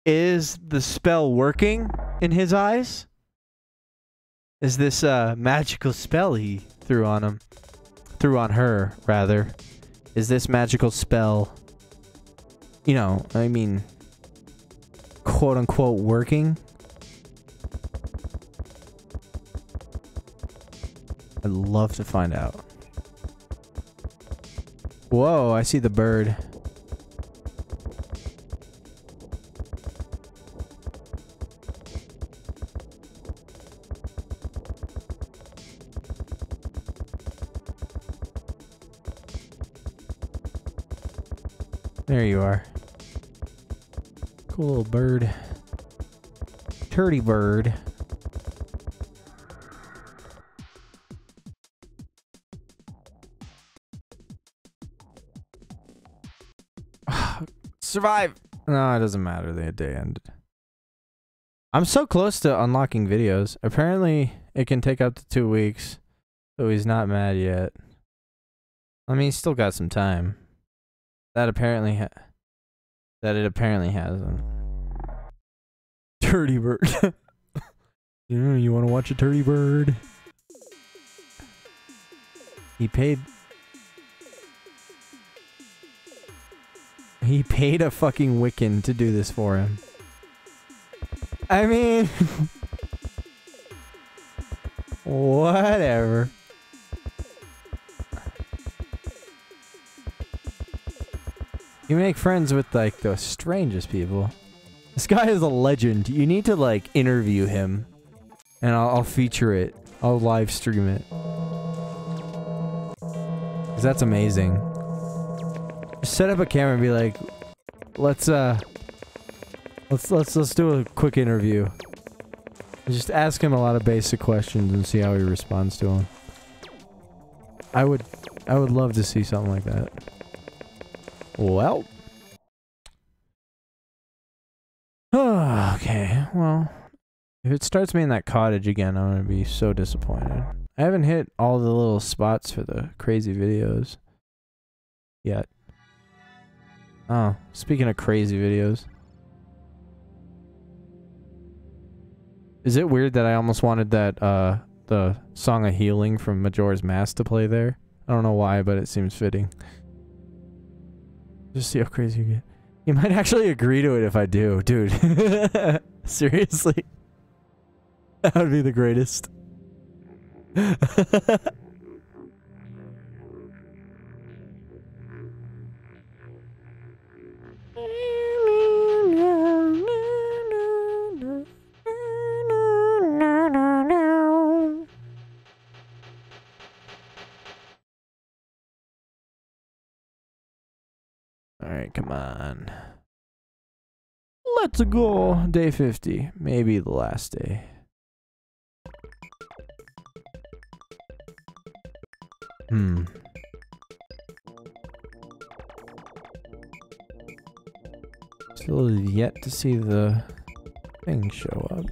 is the spell working in his eyes? Is this magical spell he threw on her, rather? Is this magical spell, you know, I mean, quote unquote working? I'd love to find out. Whoa, I see the bird. There you are. Cool little bird. Turdy bird. Survive! No, it doesn't matter. The day ended. I'm so close to unlocking videos. Apparently, it can take up to 2 weeks. So he's not mad yet. I mean, he's still got some time. That it apparently hasn't. Turdy bird. Yeah, you want to watch a turdy bird? He paid a fucking Wiccan to do this for him. I mean, whatever. You make friends with, like, the strangest people. This guy is a legend. You need to, like, interview him. And I'll feature it. I'll live stream it. 'Cause that's amazing. Just set up a camera and be like, let's do a quick interview. Just ask him a lot of basic questions and see how he responds to them. I would love to see something like that. Well. Okay, well. If it starts me in that cottage again, I'm gonna be so disappointed. I haven't hit all the little spots for the crazy videos yet. Oh, speaking of crazy videos. Is it weird that I almost wanted that, the Song of Healing from Majora's Mask to play there? I don't know why, but it seems fitting. Just see how crazy you get. You might actually agree to it if I do, dude. Seriously. That would be the greatest. Alright, come on. Let's go. Day 50. Maybe the last day. Still yet to see the thing show up.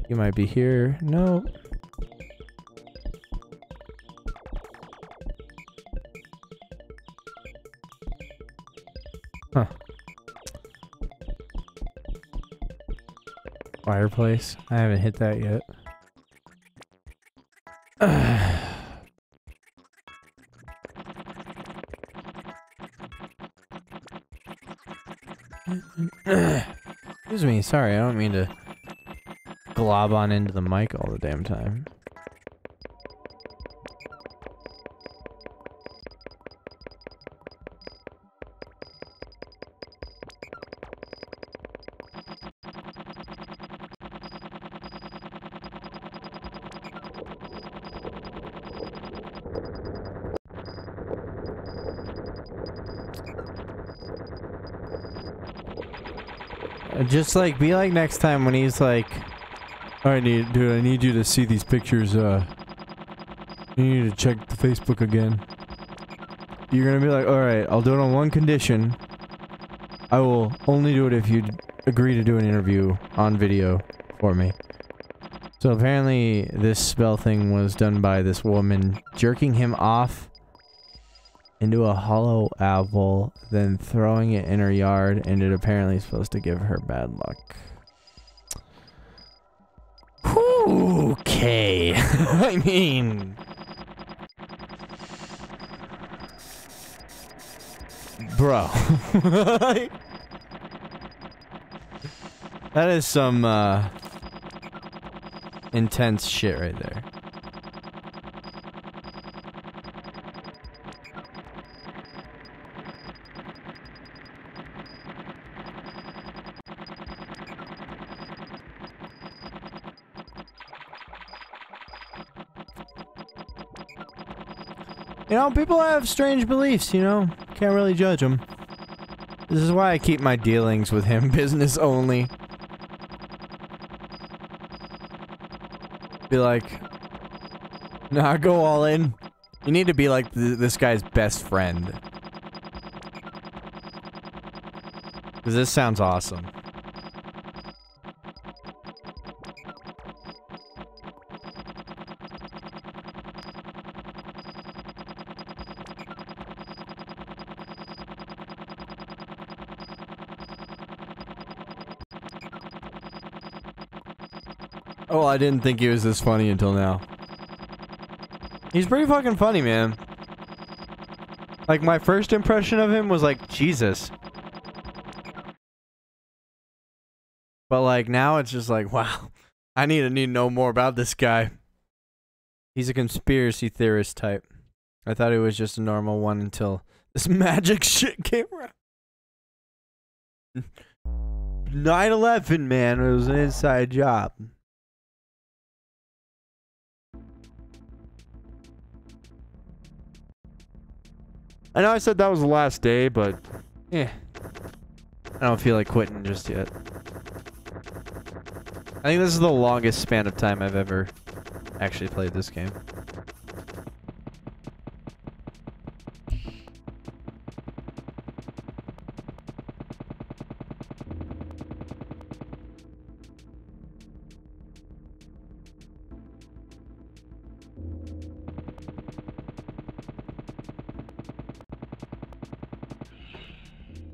You might be here. Nope. Huh. Fireplace. I haven't hit that yet. Excuse me, sorry, I don't mean to glob on into the mic all the damn time. Just like, be like next time when he's like, alright, dude, I need you to see these pictures, you need to check the Facebook again. You're gonna be like, alright, I'll do it on one condition. I will only do it if you agree to do an interview on video for me. So apparently this spell thing was done by this woman jerking him off into a hollow apple, then throwing it in her yard, and it apparently is supposed to give her bad luck. Okay. I mean... Bro. That is some, intense shit right there. You know, people have strange beliefs, you know? Can't really judge them. This is why I keep my dealings with him business only. Be like, nah, go all in. You need to be like this guy's best friend. Because this sounds awesome. Oh, I didn't think he was this funny until now. He's pretty fucking funny, man. Like, my first impression of him was like, Jesus. But like, now it's just like, wow. I need to know more about this guy. He's a conspiracy theorist type. I thought he was just a normal one until this magic shit came around. 9/11, man. It was an inside job. I know I said that was the last day, but yeah, I don't feel like quitting just yet. I think this is the longest span of time I've ever actually played this game.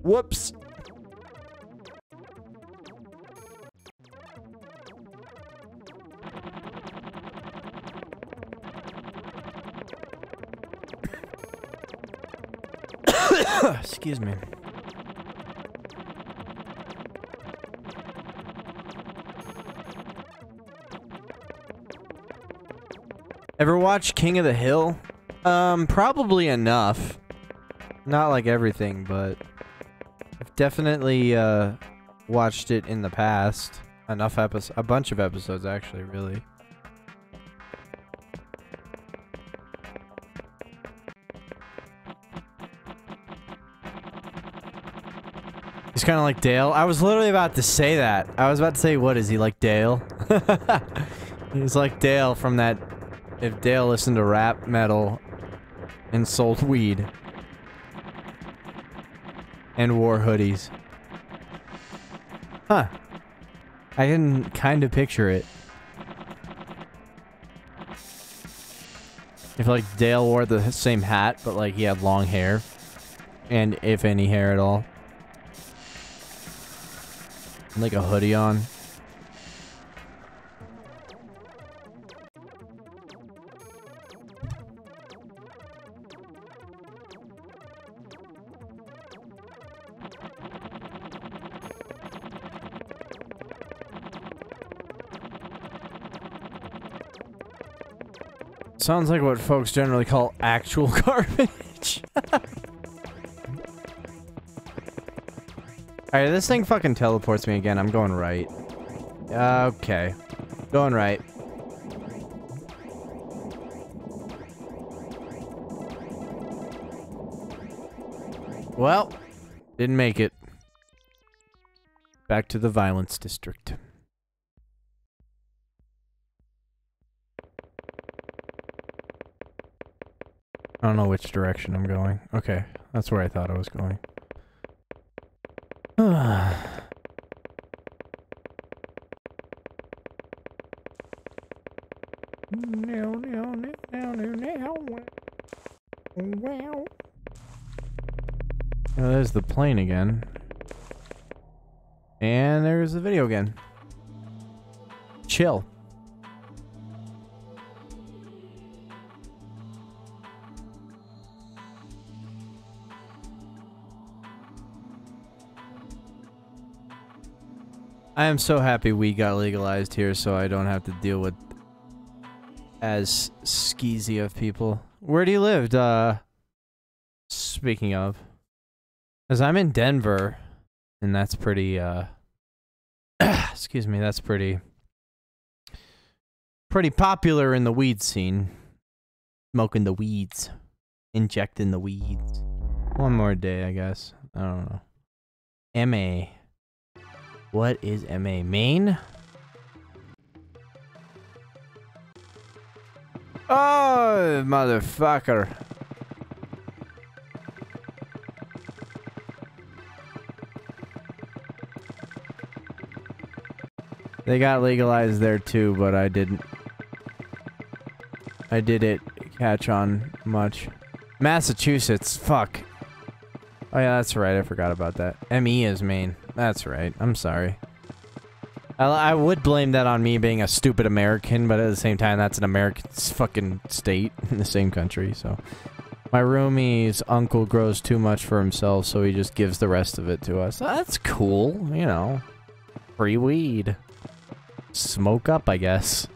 Whoops. Excuse me. Ever watch King of the Hill? Probably enough. Not like everything, but I've definitely watched it in the past. Enough episodes, a bunch of episodes actually, really. He's kind of like Dale. I was literally about to say that. I was about to say, what is he, like Dale? He's like Dale from that, if Dale listened to rap metal and sold weed. And wore hoodies. Huh. I can kind of picture it. If like Dale wore the same hat, but like he had long hair. And if any hair at all. Like a hoodie on. Sounds like what folks generally call actual garbage. Alright, this thing fucking teleports me again. I'm going right. Okay. Going right. Well, didn't make it. Back to the violence district. I don't know which direction I'm going. Okay, that's where I thought I was going. Oh, there's the plane again. And there's the video again. Chill. I am so happy weed got legalized here so I don't have to deal with as skeezy of people. Where do you live? Speaking of. Because I'm in Denver, and that's pretty, excuse me, that's pretty popular in the weed scene. Smoking the weeds. Injecting the weeds. One more day, I guess. I don't know. M.A. What is M.A.? Maine? Oh, motherfucker. They got legalized there too, but I didn't. I didn't catch on much. Massachusetts, fuck. Oh yeah, that's right, I forgot about that. M.E. is Maine. That's right, I'm sorry. I would blame that on me being a stupid American, but at the same time, that's an American fucking state in the same country, so. My roomie's uncle grows too much for himself, so he just gives the rest of it to us. That's cool, you know. Free weed. Smoke up, I guess.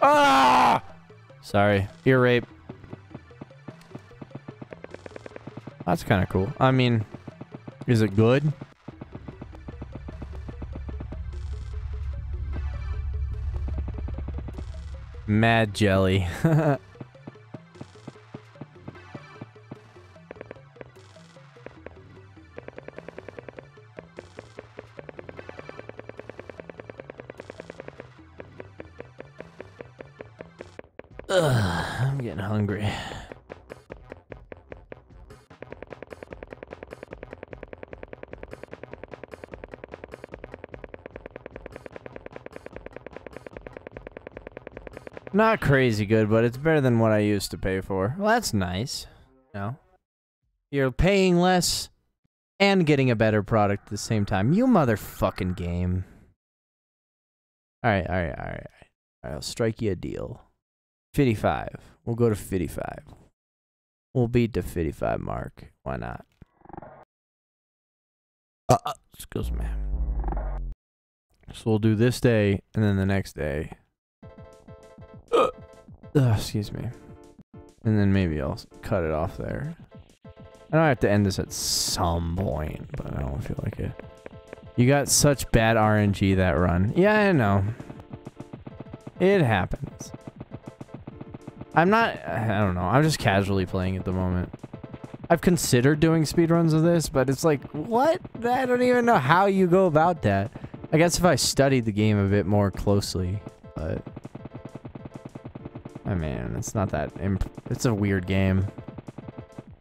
Ah! Sorry, ear rape. That's kind of cool. I mean, is it good? Mad jelly. Ugh, I'm getting hungry. Not crazy good, but it's better than what I used to pay for. Well, that's nice. You know? You're paying less and getting a better product at the same time. You motherfucking game. Alright. Alright, I'll strike you a deal. 55. We'll go to 55. We'll beat the 55 mark. Why not? Excuse me. So we'll do this day, and then the next day. Excuse me. And then maybe I'll cut it off there. I know I have to end this at some point, but I don't feel like it. You got such bad RNG that run. Yeah, I know. It happens. I don't know. I'm just casually playing at the moment. I've considered doing speedruns of this, but it's like, what? I don't even know how you go about that. I guess if I studied the game a bit more closely, but... I mean, it's not that... it's a weird game.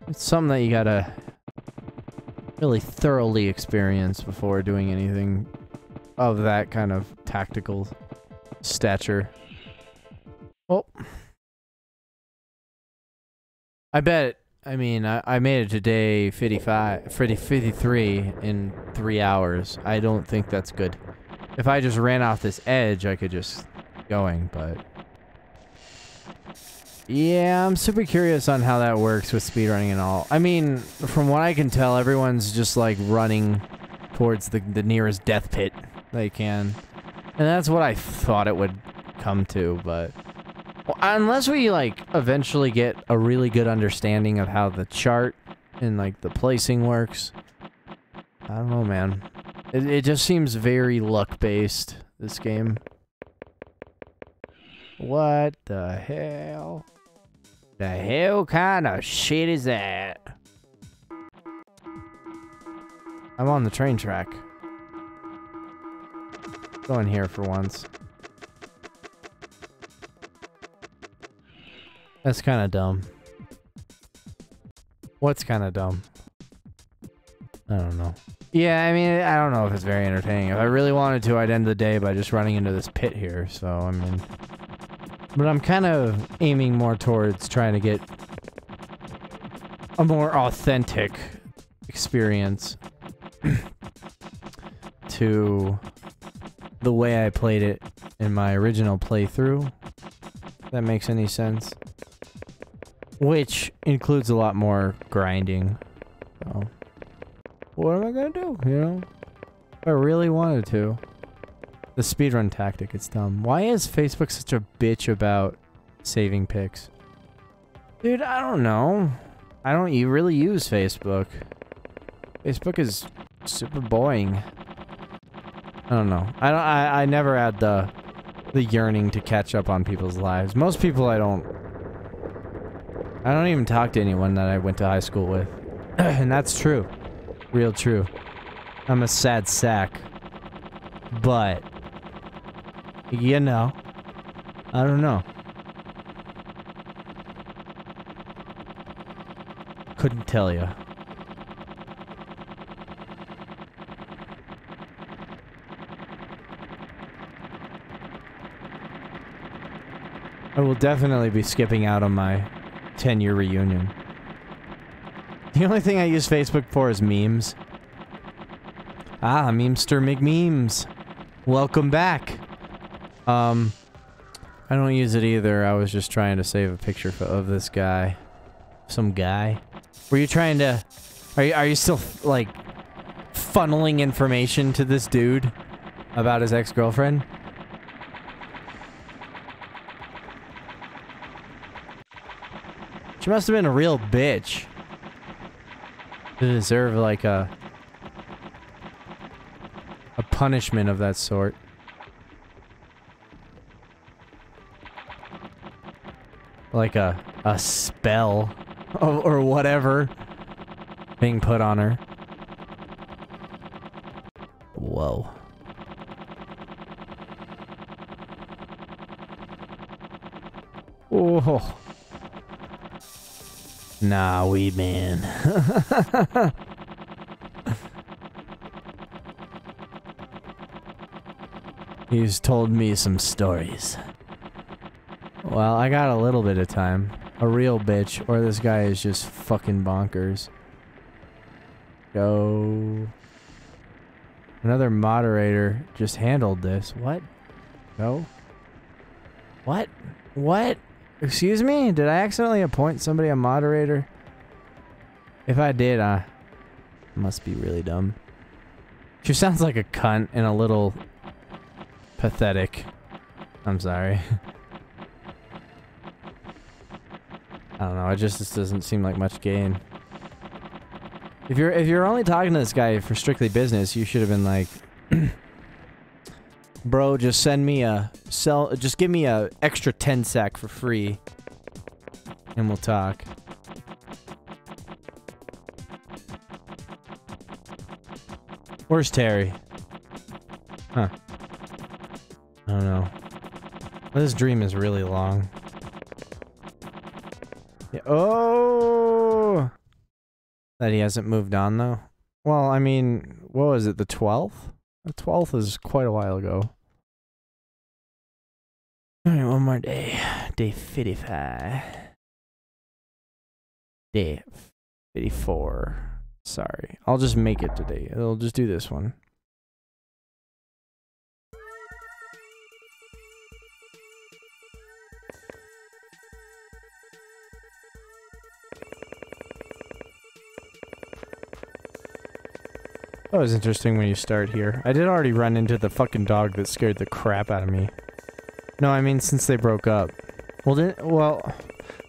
It's something that you gotta really thoroughly experience before doing anything of that kind of tactical stature. Well, I bet, I mean, I made it to day 53 in 3 hours. I don't think that's good. If I just ran off this edge, I could just keep going, but... yeah, I'm super curious on how that works with speedrunning and all. I mean, from what I can tell, everyone's just like running towards the nearest death pit they can. And that's what I thought it would come to, but... well, unless we, like, eventually get a really good understanding of how the chart and, like, the placing works. I don't know, man. It just seems very luck-based, this game. What the hell? The hell kind of shit is that? I'm on the train track. Go in here for once. That's kind of dumb. What's kind of dumb? I don't know. Yeah, I mean, I don't know if it's very entertaining. If I really wanted to, I'd end the day by just running into this pit here, so, I mean... but I'm kind of aiming more towards trying to get a more authentic experience to the way I played it in my original playthrough. If that makes any sense. Which includes a lot more grinding. So, what am I gonna do, you know? If I really wanted to. The speedrun tactic, it's dumb. Why is Facebook such a bitch about saving pics? Dude, I don't know. I don't really use Facebook. Facebook is super boring. I don't know. I never had the yearning to catch up on people's lives. Most people I don't even talk to anyone that I went to high school with. And that's true. Real true. I'm a sad sack. But, you know, I don't know. Couldn't tell you. I will definitely be skipping out on my 10-year reunion. The only thing I use Facebook for is memes. Ah, Memester McMemes. Welcome back. I don't use it either. I was just trying to save a picture of this guy. Some guy. Were you trying to... Are you still, like, funneling information to this dude about his ex-girlfriend? She must have been a real bitch to deserve, like, a punishment of that sort. Like a spell or whatever being put on her. Whoa. Oh. Nah, wee man. He's told me some stories. Well, I got a little bit of time. A real bitch, or this guy is just fucking bonkers. Go. Another moderator just handled this. What? Go. What? What? Excuse me? Did I accidentally appoint somebody a moderator? If I did, I must be really dumb. She sounds like a cunt and a little pathetic. I'm sorry. I don't know, this doesn't seem like much gain. If you're only talking to this guy for strictly business, you should have been like, bro, just send me just give me a extra 10 sack for free, and we'll talk. Where's Terry? Huh. I don't know. This dream is really long. Yeah. Oh! That he hasn't moved on, though? Well, I mean, what was it, the 12th? The 12th is quite a while ago. Alright, one more day. Day 55. Day 54. Sorry. I'll just make it today. I'll just do this one. That was interesting when you start here. I did already run into the fucking dog that scared the crap out of me. No, I mean since they broke up. Well,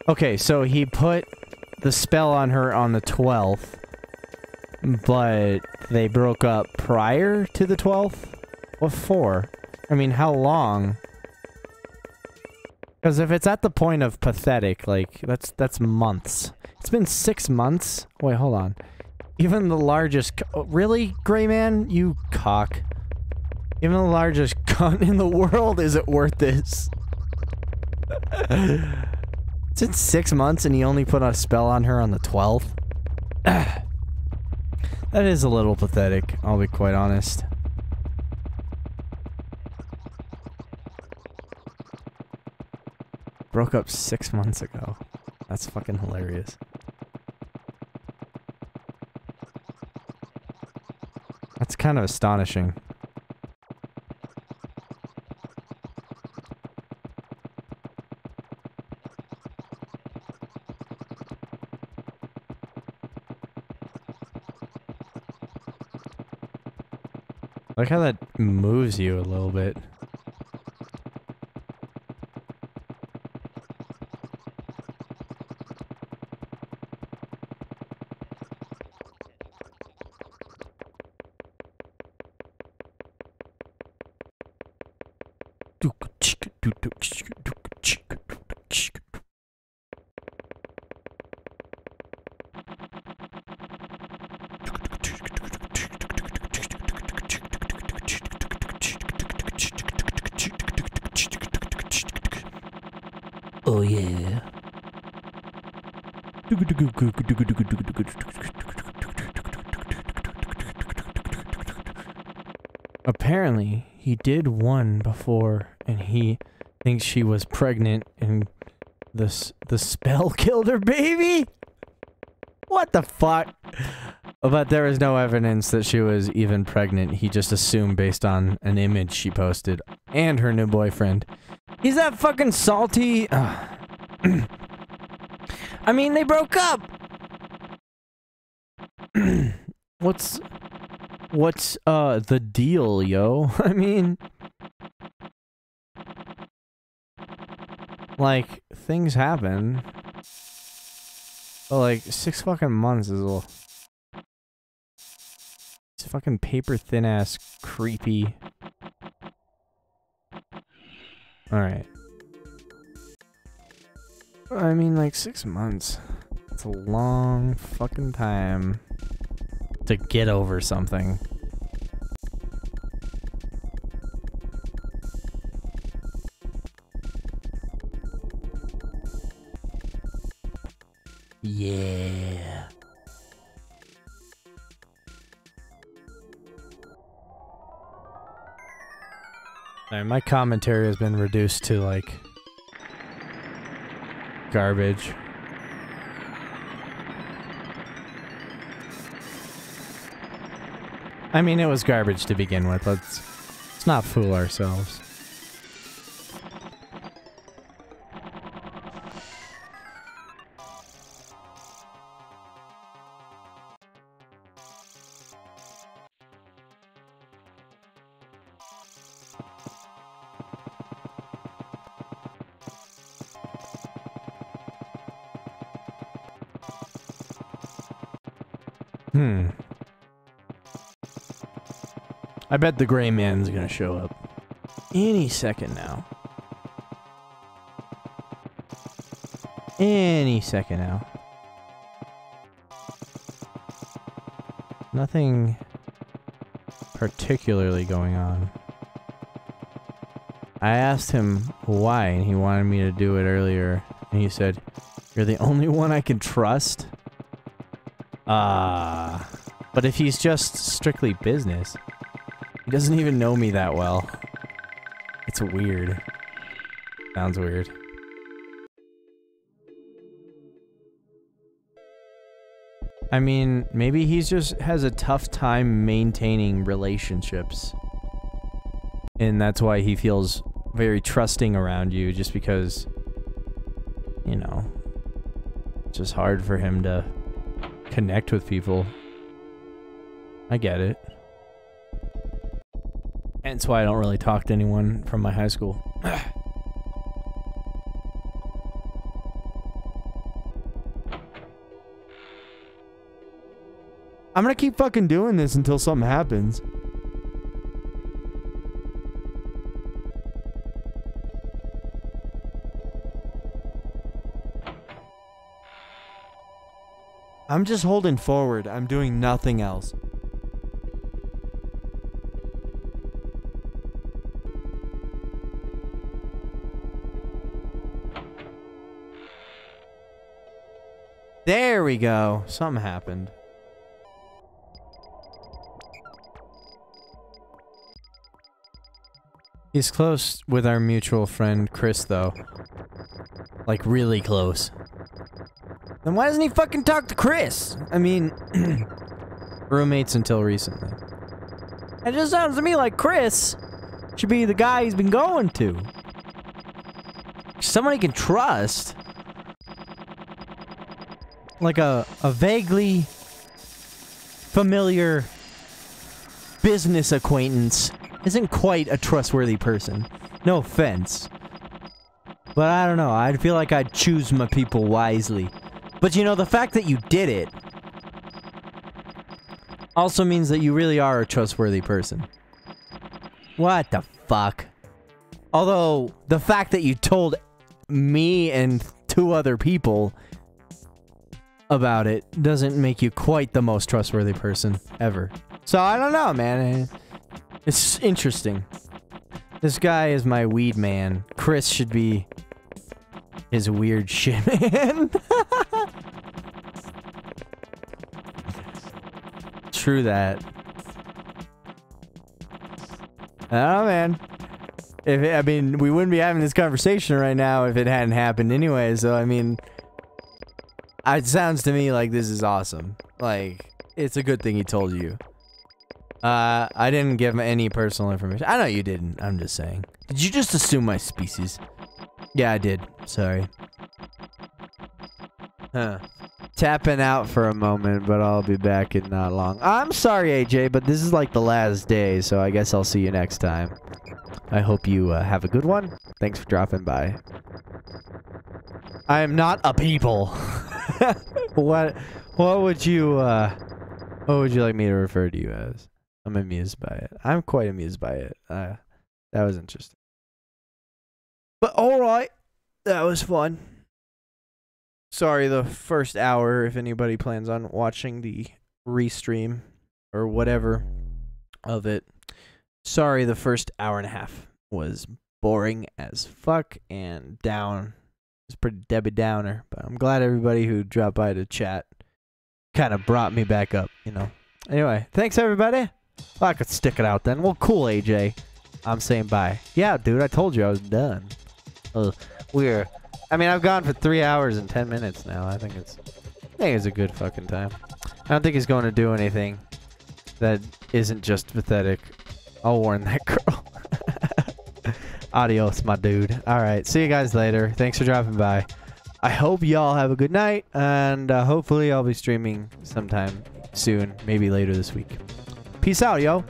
okay, so he put the spell on her on the 12th, but they broke up prior to the 12th? What for? I mean, how long? Because if it's at the point of pathetic, like, that's months. It's been 6 months? Wait, hold on. Even the largest... really, Gray Man? You cock. Even the largest cunt in the world isn't worth this. It's been 6 months and he only put a spell on her on the 12th? That is a little pathetic, I'll be quite honest. Broke up 6 months ago. That's fucking hilarious. That's kind of astonishing. I like how that moves you a little bit. Oh yeah. Apparently, he did one before, and he thinks she was pregnant, and the spell killed her baby? What the fuck? But there was no evidence that she was even pregnant. He just assumed based on an image she posted, and her new boyfriend. He's that fucking salty. I mean, they broke up. What's the deal, yo? I mean, like, things happen. But like 6 fucking months is a little... It's fucking paper thin ass creepy. Alright. I mean, like, 6 months. It's a long fucking time to get over something. Yeah. Alright, my commentary has been reduced to, like, garbage. I mean, it was garbage to begin with. Let's not fool ourselves. I bet the gray man's gonna show up any second now. Any second now. Nothing particularly going on. I asked him why, and he wanted me to do it earlier. And he said, "You're the only one I can trust?" But if he's just strictly business, he doesn't even know me that well. It's weird. Sounds weird. I mean, maybe he's just has a tough time maintaining relationships. And that's why he feels very trusting around you, just because, you know, it's just hard for him to connect with people. I get it. Hence why I don't really talk to anyone from my high school. I'm gonna keep fucking doing this until something happens. I'm just holding forward. I'm doing nothing else. There we go. Something happened. He's close with our mutual friend, Chris, though. Like, really close. Then why doesn't he fucking talk to Chris? I mean, roommates until recently. It just sounds to me like Chris should be the guy he's been going to. Someone he can trust. Like a vaguely familiar business acquaintance isn't quite a trustworthy person. No offense. But I don't know, I feel like I'd choose my people wisely. But you know, the fact that you did it also means that you really are a trustworthy person. What the fuck? Although, the fact that you told me and 2 other people about it doesn't make you quite the most trustworthy person ever. So I don't know, man. It's interesting. This guy is my weed man. Chris should be his weird shit man. True that. I don't know, man. I mean, we wouldn't be having this conversation right now if it hadn't happened anyway, so I mean, it sounds to me like this is awesome. Like, it's a good thing he told you. I didn't give him any personal information. I know you didn't. I'm just saying. Did you just assume my species? Yeah, I did. Sorry. Huh. Tapping out for a moment, but I'll be back in not long. I'm sorry, AJ, but this is like the last day, so I guess I'll see you next time. I hope you have a good one. Thanks for dropping by. I am not a people. What would you like me to refer to you as? I'm amused by it. I'm quite amused by it. That was interesting. But alright. That was fun. Sorry, the first hour, if anybody plans on watching the restream or whatever of it. Sorry, the first hour and a half was boring as fuck and down. It's pretty Debbie Downer, but I'm glad everybody who dropped by to chat kind of brought me back up, you know. Anyway, thanks everybody. Well, I could stick it out then. Well, cool, AJ. I'm saying bye. Yeah, dude, I told you I was done. I mean, I've gone for 3 hours and 10 minutes now. I think it's a good fucking time. I don't think he's going to do anything that isn't just pathetic. I'll warn that girl. Adios, my dude. Alright, see you guys later. Thanks for dropping by. I hope y'all have a good night, and hopefully I'll be streaming sometime soon, maybe later this week. Peace out, yo.